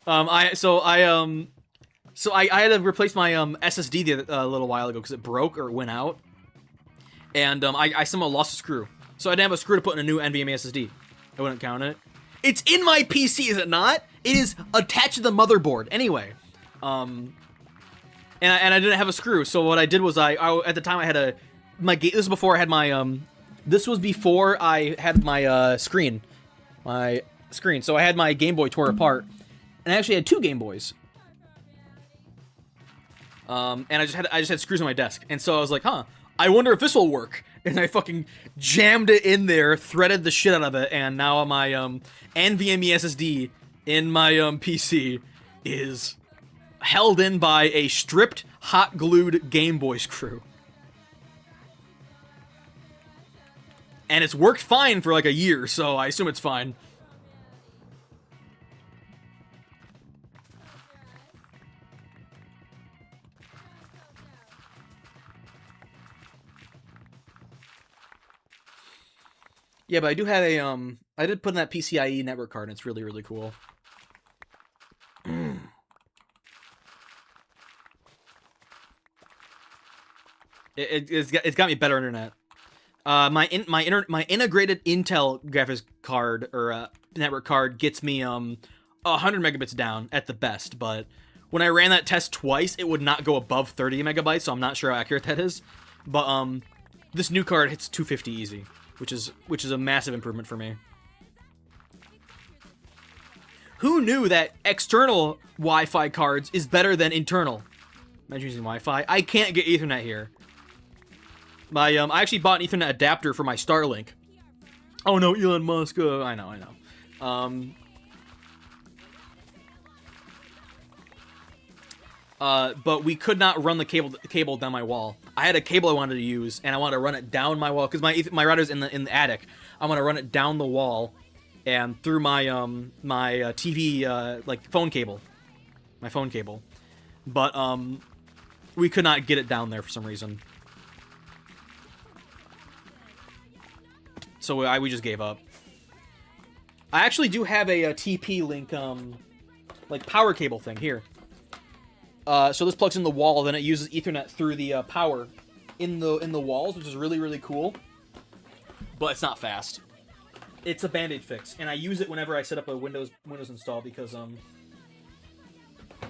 I had to replace my SSD a little while ago because it broke or it went out, and I somehow lost a screw, so I didn't have a screw to put in a new NVMe SSD. I wouldn't count it. It's in my PC, is it not? It is attached to the motherboard. Anyway, and I didn't have a screw, so what I did was at the time I had this was before I had my this was before I had my screen, so I had my Game Boy tore apart, and I actually had two Game Boys. And I just had screws on my desk, and so I was like, huh, I wonder if this will work. And I fucking jammed it in there, threaded the shit out of it, and now my NVMe SSD in my PC is held in by a stripped, hot glued Game Boy screw. And it's worked fine for like a year, so I assume it's fine. Yeah, but I do have a, I did put in that PCIe network card, and it's really, really cool. It's got me better internet. My integrated Intel graphics card, or network card, gets me 100 megabits down at the best, but when I ran that test twice, it would not go above 30 megabytes, so I'm not sure how accurate that is. But this new card hits 250 easy. Which is a massive improvement for me. Who knew that external Wi-Fi cards is better than internal? Imagine using Wi-Fi. I can't get Ethernet here. I actually bought an Ethernet adapter for my Starlink. Oh no, Elon Musk. I know. But we could not run the cable down my wall. I had a cable I wanted to use, and I wanted to run it down my wall because my router's in the attic. I want to run it down the wall and through my TV like phone cable, my phone cable. But we could not get it down there for some reason. So we just gave up. I actually do have a TP-Link like power cable thing here. So this plugs in the wall, then it uses Ethernet through the power in the walls, which is really, really cool. But it's not fast. It's a Band-Aid fix, and I use it whenever I set up a Windows install because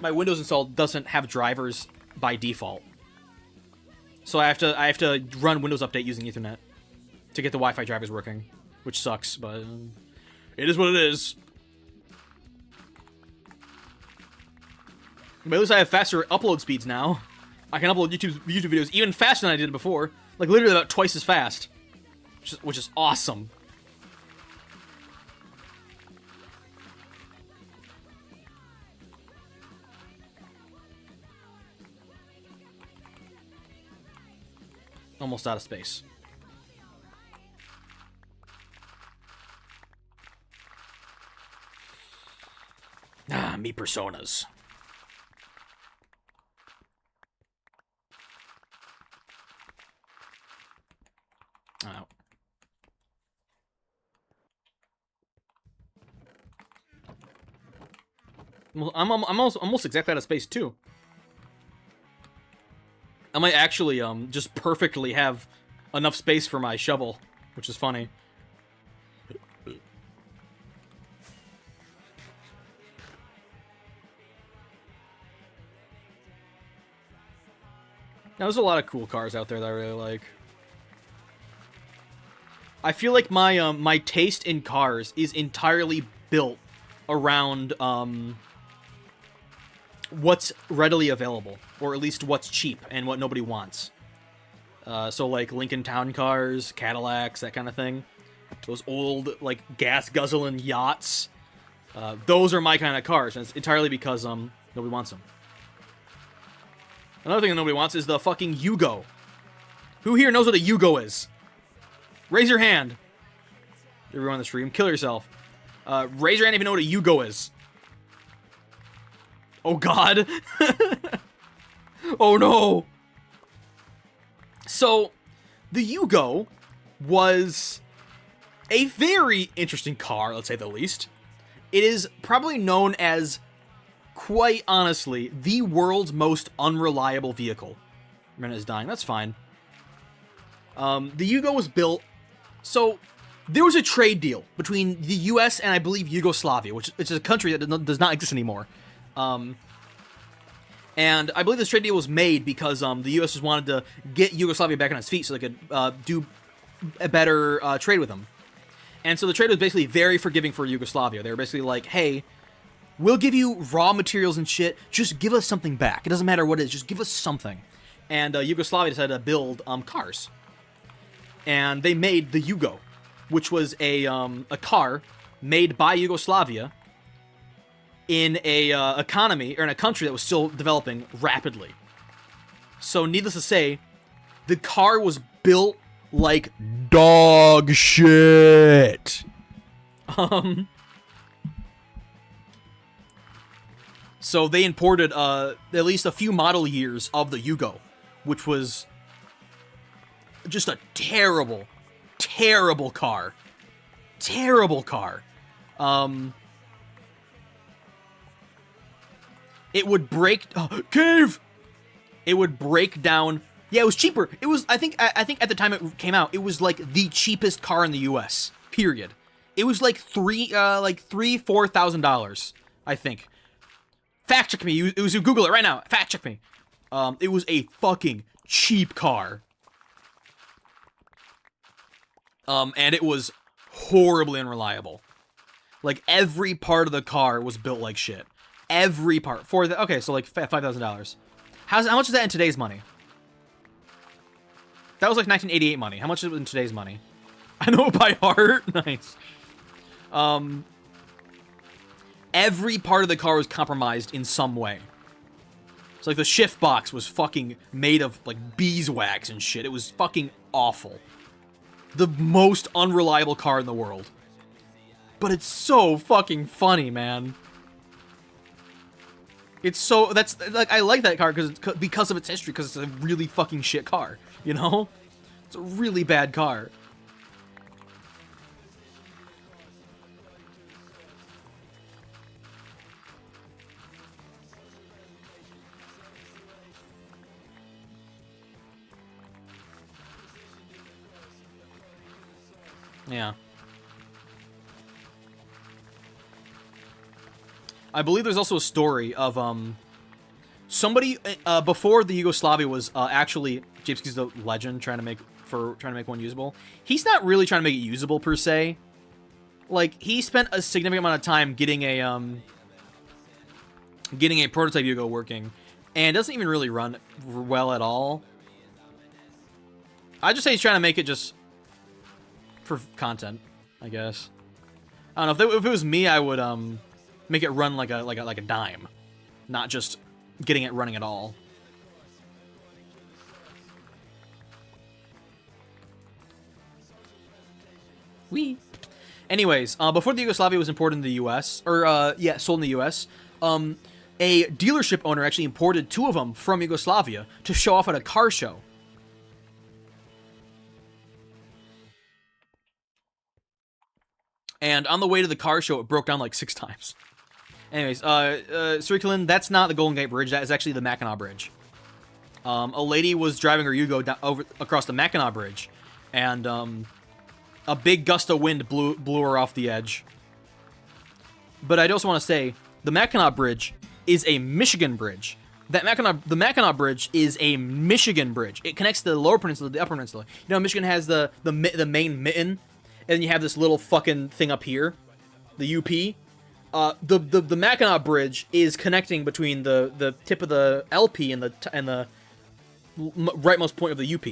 my Windows install doesn't have drivers by default. So I have to run Windows Update using Ethernet to get the Wi-Fi drivers working, which sucks, but it is what it is. But at least I have faster upload speeds now. I can upload YouTube videos even faster than I did before. Like, literally about twice as fast. Which is awesome. Almost out of space. Ah, me personas. Oh. Well, I'm almost exactly out of space too. I might actually just perfectly have enough space for my shovel, which is funny. Now, there's a lot of cool cars out there that I really like. I feel like my my taste in cars is entirely built around what's readily available, or at least what's cheap and what nobody wants. So like Lincoln Town cars, Cadillacs, that kind of thing. Those old like gas guzzling yachts. Those are my kind of cars, and it's entirely because nobody wants them. Another thing that nobody wants is the fucking Yugo. Who here knows what a Yugo is? Raise your hand. Everyone on the stream, kill yourself. Raise your hand if you know what a Yugo is. Oh god. Oh no. So, the Yugo was a very interesting car, let's say the least. It is probably known as, quite honestly, the world's most unreliable vehicle. Minute is dying, that's fine. The Yugo was built, so there was a trade deal between the US and I believe Yugoslavia, which is a country that does not exist anymore. And I believe this trade deal was made because the US just wanted to get Yugoslavia back on its feet so they could do a better trade with them. And so the trade was basically very forgiving for Yugoslavia. They were basically like, hey, we'll give you raw materials and shit, just give us something back. It doesn't matter what it is, just give us something. And Yugoslavia decided to build cars. And they made the Yugo, which was a car made by Yugoslavia in a economy, or in a country that was still developing rapidly. So needless to say, the car was built like dog shit. So they imported at least a few model years of the Yugo, which was just a terrible, terrible car. Terrible car. It would break... Oh, cave! It would break down... Yeah, it was cheaper. It was, I think at the time it came out, it was like the cheapest car in the US. Period. It was like $4,000, I think. Fact check me. It was Google it right now. Fact check me. It was a fucking cheap car. And it was horribly unreliable. Like, every part of the car was built like shit. Every part. Okay, so like $5,000. How much is that in today's money? That was like 1988 money. How much is it in today's money? I know it by heart. Nice. Every part of the car was compromised in some way. So like the shift box was fucking made of like beeswax and shit. It was fucking awful. The most unreliable car in the world. But it's so fucking funny, man. It's so, that's, like, I like that car because of its history, because it's a really fucking shit car, you know? It's a really bad car. Yeah. I believe there's also a story of somebody before the Yugoslavia was actually Gypsy's the legend trying to make one usable. He's not really trying to make it usable per se. Like, he spent a significant amount of time getting a prototype Yugo working, and it doesn't even really run well at all. I just say he's trying to make it just for content, I guess. I don't know, if it was me, I would make it run like a dime, not just getting it running at all. Wee. Anyways, before the Yugoslavia was imported in the U.S., or sold in the U.S., a dealership owner actually imported 2 of them from Yugoslavia to show off at a car show. And on the way to the car show, it broke down like 6 times. Anyways, Sirkulin, that's not the Golden Gate Bridge. That is actually the Mackinac Bridge. A lady was driving her Yugo across the Mackinac Bridge, and a big gust of wind blew her off the edge. But I also want to say, the Mackinac Bridge is a Michigan bridge. The Mackinac Bridge is a Michigan bridge. It connects the Lower Peninsula to the Upper Peninsula. You know, Michigan has the main mitten, and then you have this little fucking thing up here, the UP. The Mackinac Bridge is connecting between the tip of the LP and the rightmost point of the UP.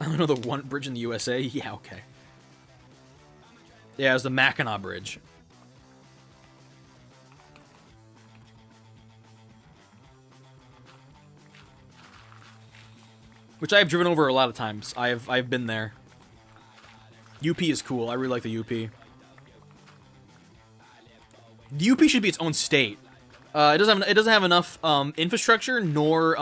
I don't know the one bridge in the USA. Yeah, okay. Yeah, it was the Mackinac Bridge. Which I have driven over a lot of times. I've been there. UP is cool. I really like the UP. The UP should be its own state. It doesn't have enough infrastructure nor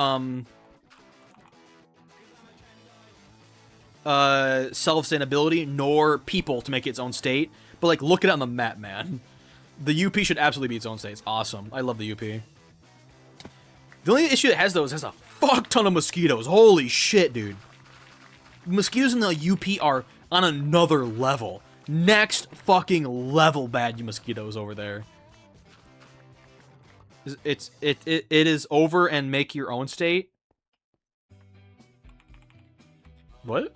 self-sustainability nor people to make it its own state. But like, look at it on the map, man. The UP should absolutely be its own state. It's awesome. I love the UP. The only issue it has though is it has a fuck ton of mosquitoes. Holy shit, dude. Mosquitoes in the UP are on another level. Next fucking level bad, you mosquitoes over there. It is over and make your own state. What?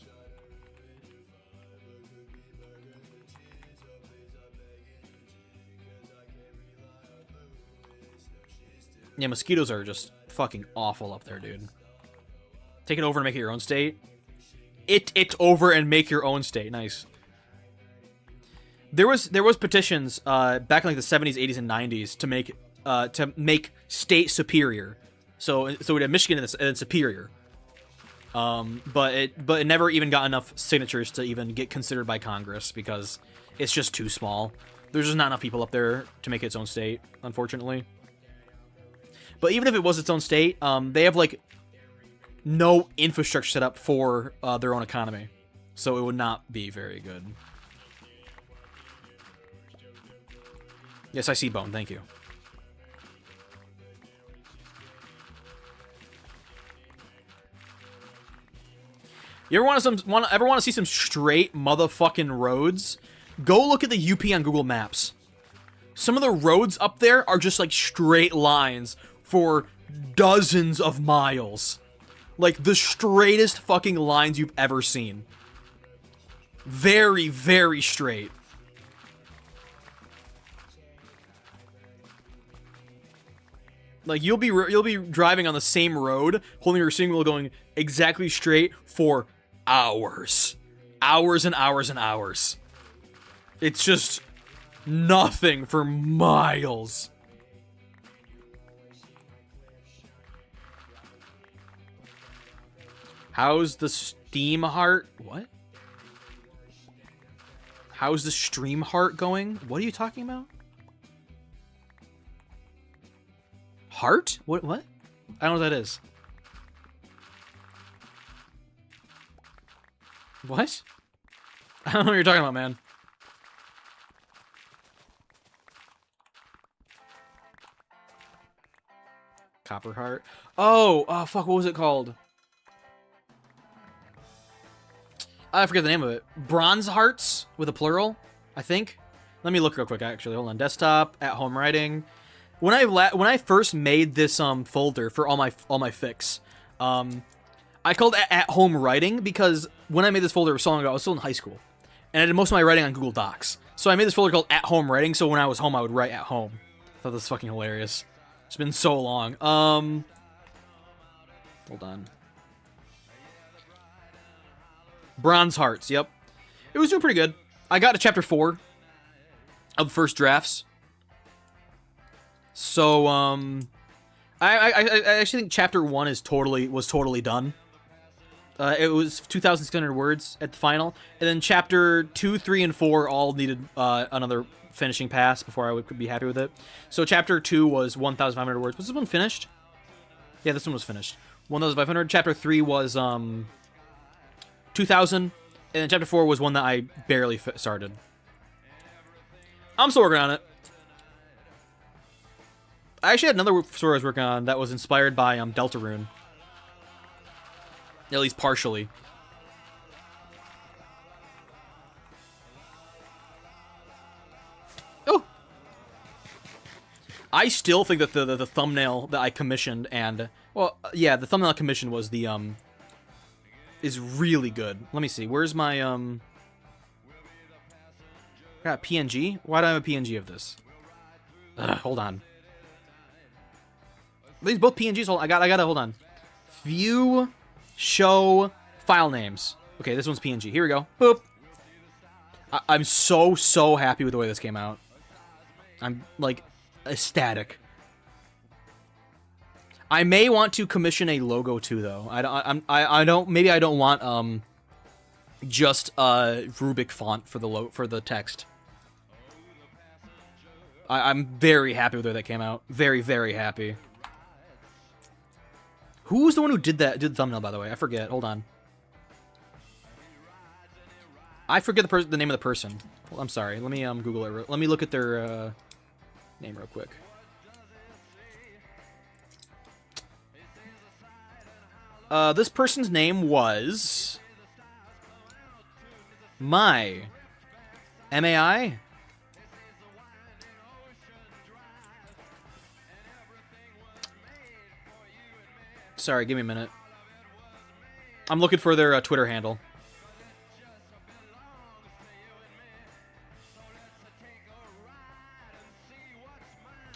Yeah, mosquitoes are just fucking awful up there, dude. Take it over and make it your own state. It's over and make your own state. Nice. There was petitions back in like the 70s, 80s, and 90s to make state superior. So we had Michigan and then Superior. But it never even got enough signatures to even get considered by Congress because it's just too small. There's just not enough people up there to make it its own state, unfortunately. But even if it was its own state, they have like no infrastructure set up for their own economy, so it would not be very good. Yes, I see Bone. Thank you. You ever want to see some straight motherfucking roads? Go look at the UP on Google Maps. Some of the roads up there are just like straight lines for dozens of miles. Like, the straightest fucking lines you've ever seen. Very, very straight. Like, you'll be driving on the same road, holding your steering wheel going exactly straight for hours. Hours and hours and hours. It's just nothing for miles. How's the Steam Heart? What? How's the Stream Heart going? What are you talking about? Heart? What? I don't know what that is. What? I don't know what you're talking about, man. Copper Heart? Oh, fuck, what was it called? I forget the name of it. Bronze Hearts with a plural, I think. Let me look real quick, actually. Hold on. Desktop, at home writing. When I first made this folder for all my fix, I called it at home writing because when I made this folder so long ago, I was still in high school, and I did most of my writing on Google Docs. So I made this folder called at home writing. So when I was home, I would write at home. I thought this was fucking hilarious. It's been so long. Hold on. Bronze Hearts. Yep, it was doing pretty good. I got to chapter 4 of First Drafts. So, I actually think chapter 1 was totally done. It was 2,600 words at the final, and then chapter 2, 3, and 4 all needed another finishing pass before I would be happy with it. So chapter 2 was 1,500 words. Was this one finished? Yeah, this one was finished. 1,500. Chapter 3 was 2,000, and then chapter 4 was one that I barely started. I'm still working on it. I actually had another story I was working on that was inspired by Deltarune. At least partially. Oh! I still think that the thumbnail that I commissioned and... Well, yeah, the thumbnail I commissioned was the, is really good. Let me see. Where's my, got a PNG? Why do I have a PNG of this? Hold on. These both PNGs. Hold on. I gotta hold on. View, show, file names. Okay, this one's PNG. Here we go. Boop. I'm so happy with the way this came out. I'm like ecstatic. I may want to commission a logo too, though. I don't. Maybe I don't want just Rubik font for the text. I'm very happy with the way that came out. Very, very happy. Who was the one who did the thumbnail, by the way? I forget. Hold on. I forget the name of the person. Well, I'm sorry. Let me Google it. Let me look at their name real quick. This person's name was Mai. M-A-I? Sorry, give me a minute. I'm looking for their Twitter handle.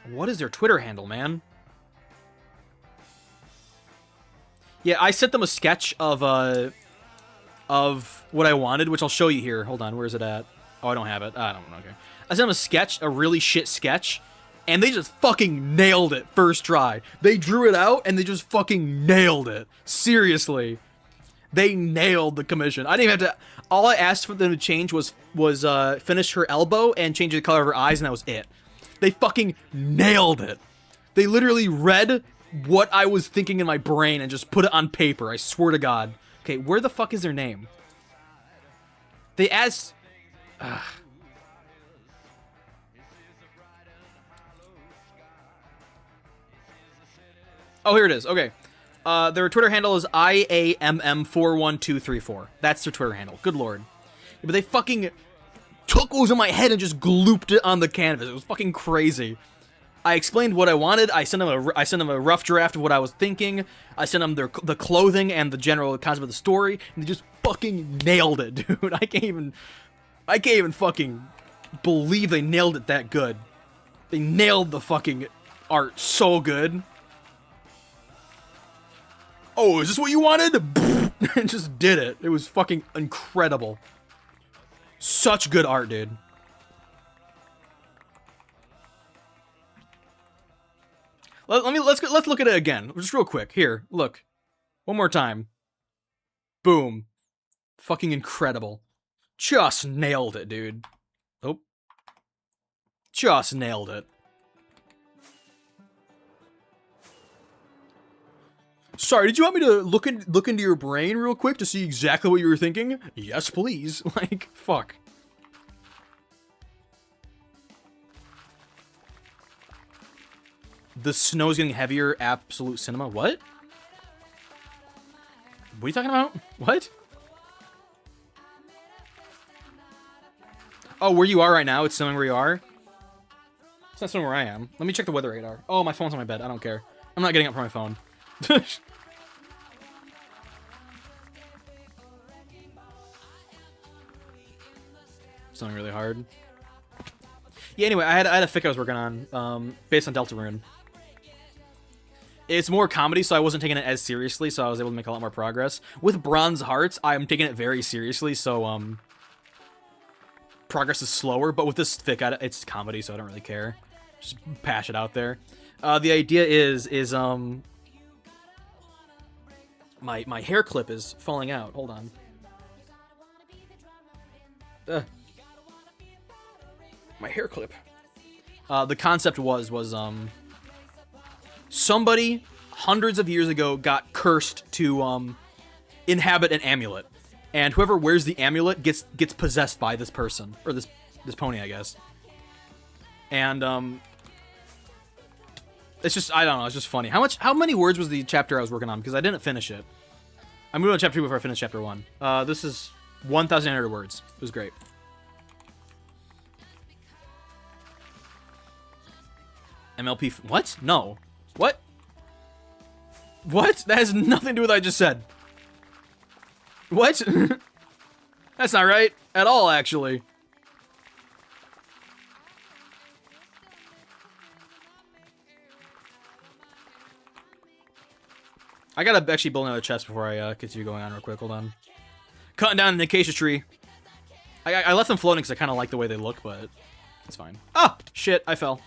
What is their Twitter handle, man? Yeah, I sent them a sketch of what I wanted, which I'll show you here. Hold on, where is it at? Oh, I don't have it. I don't know. Okay. I sent them a sketch, a really shit sketch, and they just fucking nailed it first try. They drew it out, and they just fucking nailed it. Seriously. They nailed the commission. I didn't even have to... All I asked for them to change was finish her elbow and change the color of her eyes, and that was it. They fucking nailed it. They literally read what I was thinking in my brain and just put it on paper. I swear to God. Okay, where the fuck is their name? They asked... Oh, here it is. Okay. Their Twitter handle is IAMM41234. That's their Twitter handle. Good lord. But they fucking took what was in my head and just glooped it on the canvas. It was fucking crazy. I explained what I wanted. I sent them a rough draft of what I was thinking. I sent them the clothing and the general concept of the story, and they just fucking nailed it, dude. I can't even fucking believe they nailed it that good. They nailed the fucking art so good. Oh, is this what you wanted? And just did it. It was fucking incredible. Such good art, dude. Let's look at it again, just real quick. Here, look, one more time. Boom, fucking incredible. Just nailed it, dude. Oh, just nailed it. Sorry, did you want me to look into your brain real quick to see exactly what you were thinking? Yes, please. Like, fuck. The snow's getting heavier. Absolute cinema. What? What are you talking about? What? Oh, where you are right now? It's snowing where you are? It's not snowing where I am. Let me check the weather radar. Oh, my phone's on my bed. I don't care. I'm not getting up from my phone. Snowing really hard. Yeah, anyway, I had a fic I was working on, based on Deltarune. It's more comedy, so I wasn't taking it as seriously, so I was able to make a lot more progress. With Bronze Hearts, I'm taking it very seriously, so, progress is slower, but with this fic, it's comedy, so I don't really care. Just pass it out there. The idea is, my hair clip is falling out. Hold on. My hair clip. The concept was somebody hundreds of years ago got cursed to inhabit an amulet, and whoever wears the amulet gets possessed by this person, or this pony, I guess. And it's just, I don't know, it's just funny. How many words was the chapter I was working on? Because I didn't finish it. I moved on to chapter 2 before I finished chapter 1. This is 1,900 words. It was great. MLP. What? No. What? What? That has nothing to do with what I just said. What? That's not right at all, actually. I gotta actually build another chest before I continue going on real quick. Hold on. Cutting down an acacia tree. I left them floating because I kind of like the way they look, but it's fine. Ah! Shit, I fell.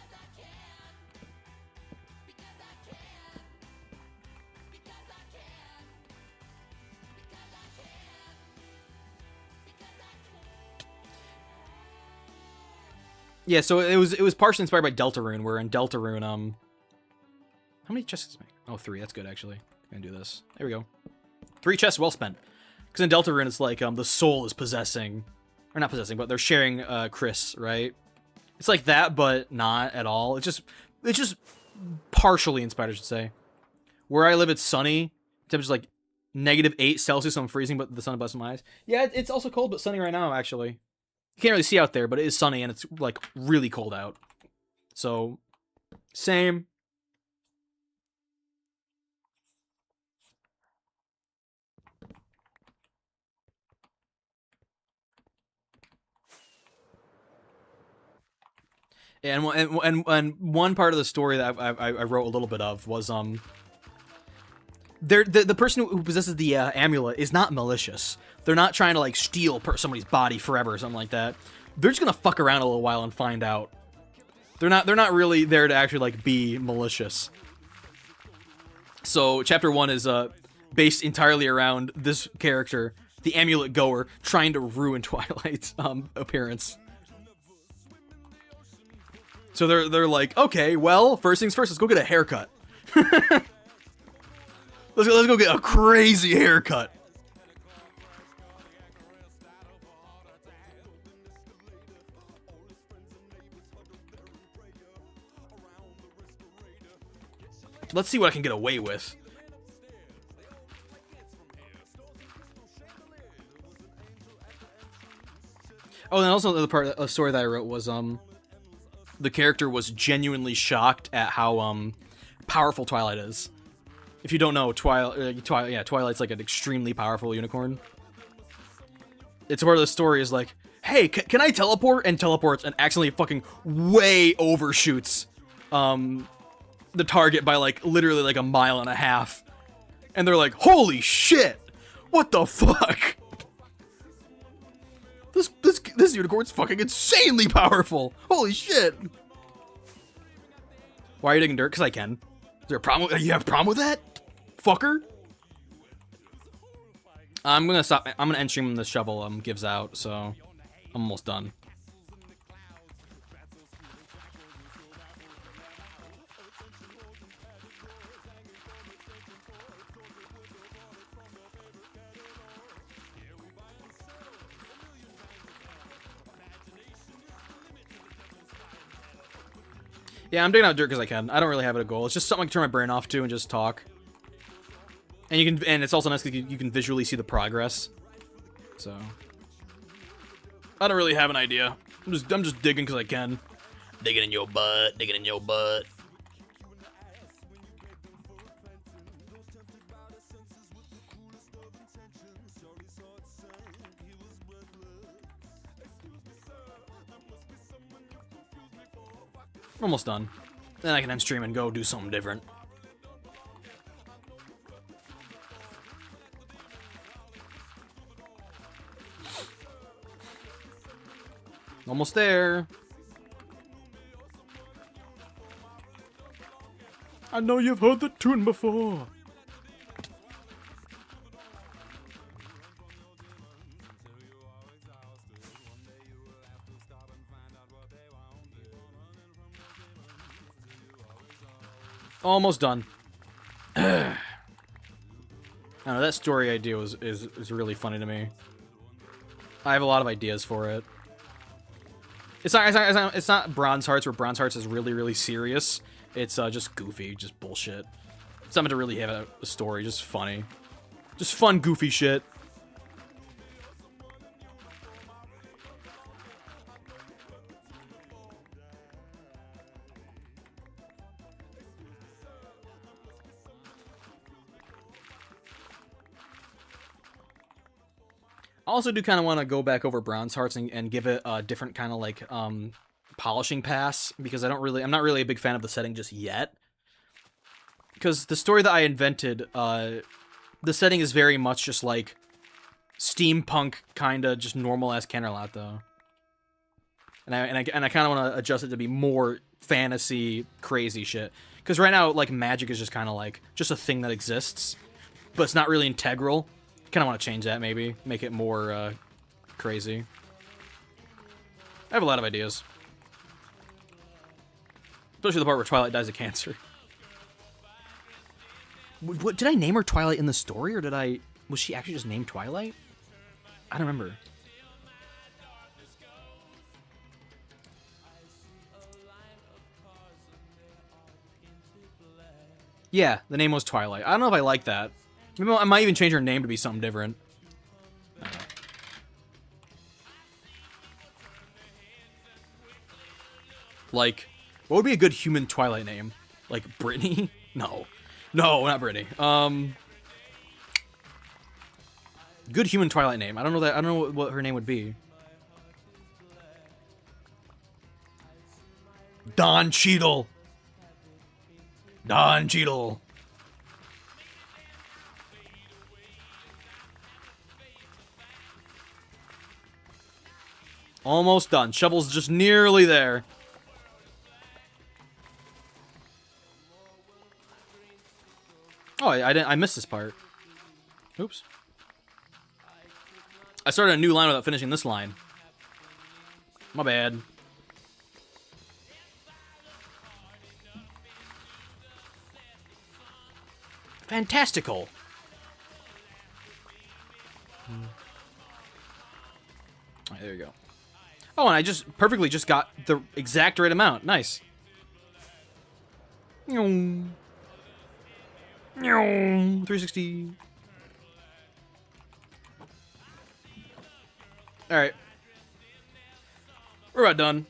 Yeah, so it was partially inspired by Deltarune, where in Deltarune, how many chests does it make? Oh, 3. That's good, actually. I'm gonna do this. There we go. 3 chests well spent. Because in Deltarune, it's like, the soul is possessing, or not possessing, but they're sharing, Chris, right? It's like that, but not at all. It's just partially inspired, I should say. Where I live, it's sunny. Temperature's like -8 Celsius, so I'm freezing, but the sun busts my eyes. Yeah, it's also cold, but sunny right now, actually. You can't really see out there, but it is sunny, and it's, like, really cold out. So, same. And one part of the story that I wrote a little bit of was, the person who possesses the amulet is not malicious. They're not trying to, like, steal somebody's body forever or something like that. They're just gonna fuck around a little while and find out. They're not really there to actually, like, be malicious. So chapter 1 is based entirely around this character, the amulet goer, trying to ruin Twilight's appearance. So they're like, okay, well, first things first, let's go get a haircut. Let's go get a crazy haircut. Let's see what I can get away with. Oh, and also the part of the story that I wrote was the character was genuinely shocked at how powerful Twilight is. If you don't know, Twilight's like an extremely powerful unicorn. It's where the story is like, hey, can I teleport? And teleports and accidentally fucking way overshoots the target by like literally like 1.5 miles. And they're like, holy shit! What the fuck? This unicorn's fucking insanely powerful. Holy shit! Why are you digging dirt? Because I can. Is there a problem? You have a problem with that, fucker? I'm gonna stop. I'm gonna end stream when the shovel gives out. So I'm almost done. Yeah, I'm digging out dirt because I can. I don't really have it a goal. It's just something I can turn my brain off to and just talk. And you can, and it's also nice because you can visually see the progress. So I don't really have an idea. I'm just digging because I can. Digging in your butt. Digging in your butt. Almost done. Then I can end stream and go do something different. Almost there. I know you've heard the tune before. Almost done. I don't know, that story idea is really funny to me. I have a lot of ideas for it. It's not Bronze Hearts, where Bronze Hearts is really, really serious. It's just goofy, just bullshit. It's not meant to really have a story, just funny. Just fun, goofy shit. I also do kind of want to go back over Bronze Hearts and give it a different kind of like polishing pass, because I'm not really a big fan of the setting just yet. Because the story that I invented, the setting is very much just like steampunk, kind of just normal ass Canterlot though. And I kind of want to adjust it to be more fantasy crazy shit. Because right now, like, magic is just kind of like just a thing that exists, but it's not really integral. Kind of want to change that, maybe make it more crazy. I have a lot of ideas, especially the part where Twilight dies of cancer. What did I name her Twilight in the story, or was she actually just named Twilight? I don't remember. Yeah, the name was Twilight. I don't know if I like that. Maybe I might even change her name to be something different. Like, what would be a good human Twilight name? Like Brittany? No. No, not Brittany. Good human Twilight name. I don't know what her name would be. Don Cheadle. Don Cheadle. Almost done. Shovel's just nearly there. Oh, I missed this part. Oops. I started a new line without finishing this line. My bad. Fantastical. Alright, there you go. Oh, and I just perfectly just got the exact right amount. Nice. 360. Alright. We're about done.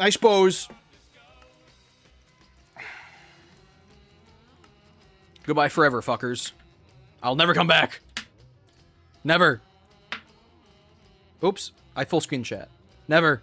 I suppose. Goodbye forever, fuckers. I'll never come back. Never. Oops. I full screen chat. Never.